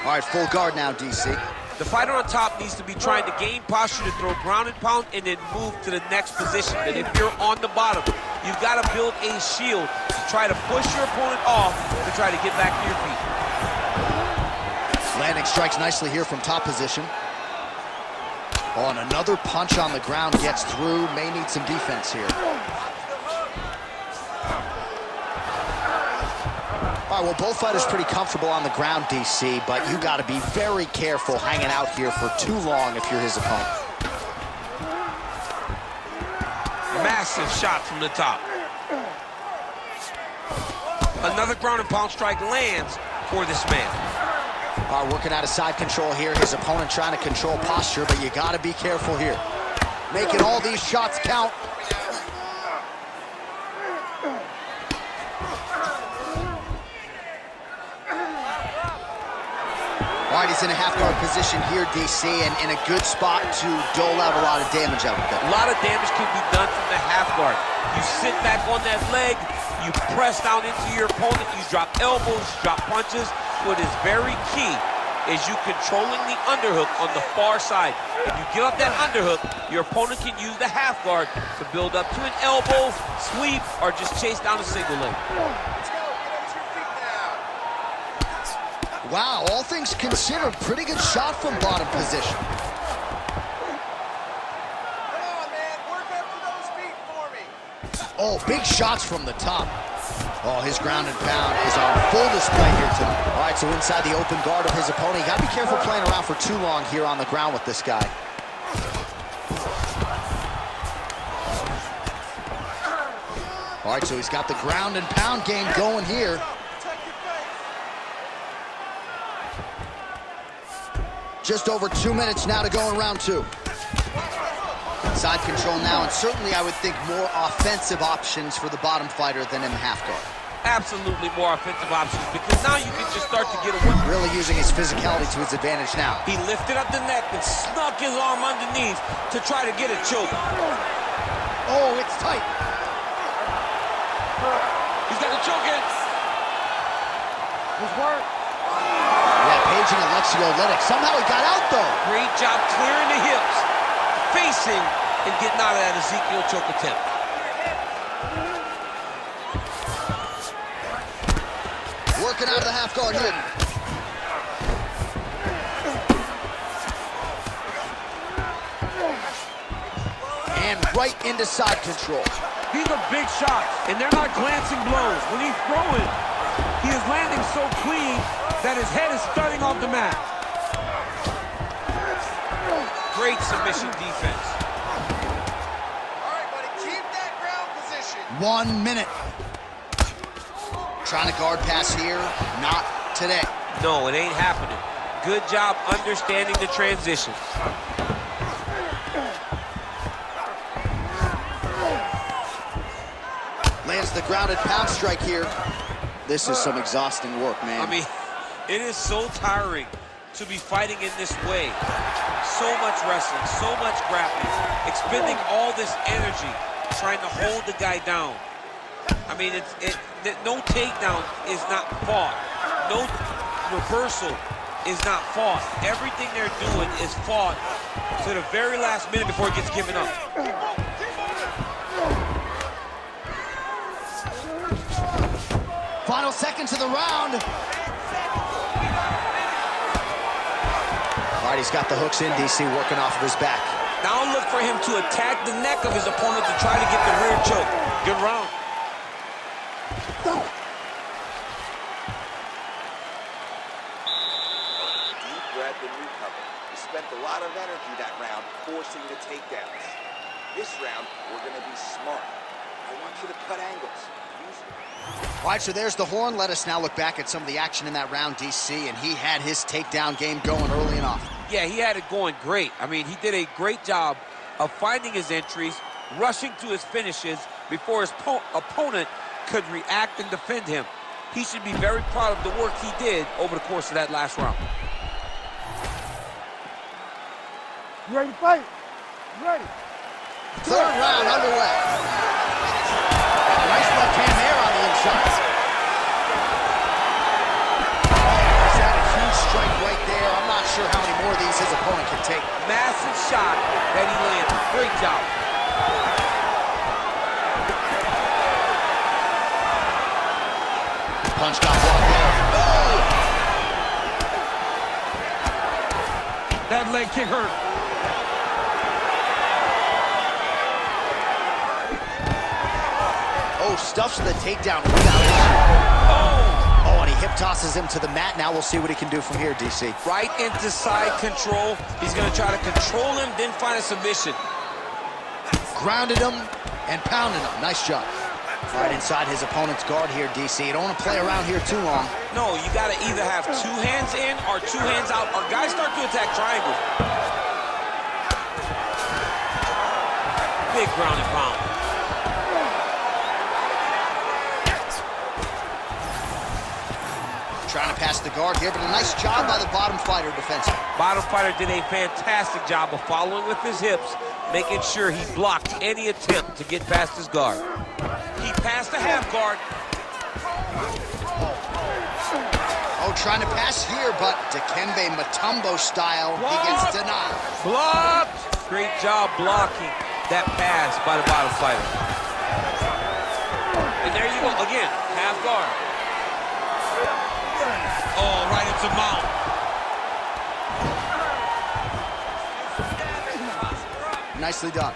All right, full guard now, DC. The fighter on top needs to be trying to gain posture to throw ground and pound and then move to the next position. But if you're on the bottom, you've got to build a shield to try to push your opponent off to try to get back to your feet. Landing strikes nicely here from top position. Oh, and another punch on the ground gets through. May need some defense here. All right, well, both fighters pretty comfortable on the ground, DC, but you got to be very careful hanging out here for too long if you're his opponent. Massive shot from the top. Another ground and pound strike lands for this man. All right, working out of side control here. His opponent trying to control posture, but you got to be careful here. Making all these shots count. All right, he's in a half-guard position here, DC, and in a good spot to dole out a lot of damage out of it. A lot of damage can be done from the half guard. You sit back on that leg, you press down into your opponent, you drop elbows, drop punches. What is very key is you controlling the underhook on the far side. If you give up that underhook, your opponent can use the half guard to build up to an elbow, sweep, or just chase down a single leg. Wow, all things considered, pretty good shot from bottom position. Come on, man. Work up to those feet for me. Oh, big shots from the top. Oh, his ground and pound is on full display here tonight. All right, so inside the open guard of his opponent. You got to be careful playing around for too long here on the ground with this guy. All right, so he's got the ground and pound game going here. Just over 2 minutes now to go in round two. Side control now, and certainly I would think more offensive options for the bottom fighter than in the half guard. Absolutely more offensive options, because now you can just start to get away. Really using his physicality to his advantage now. He lifted up the neck and snuck his arm underneath to try to get a choke. Oh, it's tight. He's got the choke in. This work. Yeah, paging Alexio Oleinik. Somehow he got out, though. Great job clearing the hips, facing, and getting out of that Ezekiel choke attempt. Working out of the half guard here. And right into side control. These are big shots, and they're not glancing blows. When he's throwing, he is landing so clean that his head is starting off the mat. Great submission defense. All right, buddy. Keep that ground position. 1 minute. Trying to guard pass here. Not today. No, it ain't happening. Good job understanding the transition. Lands the grounded pound strike here. This is some exhausting work, man. I mean, it is so tiring to be fighting in this way. So much wrestling, so much grappling, expending all this energy trying to hold the guy down. I mean, no takedown is not fought. No reversal is not fought. Everything they're doing is fought to the very last minute before it gets given up. Final seconds of the round. All right, he's got the hooks in, DC, working off of his back. Now look for him to attack the neck of his opponent to try to get the rear choke. Good round. Deep breath the newcomer. He spent a lot of energy that round forcing the takedowns. This round, we're going to be smart. I want you to cut angles. Use it. All right, so there's the horn. Let us now look back at some of the action in that round, DC, and he had his takedown game going early and often. Yeah, he had it going great. I mean, he did a great job of finding his entries, rushing to his finishes before his opponent could react and defend him. He should be very proud of the work he did over the course of that last round. You ready to fight? You ready? Third round underway. shot that he landed. Great job. Punch got blocked there. That leg kick hurt. Oh, stuffs the takedown without issue. Oh, and he hip tosses him to the mat. Now we'll see what he can do from here, DC. Right into side control. He's going to try to control him, then find a submission. Grounded him and pounded him. Nice job. Right inside his opponent's guard here, DC. You don't want to play around here too long. No, you got to either have 2 hands in or 2 hands out, or guys start to attack triangles. Big ground and pound. Trying to pass the guard here, but a nice job by the bottom fighter defensively. Bottom fighter did a fantastic job of following with his hips, making sure he blocked any attempt to get past his guard. He passed the half guard. Oh, trying to pass here, but Dikembe Mutombo style, he gets denied. Blocked! Great job blocking that pass by the bottom fighter. And there you go, again, half guard. Oh, right into mount. Nicely done.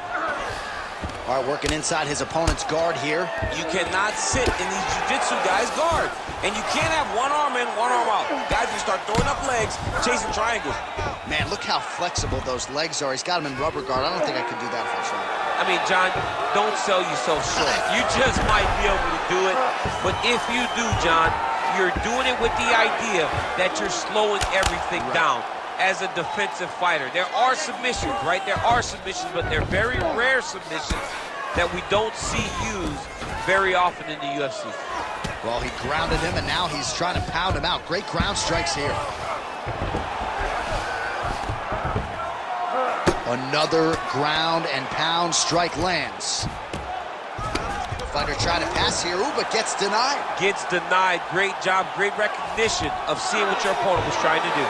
All right, working inside his opponent's guard here. You cannot sit in these jiu-jitsu guys' guard. And you can't have one arm in, one arm out. Guys, you start throwing up legs, chasing triangles. Man, look how flexible those legs are. He's got them in rubber guard. I don't think I could do that if I tried. I mean, John, don't sell yourself short. You just might be able to do it. But if you do, John, you're doing it with the idea that you're slowing everything down as a defensive fighter. There are submissions, right? There are submissions, but they're very rare submissions that we don't see used very often in the UFC. Well, he grounded him, and now he's trying to pound him out. Great ground strikes here. Another ground and pound strike lands. Fighter trying to pass here, ooh, but gets denied. Gets denied. Great job, great recognition of seeing what your opponent was trying to do.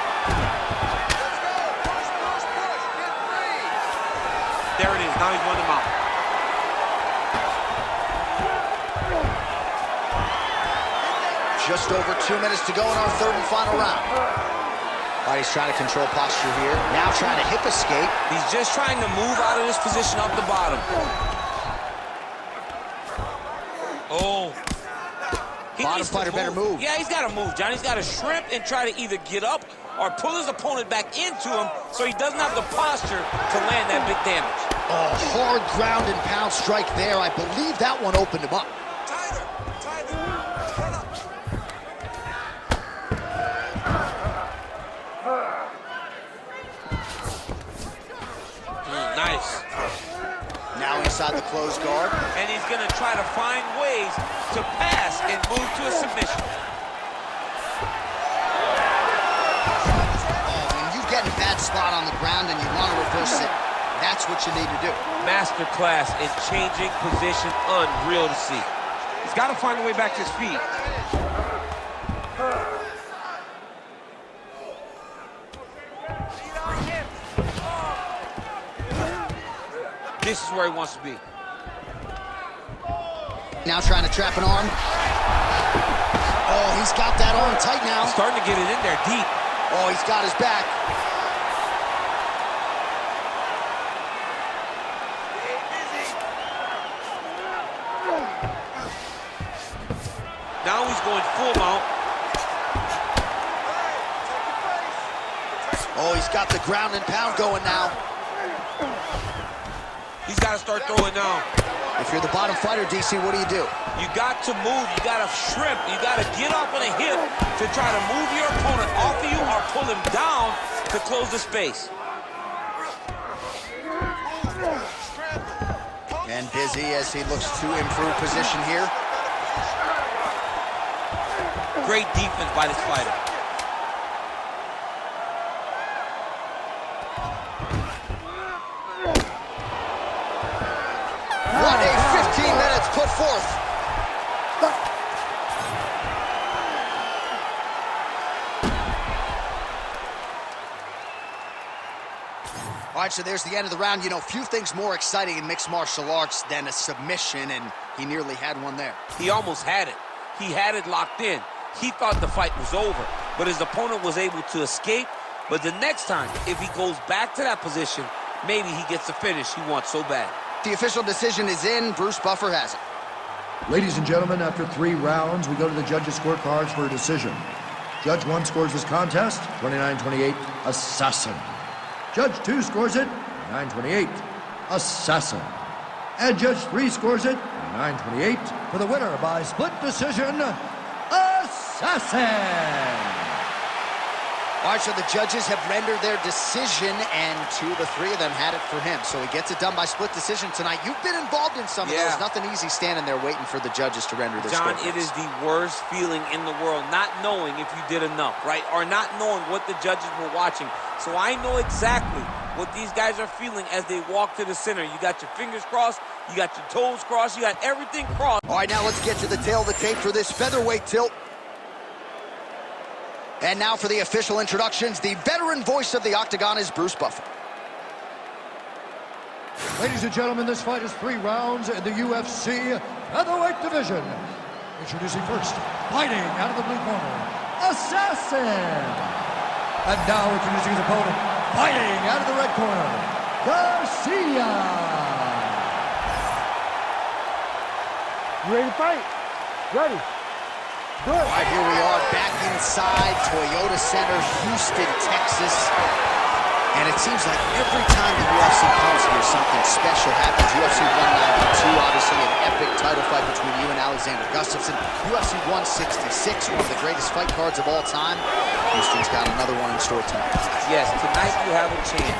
There it is, now he's won them out. Just over 2 minutes to go in our third and final round. All right, he's trying to control posture here. Now trying to hip escape. He's just trying to move out of this position off the bottom. Oh. Bottom fighter better move. Yeah, he's got to move, John. He's got to shrimp and try to either get up or pull his opponent back into him so he doesn't have the posture to land that big damage. Oh, hard ground and pound strike there. I believe that one opened him up. Nice. Now inside the closed guard. And he's going to try to find ways to pass and move to a submission. Oh, when you get in a bad spot on the ground and you want to reverse it, that's what you need to do. Masterclass in changing position, unreal to see. He's got to find a way back to his feet. This is where he wants to be. Now trying to trap an arm. Oh, he's got that arm tight now. Starting to get it in there deep. Oh, he's got his back. Now he's going full mount. Oh, he's got the ground and pound going now. He's got to start throwing down. If you're the bottom fighter, DC, what do? You got to move. You got to shrimp. You got to get up on a hip to try to move your opponent off of you or pull him down to close the space. And busy as he looks to improve position here. Great defense by this fighter. What a 15 minutes put forth. All All right, so there's the end of the round. You know, few things more exciting in mixed martial arts than a submission, and he nearly had one there. He almost had it. He had it locked in. He thought the fight was over, but his opponent was able to escape. But the next time, if he goes back to that position, maybe he gets the finish he wants so bad. The official decision is in. Bruce Buffer has it. Ladies and gentlemen, after 3 rounds, we go to the judges' scorecards for a decision. Judge 1 scores this contest, 29-28, Assassin. Judge 2 scores it, 29-28, Assassin. And Judge 3 scores it, 29-28, for the winner by split decision, Assassin. All right, so the judges have rendered their decision, and 2 of the 3 of them had it for him. So he gets it done by split decision tonight. You've been involved in some of those. Nothing easy standing there waiting for the judges to render their John, scorecards. it is the worst feeling in the world, not knowing if you did enough, right? Or not knowing what the judges were watching. So I know exactly what these guys are feeling as they walk to the center. You got your fingers crossed, you got your toes crossed, you got everything crossed. All right, now let's get to the tail of the tape for this featherweight tilt. And now for the official introductions, the veteran voice of the Octagon is Bruce Buffer. Ladies and gentlemen, this fight is 3 rounds in the UFC featherweight division. Introducing first, fighting out of the blue corner, Assassin. And now introducing his opponent, fighting out of the red corner, Garcia. You ready to fight? Ready. Good. All right, here we are back inside Toyota Center, Houston, Texas. And it seems like every time the UFC comes here, something special happens. UFC 192, obviously an epic title fight between you and Alexander Gustafsson. UFC 166, one of the greatest fight cards of all time. Houston's got another one in store tonight. Yes, tonight you have a chance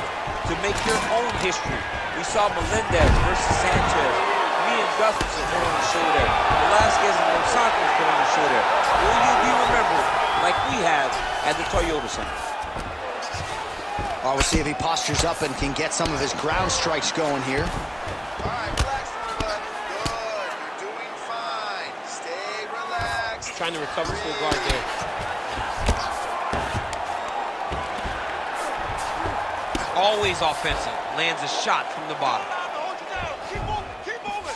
to make your own history. We saw Melendez versus Sanchez. Me and Gustafsson put on the show there. Velasquez and Dos Santos put on the show there. Will you be remembered like we have at the Toyota Center? All right, we'll see if he postures up and can get some of his ground strikes going here. All right, relax, everybody. Good. You're doing fine. Stay relaxed. Trying to recover full guard there. Always offensive. Lands a shot from the bottom. Hold you down. Keep moving. Keep moving.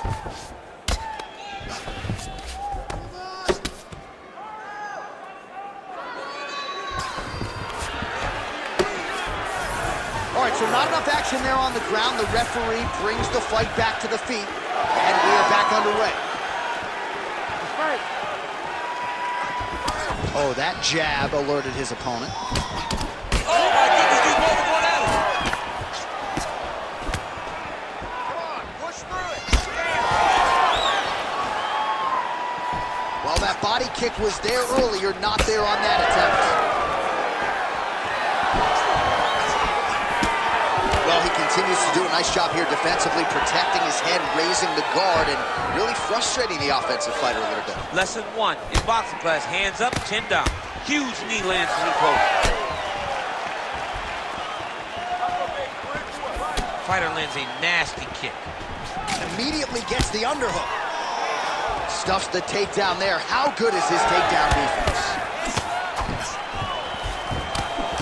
All right, so not enough action there on the ground. The referee brings the fight back to the feet, and we are back underway. Let's fight. Oh, that jab alerted his opponent. Oh my goodness, these both are going at it. Come on. Push through it. Well, that body kick was there earlier, not there on that attempt. Well, he continues to do a nice job here defensively, protecting his head, raising the guard, and really frustrating the offensive fighter a little bit. Lesson 1 in boxing class, hands up, chin down. Huge knee lands to the post. Fighter lands a nasty kick. Immediately gets the underhook. Stuffs the takedown there. How good is his takedown defense?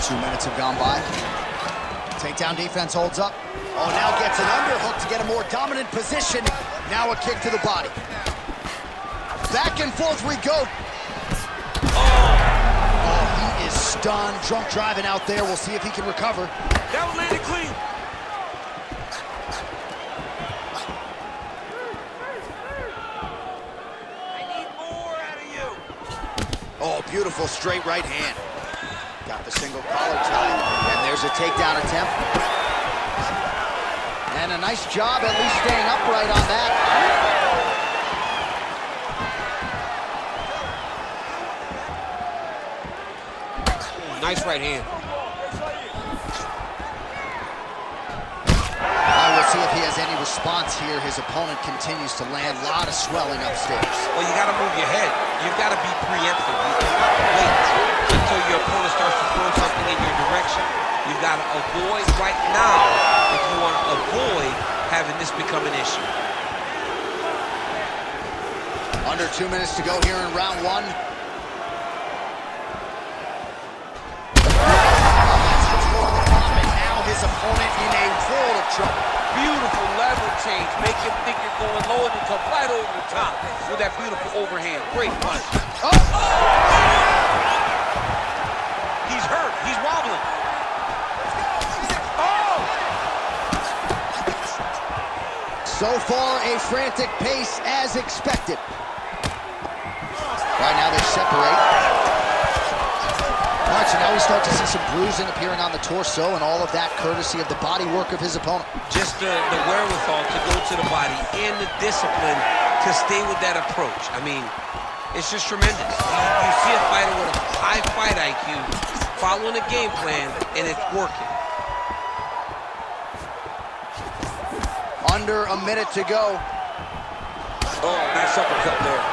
2 minutes have gone by. Takedown defense holds up. Oh, now gets an underhook to get a more dominant position. Now a kick to the body. Back and forth we go. Oh, he is stunned. Drunk driving out there. We'll see if he can recover. That one landed clean. I need more out of you. Oh, beautiful straight right hand. Got the single collar tie, and there's a takedown attempt. And a nice job at least staying upright on that. Nice right hand. We'll see if he has any response here. His opponent continues to land. A lot of swelling upstairs. Well, you got to move your head. You've got to be preemptive. You cannot wait until your opponent starts to throw something in your direction. You've got to avoid right now if you want to avoid having this become an issue. Under 2 minutes to go here in round 1. That's control of the pump, and now his opponent in a trouble. Beautiful level change. Make him think you're going low and you come right over the top with that beautiful overhand. Great punch. Oh! He's hurt. He's wobbling. So far, a frantic pace as expected. Right now, they separate. All right, so now we start to see some bruising appearing on the torso, and all of that courtesy of the body work of his opponent. Just the wherewithal to go to the body and the discipline to stay with that approach. I mean, it's just tremendous. You see a fighter with a high fight IQ following a game plan, and it's working. Under a minute to go. Oh, nice uppercut there.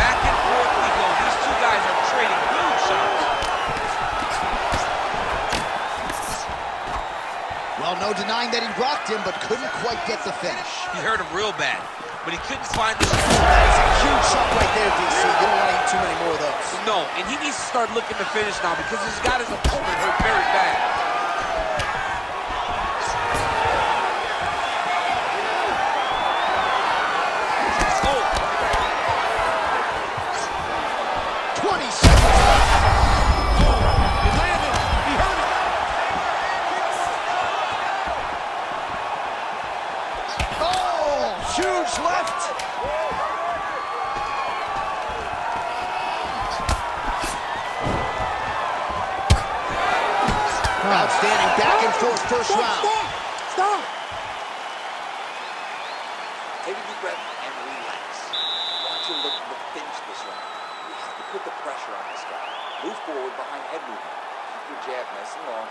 Back and forth we go. These two guys are trading huge shots. Well, no denying that he rocked him, but couldn't quite get the finish. He hurt him real bad, but he couldn't find the... That's a huge shot right there, DC. You don't want to eat too many more of those. No, and he needs to start looking to finish now because he's got his opponent hurt very bad. Huge left. Outstanding back and forth first round. Stop. Take a deep breath and relax. Want you looking to finish this round. You have to put the pressure on this guy. Move forward behind head movement. Keep your jab nice and long.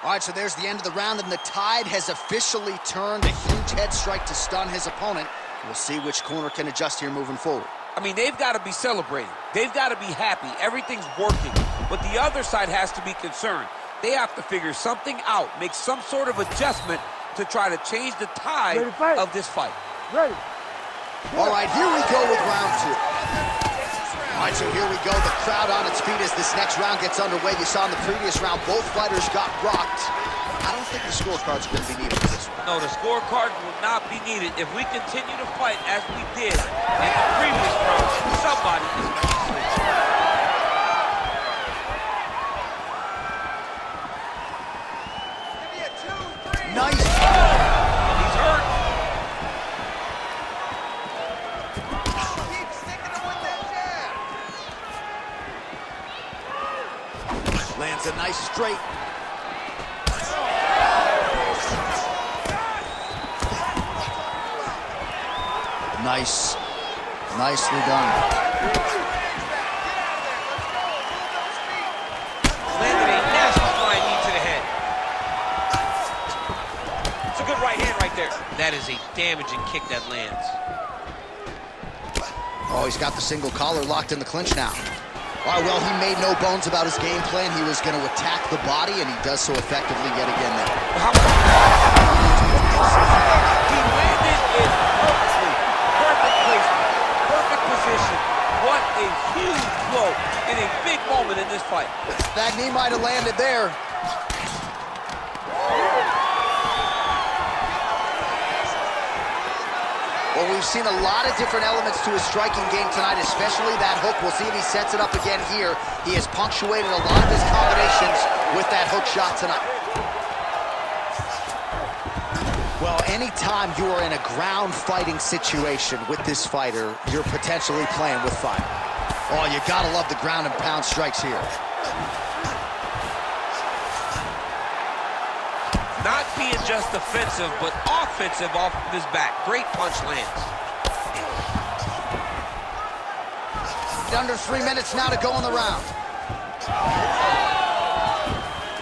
All right, so there's the end of the round, and the tide has officially turned. A huge head strike to stun his opponent. We'll see which corner can adjust here moving forward. I mean, they've got to be celebrating. They've got to be happy. Everything's working. But the other side has to be concerned. They have to figure something out, make some sort of adjustment to try to change the tide of this fight. Ready. All right, here we go with round two. All right, so here we go. The crowd on its feet as this next round gets underway. You saw in the previous round, both fighters got rocked. I don't think the scorecards are going to be needed for this one. No, the scorecard will not be needed. If we continue to fight as we did in the previous round, somebody is going to switch. Nice. He's hurt. Keep sticking him with that jab. Lands a nice straight. Nice. Nicely done. Landed a nasty flying knee to the head. It's a good right hand right there. That is a damaging kick that lands. Oh, he's got the single collar locked in the clinch now. All right, well, he made no bones about his game plan. He was going to attack the body, and he does so effectively yet again there. He landed it perfectly. Perfect placement. Perfect position. What a huge blow in a big moment in this fight. That knee might have landed there. Well, we've seen a lot of different elements to his striking game tonight, especially that hook. We'll see if he sets it up again here. He has punctuated a lot of his combinations with that hook shot tonight. Well, anytime you are in a ground fighting situation with this fighter, you're potentially playing with fire. Oh, you gotta love the ground and pound strikes here. Not being just defensive, but offensive off of his back. Great punch lands. Under 3 minutes now to go in the round.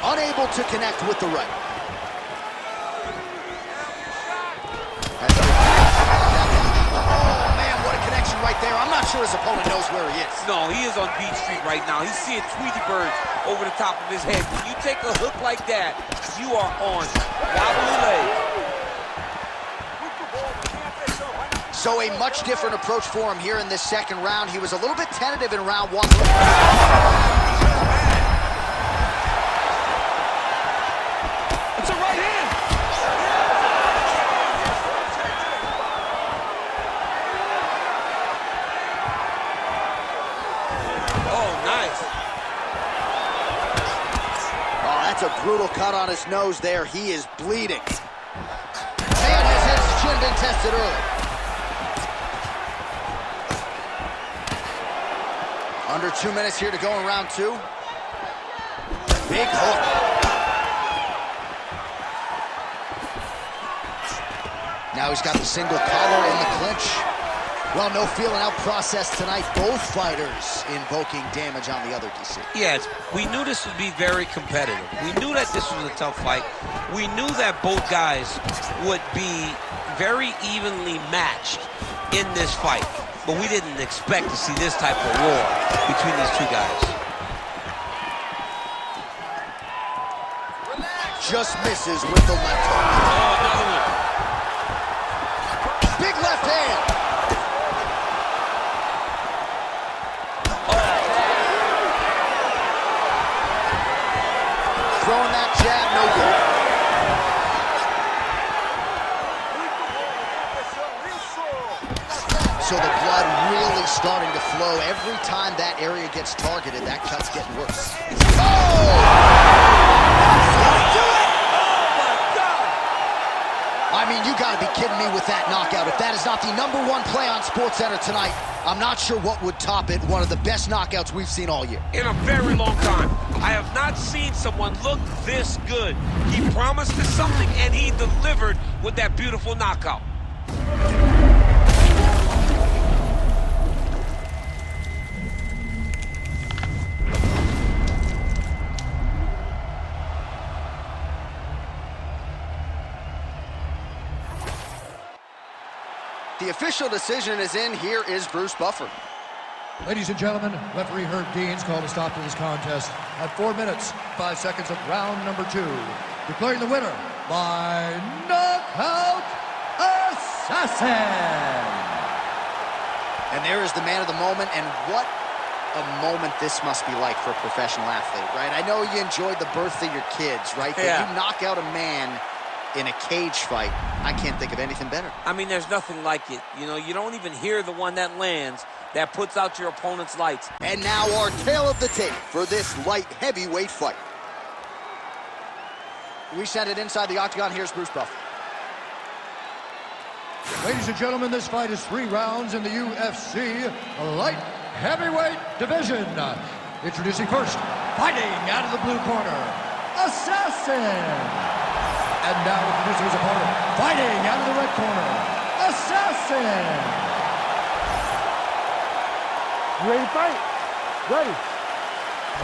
Unable to connect with the right. Oh, man, what a connection right there. I'm not sure his opponent knows where he is. No, he is on Beach Street right now. He's seeing Tweety Birds over the top of his head. When you take a hook like that, you are on wobbly legs. So a much different approach for him here in this second round. He was a little bit tentative in round one. It's a right hand. Oh, nice. Oh, that's a brutal cut on his nose there. He is bleeding. Man, his chin been tested early. Under 2 minutes here to go in round two. Big hook. Now he's got the single collar in the clinch. Well, no feeling out process tonight. Both fighters invoking damage on the other, DC. Yes, we knew this would be very competitive. We knew that this was a tough fight. We knew that both guys would be very evenly matched in this fight. But we didn't expect to see this type of war between these two guys. Just misses with the left hook. Oh, another one. Big left hand. Throwing that jab, no good. So the blood really starting to flow. Every time that area gets targeted, that cut's getting worse. I mean, you gotta be kidding me with that knockout. If that is not the #1 play on SportsCenter tonight, I'm not sure what would top it. One of the best knockouts we've seen all year. In a very long time. I have not seen someone look this good. He promised us something, and he delivered with that beautiful knockout. The official decision is in. Here is Bruce Buffer. Ladies and gentlemen, referee Herb Dean's called a stop to this contest at 4 minutes, 5 seconds of round number 2. Declaring the winner by knockout assassin. And there is the man of the moment, and what a moment this must be like for a professional athlete, right? I know you enjoyed the birth of your kids, right? But you knock out a man in a cage fight. I can't think of anything better. I mean, there's nothing like it. You know, you don't even hear the one that lands that puts out your opponent's lights. And now our tail of the tape for this light heavyweight fight. We send it inside the octagon. Here's Bruce Buffer. Ladies and gentlemen, this fight is 3 rounds in the UFC light heavyweight division. Introducing first, fighting out of the blue corner, Assassin. And now introducing his opponent, fighting out of the red corner, Assassin. You ready to fight? Ready.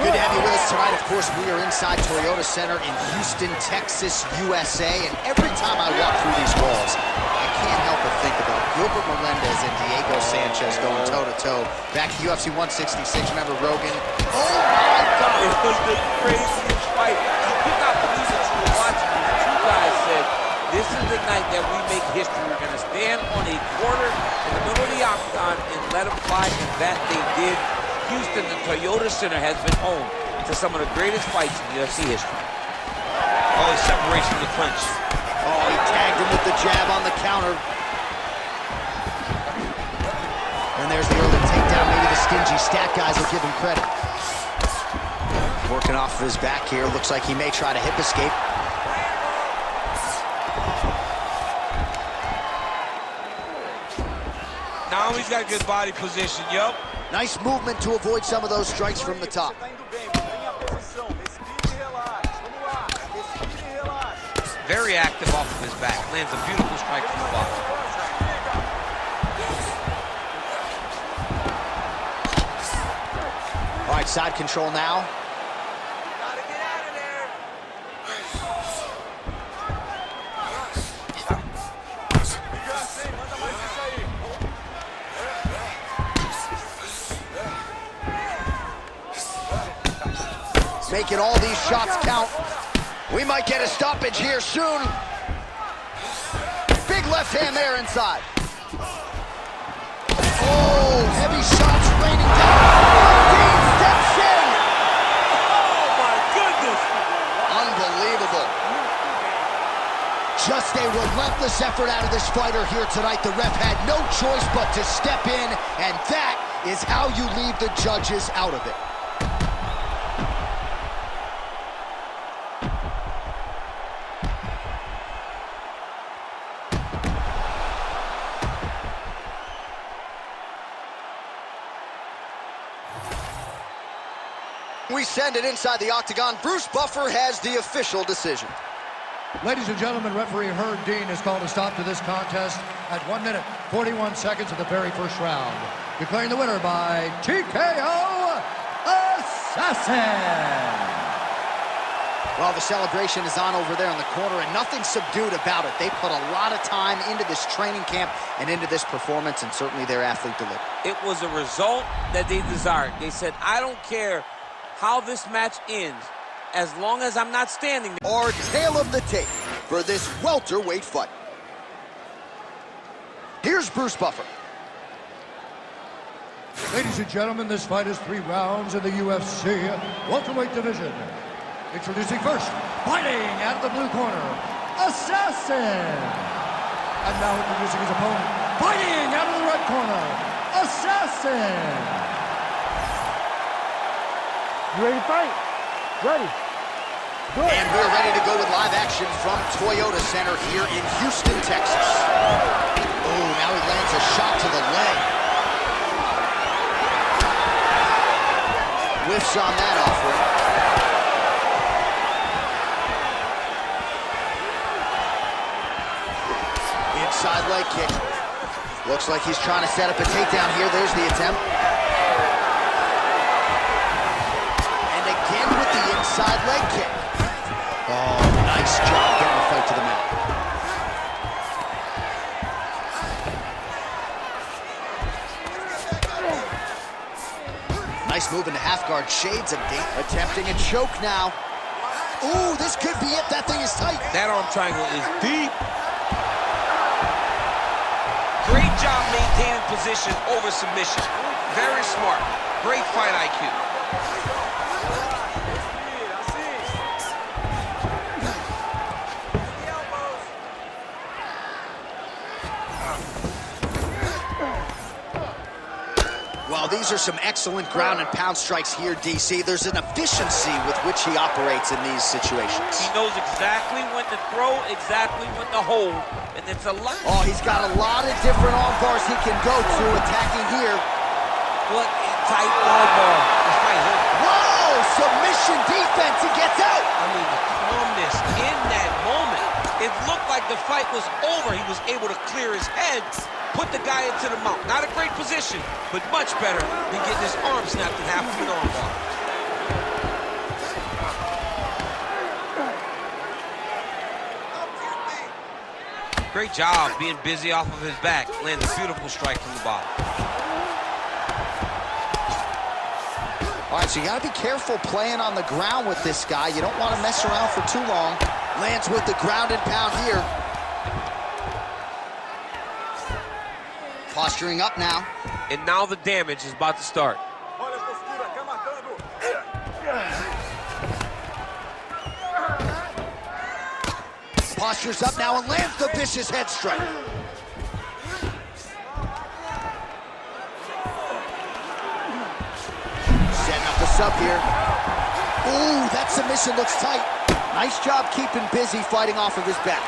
Good to have you with us tonight. Of course, we are inside Toyota Center in Houston, Texas, USA. And every time I walk through these walls, I can't help but think about Gilbert Melendez and Diego Sanchez going toe-to-toe back to UFC 166. Remember Rogan? Oh, my God. It was the craziest fight. You could not believe that you were watching. These two guys said, this is the night that we make history. We're going to stand on a corner in the middle of the octagon and let them fight, and that they did. Houston, the Toyota Center, has been home to some of the greatest fights in UFC history. Oh, separation in the clinch. Oh, he tagged him with the jab on the counter. And there's the early takedown. Maybe the stingy stat guys will give him credit. Working off of his back here. Looks like he may try to hip escape. Now he's got good body position, yup. Nice movement to avoid some of those strikes from the top. Very active off of his back. Lands a beautiful strike from the bottom. All right, side control now. Making all these shots count. We might get a stoppage here soon. Big left hand there inside. Oh, heavy shots raining down. Dean steps in. Oh, my goodness. Unbelievable. Just a relentless effort out of this fighter here tonight. The ref had no choice but to step in, and that is how you leave the judges out of it. We send it inside the octagon. Bruce Buffer has the official decision. Ladies and gentlemen, referee Herb Dean has called a stop to this contest at 1 minute, 41 seconds of the very first round. Declaring the winner by TKO Assassin. Well, the celebration is on over there in the corner, and nothing subdued about it. They put a lot of time into this training camp and into this performance, and certainly their athlete delivered. It was a result that they desired. They said, I don't care how this match ends, as long as I'm not standing there. Our tale of the tape for this welterweight fight. Here's Bruce Buffer. Ladies and gentlemen, this fight is 3 rounds in the UFC welterweight division. Introducing first, fighting out of the blue corner, Assassin. And now introducing his opponent, fighting out of the red corner, Assassin. You ready to fight? Ready. Good. And we're ready to go with live action from Toyota Center here in Houston, Texas. Oh, now he lands a shot to the leg. Whiffs on that offering. Inside leg kick. Looks like he's trying to set up a takedown here. There's the attempt. And again with the inside leg kick. Oh, nice job getting the fight to the mat. Nice move into half guard, shades of deep. Attempting a choke now. Ooh, this could be it. That thing is tight. That arm triangle is deep. Great job maintaining position over submission. Very smart. Great fight IQ. Well, these are some excellent ground and pound strikes here, DC. There's an efficiency with which he operates in these situations. He knows exactly when to throw, exactly when to hold, and it's a lot. Oh, he's got a lot of different arm bars he can go to, attacking here. What a tight arm bar. This fight hurt. Whoa, submission defense, he gets out. I mean, the calmness in that moment. It looked like the fight was over. He was able to clear his head, put the guy into the mount. Not a great position, but much better than getting his arm snapped in half with an arm bar. Great job being busy off of his back. Lands a beautiful strike from the bottom. All right, so you got to be careful playing on the ground with this guy. You don't want to mess around for too long. Lands with the ground and pound here. Posturing up now. And now the damage is about to start. Postures up now and lands the vicious head strike. Setting up the sub here. Ooh, that submission looks tight. Nice job keeping busy fighting off of his back.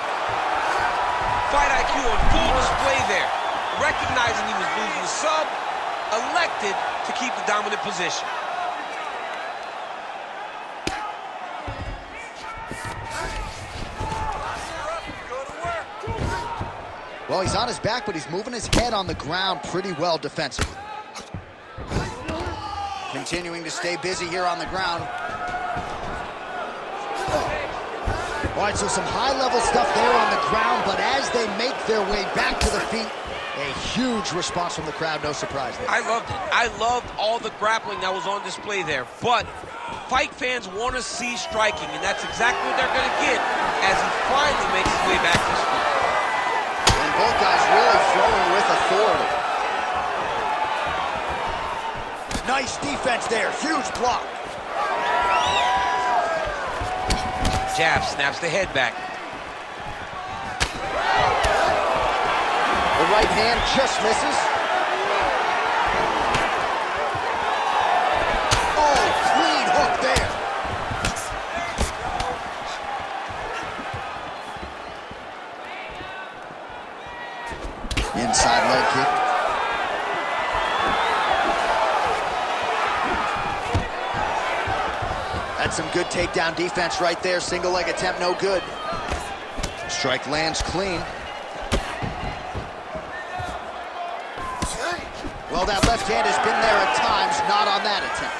Fight IQ on full display there. Recognizing he was losing the sub, elected to keep the dominant position. Well, he's on his back, but he's moving his head on the ground pretty well defensively. Continuing to stay busy here on the ground. All right, so some high-level stuff there on the ground, but as they make their way back to the feet, a huge response from the crowd, no surprise there. I loved it. I loved all the grappling that was on display there, but fight fans want to see striking, and that's exactly what they're going to get as he finally makes his way back to his feet. And both guys really throwing with authority. defense there. Huge block. Jab snaps the head back. The right hand just misses. Oh, clean hook there. Inside leg kick. That's some good takedown defense right there. Single leg attempt, no good. Strike lands clean. Well, that left hand has been there at times, not on that attempt.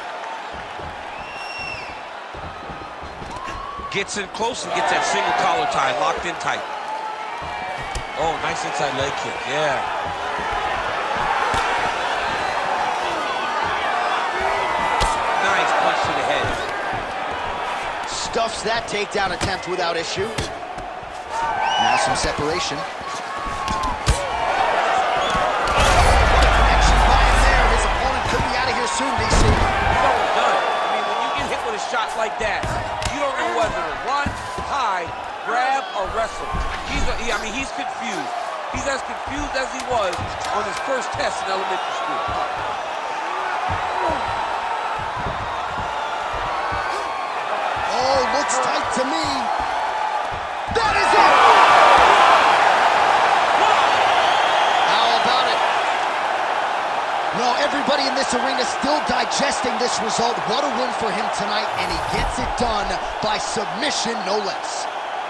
Gets in close and gets that single collar tie, locked in tight. Oh, nice inside leg kick, yeah. Nice punch to the head. Stuffs that takedown attempt without issue. Now some separation. Connection by him there. His opponent could be out of here soon, DC. So done. I mean, when you get hit with a shot like that, you don't know whether to run, hide, grab, or wrestle. He's confused. He's as confused as he was on his first test in elementary school. Oh, looks tight to me. That is it! How about it? No, everybody in this arena still digesting this result. What a win for him tonight, and he gets it done by submission, no less.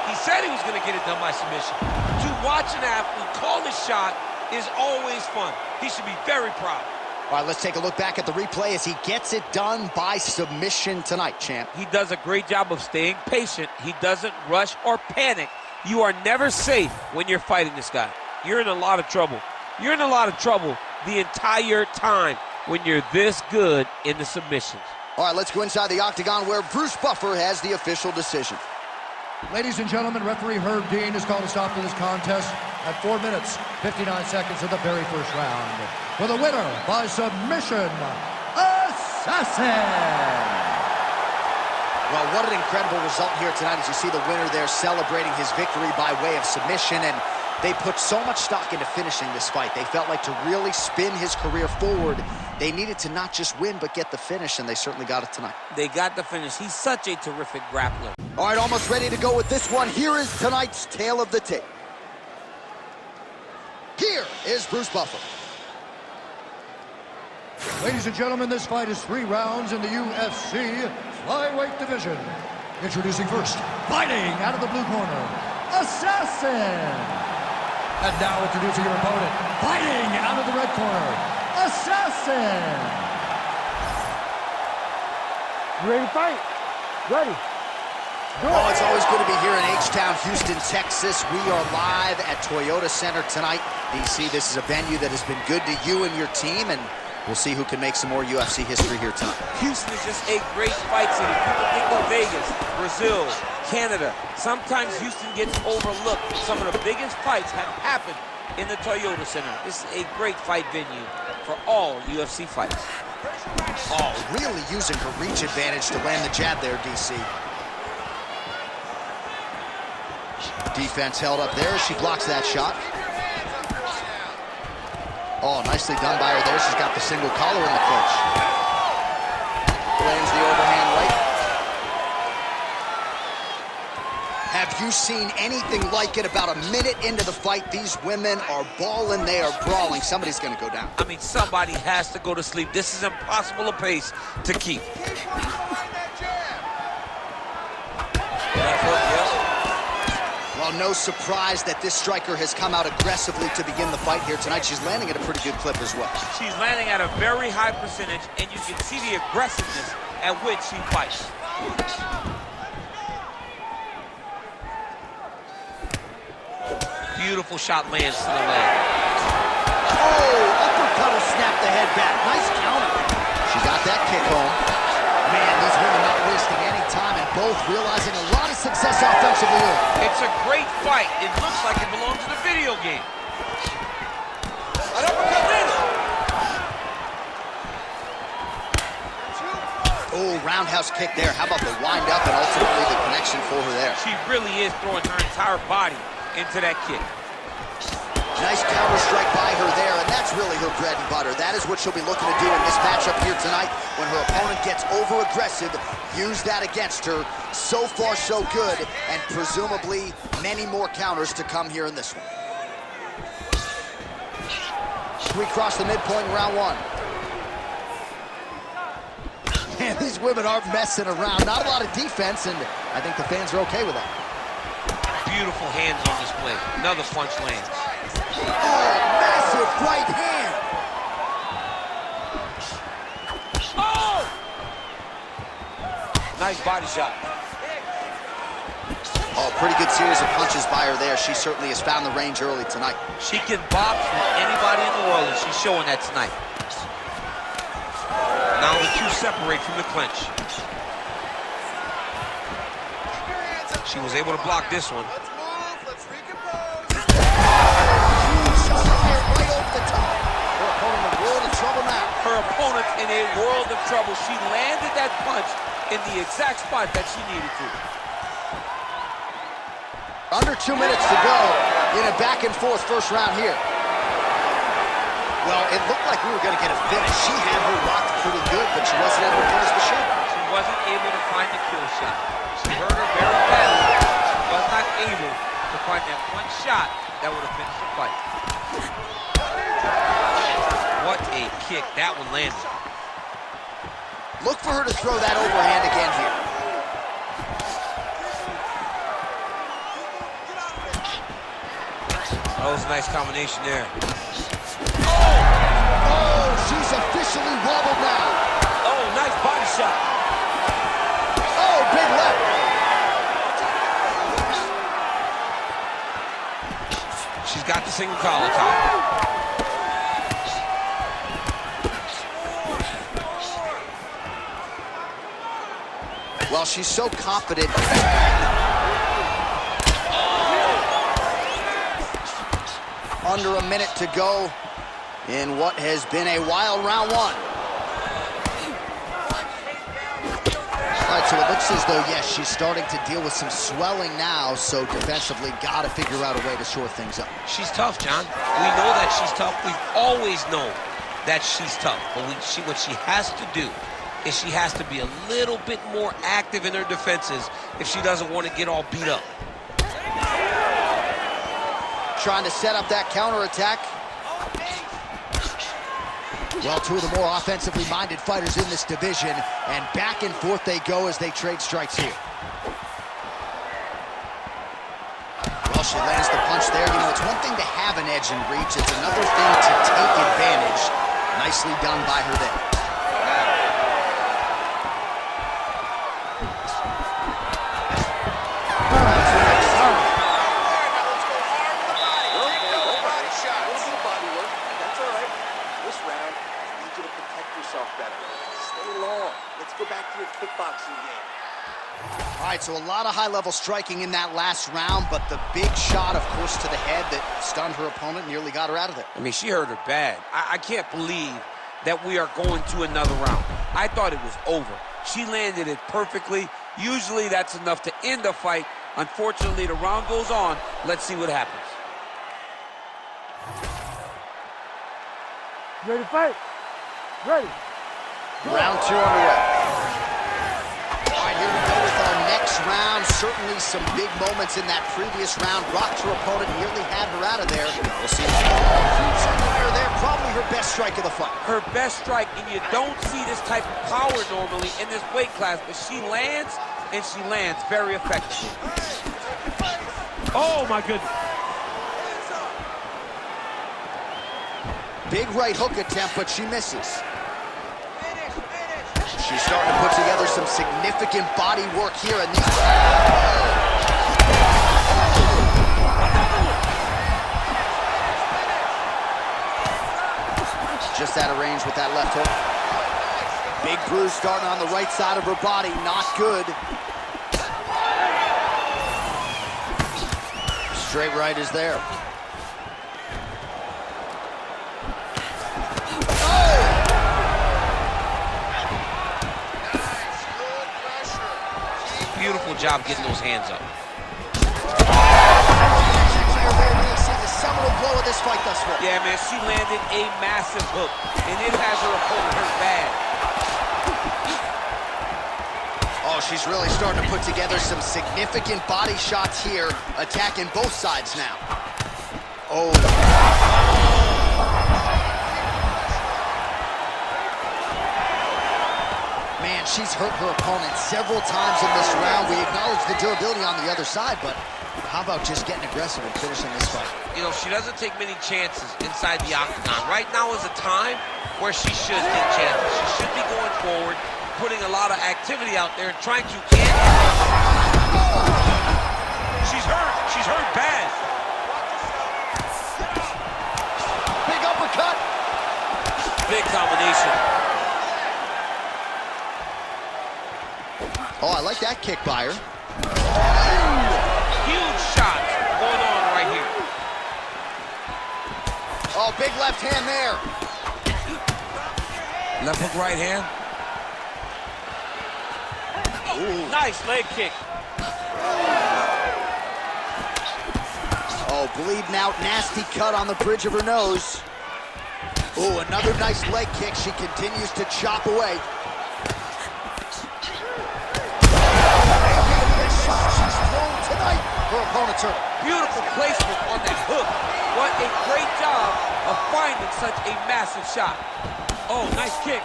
He said he was going to get it done by submission. To watch an athlete call his shot is always fun. He should be very proud. All right, let's take a look back at the replay as he gets it done by submission tonight, champ. He does a great job of staying patient. He doesn't rush or panic. You are never safe when you're fighting this guy. You're in a lot of trouble. You're in a lot of trouble the entire time when you're this good in the submissions. All right, let's go inside the octagon where Bruce Buffer has the official decision. Ladies and gentlemen, referee Herb Dean has called a stop to this contest at 4 minutes, 59 seconds of the very first round. For the winner by submission, Assassin! Well, what an incredible result here tonight as you see the winner there celebrating his victory by way of submission, and they put so much stock into finishing this fight. They felt like to really spin his career forward, they needed to not just win, but get the finish, and they certainly got it tonight. They got the finish. He's such a terrific grappler. All right, almost ready to go with this one. Here is tonight's tale of the tape. Here is Bruce Buffer. Ladies and gentlemen, this fight is 3 rounds in the UFC flyweight division. Introducing first, fighting out of the blue corner, Assassin! And now introducing your opponent, fighting out of the red corner, Assassin! You ready to fight? Ready. Oh, it's always good to be here in H-Town, Houston, Texas. We are live at Toyota Center tonight. DC, this is a venue that has been good to you and your team, and we'll see who can make some more UFC history here tonight. Houston is just a great fight city. People think of Vegas, Brazil, Canada. Sometimes Houston gets overlooked. Some of the biggest fights have happened in the Toyota Center. This is a great fight venue for all UFC fights. Oh, really using her reach advantage to land the jab there, DC. Defense held up there as she blocks that shot. Oh, nicely done by her there. She's got the single collar in the clinch. Lands the overhand right. Have you seen anything like it? About a minute into the fight, these women are balling, they are brawling. Somebody's going to go down. I mean, somebody has to go to sleep. This is impossible a pace to keep. Well, no surprise that this striker has come out aggressively to begin the fight here tonight. She's landing at a pretty good clip as well. She's landing at a very high percentage, and you can see the aggressiveness at which she fights. Beautiful shot lands to the leg. Oh, uppercut will snap the head back. Nice counter. She got that kick home. Man, these women not wasting any time and both realizing a lot of success offensively. It's a great fight. It looks like it belongs in a video game. An uppercut lands. roundhouse kick there. How about the wind up and ultimately the connection for her there? She really is throwing her entire body into that kick. Nice counter strike by her there, and that's really her bread and butter. That is what she'll be looking to do in this matchup here tonight. When her opponent gets over-aggressive, use that against her. So far, so good, and presumably many more counters to come here in this one. We cross the midpoint in round one. Man, these women aren't messing around. Not a lot of defense, and I think the fans are okay with that. Beautiful hands on display. Another punch lands. Oh, massive right hand. Oh! Nice body shot. Oh, pretty good series of punches by her there. She certainly has found the range early tonight. She can box with anybody in the world, and she's showing that tonight. Now the two separate from the clinch. She was able to block this one. Let's move. Let's recompose. Shot fired right over the top. Her opponent in a world of trouble now. Her opponent in a world of trouble. She landed that punch in the exact spot that she needed to. Under 2 minutes to go in a back-and-forth first round here. Well, it looked like we were going to get a finish. She had her rocked pretty good, but she wasn't able to finish the shot. She wasn't able to find the kill shot. She hurt her very badly. She was not able to find that one shot that would have finished the fight. What a kick. That one landed. Look for her to throw that overhand again here. That was a nice combination there. Oh, she's officially wobbled now. Oh, nice body shot. Oh, big left. She's got the single collar top. Well, she's so confident. Under a minute to go in what has been a wild round one. All right, so it looks as though, yes, she's starting to deal with some swelling now, so defensively got to figure out a way to shore things up. She's tough, John. We know that she's tough. We've always known that she's tough. But what she has to do is she has to be a little bit more active in her defenses if she doesn't want to get all beat up. Trying to set up that counterattack. Well, two of the more offensively minded fighters in this division, and back and forth they go as they trade strikes here. Well, she lands the punch there. You know, it's one thing to have an edge in reach. It's another thing to take advantage. Nicely done by her there. All right, so a lot of high-level striking in that last round, but the big shot, of course, to the head that stunned her opponent, nearly got her out of there. I mean, she hurt her bad. I can't believe that we are going to another round. I thought it was over. She landed it perfectly. Usually that's enough to end a fight. Unfortunately, the round goes on. Let's see what happens. Ready to fight? Ready. Round two underway. All right, here we go with our next round. Certainly some big moments in that previous round. Rocked her opponent, nearly had her out of there. We'll see if she keeps on the air there. Probably her best strike of the fight. Her best strike, and you don't see this type of power normally in this weight class, but she lands, and she lands very effectively. Oh, my goodness. Big right hook attempt, but she misses. She's starting to put together some significant body work here in these. Just out of range with that left hook. Big bruise starting on the right side of her body, not good. Straight right is there. job getting those hands up. The seminal blow of this fight thus far. Yeah, man, she landed a massive hook, and it has her opponent hurt bad. Oh, she's really starting to put together some significant body shots here, attacking both sides now. Oh. Man, she's hurt her opponent several times in this round. We acknowledge the durability on the other side, but how about just getting aggressive and finishing this fight? You know, she doesn't take many chances inside the octagon. Right now is a time where she should take chances. She should be going forward, putting a lot of activity out there and trying to end. She's hurt. She's hurt bad. Big uppercut. Big combination. Oh, I like that kick by her. Huge shots going on right here. Oh, big left hand there. Left hook, right hand. Ooh. Nice leg kick. Oh, bleeding out, nasty cut on the bridge of her nose. Oh, another nice leg kick. She continues to chop away. She's thrown tonight. Her opponent's hurt. Beautiful placement on that hook. What a great job of finding such a massive shot. Oh, nice kick.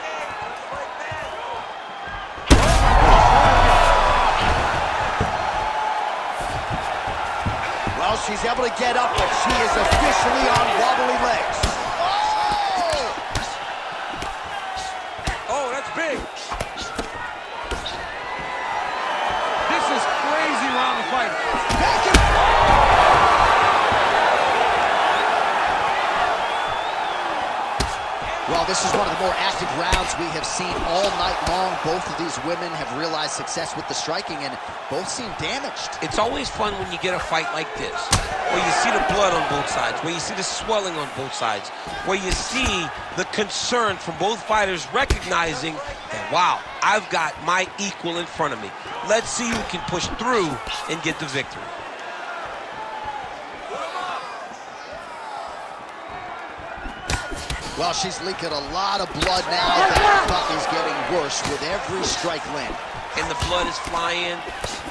Well, she's able to get up, but she is officially on wobbly legs. Oh, that's big. This is crazy round of fighting. Back and Well, this is one of the more active rounds we have seen all night long. Both of these women have realized success with the striking, and both seem damaged. It's always fun when you get a fight like this, where you see the blood on both sides, where you see the swelling on both sides, where you see the concern from both fighters recognizing that, wow, I've got my equal in front of me. Let's see who can push through and get the victory. Well, she's leaking a lot of blood now. That cut is getting worse with every strike land. And the blood is flying.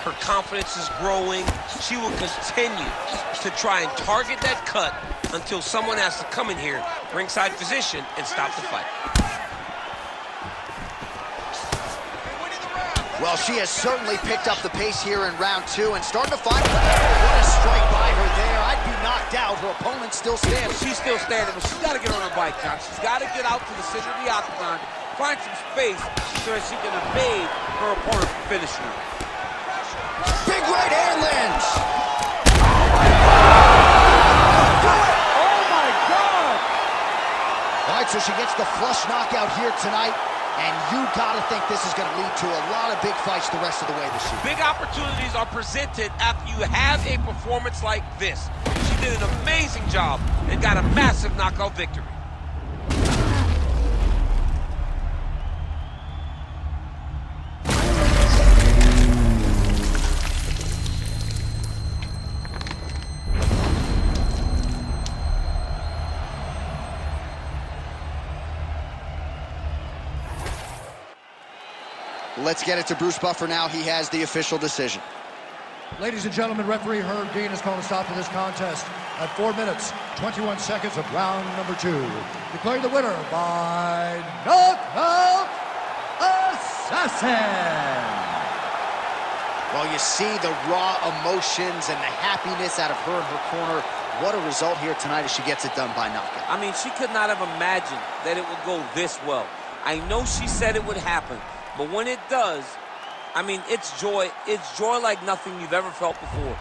Her confidence is growing. She will continue to try and target that cut until someone has to come in here, ringside position, and stop the fight. Well, she has certainly picked up the pace here in round two and starting to find what a strike by her there. I'd be knocked out. Her opponent's still standing. She's still standing, but she's got to get on her bike, John. She's got to get out to the center of the octagon, find some space so that she can evade her opponent from finishing her. Big right hand lands. Oh, my God! All right, so she gets the flush knockout here tonight. And you gotta think this is gonna lead to a lot of big fights the rest of the way this year. Big opportunities are presented after you have a performance like this. She did an amazing job and got a massive knockout victory. Let's get it to Bruce Buffer now. He has the official decision. Ladies and gentlemen, referee Herb Dean has called a stop to this contest at 4 minutes, 21 seconds of round number 2. Declaring the winner by knockout assassin. Well, you see the raw emotions and the happiness out of her in her corner. What a result here tonight as she gets it done by knockout. I mean, she could not have imagined that it would go this well. I know she said it would happen, but when it does, I mean, it's joy like nothing you've ever felt before.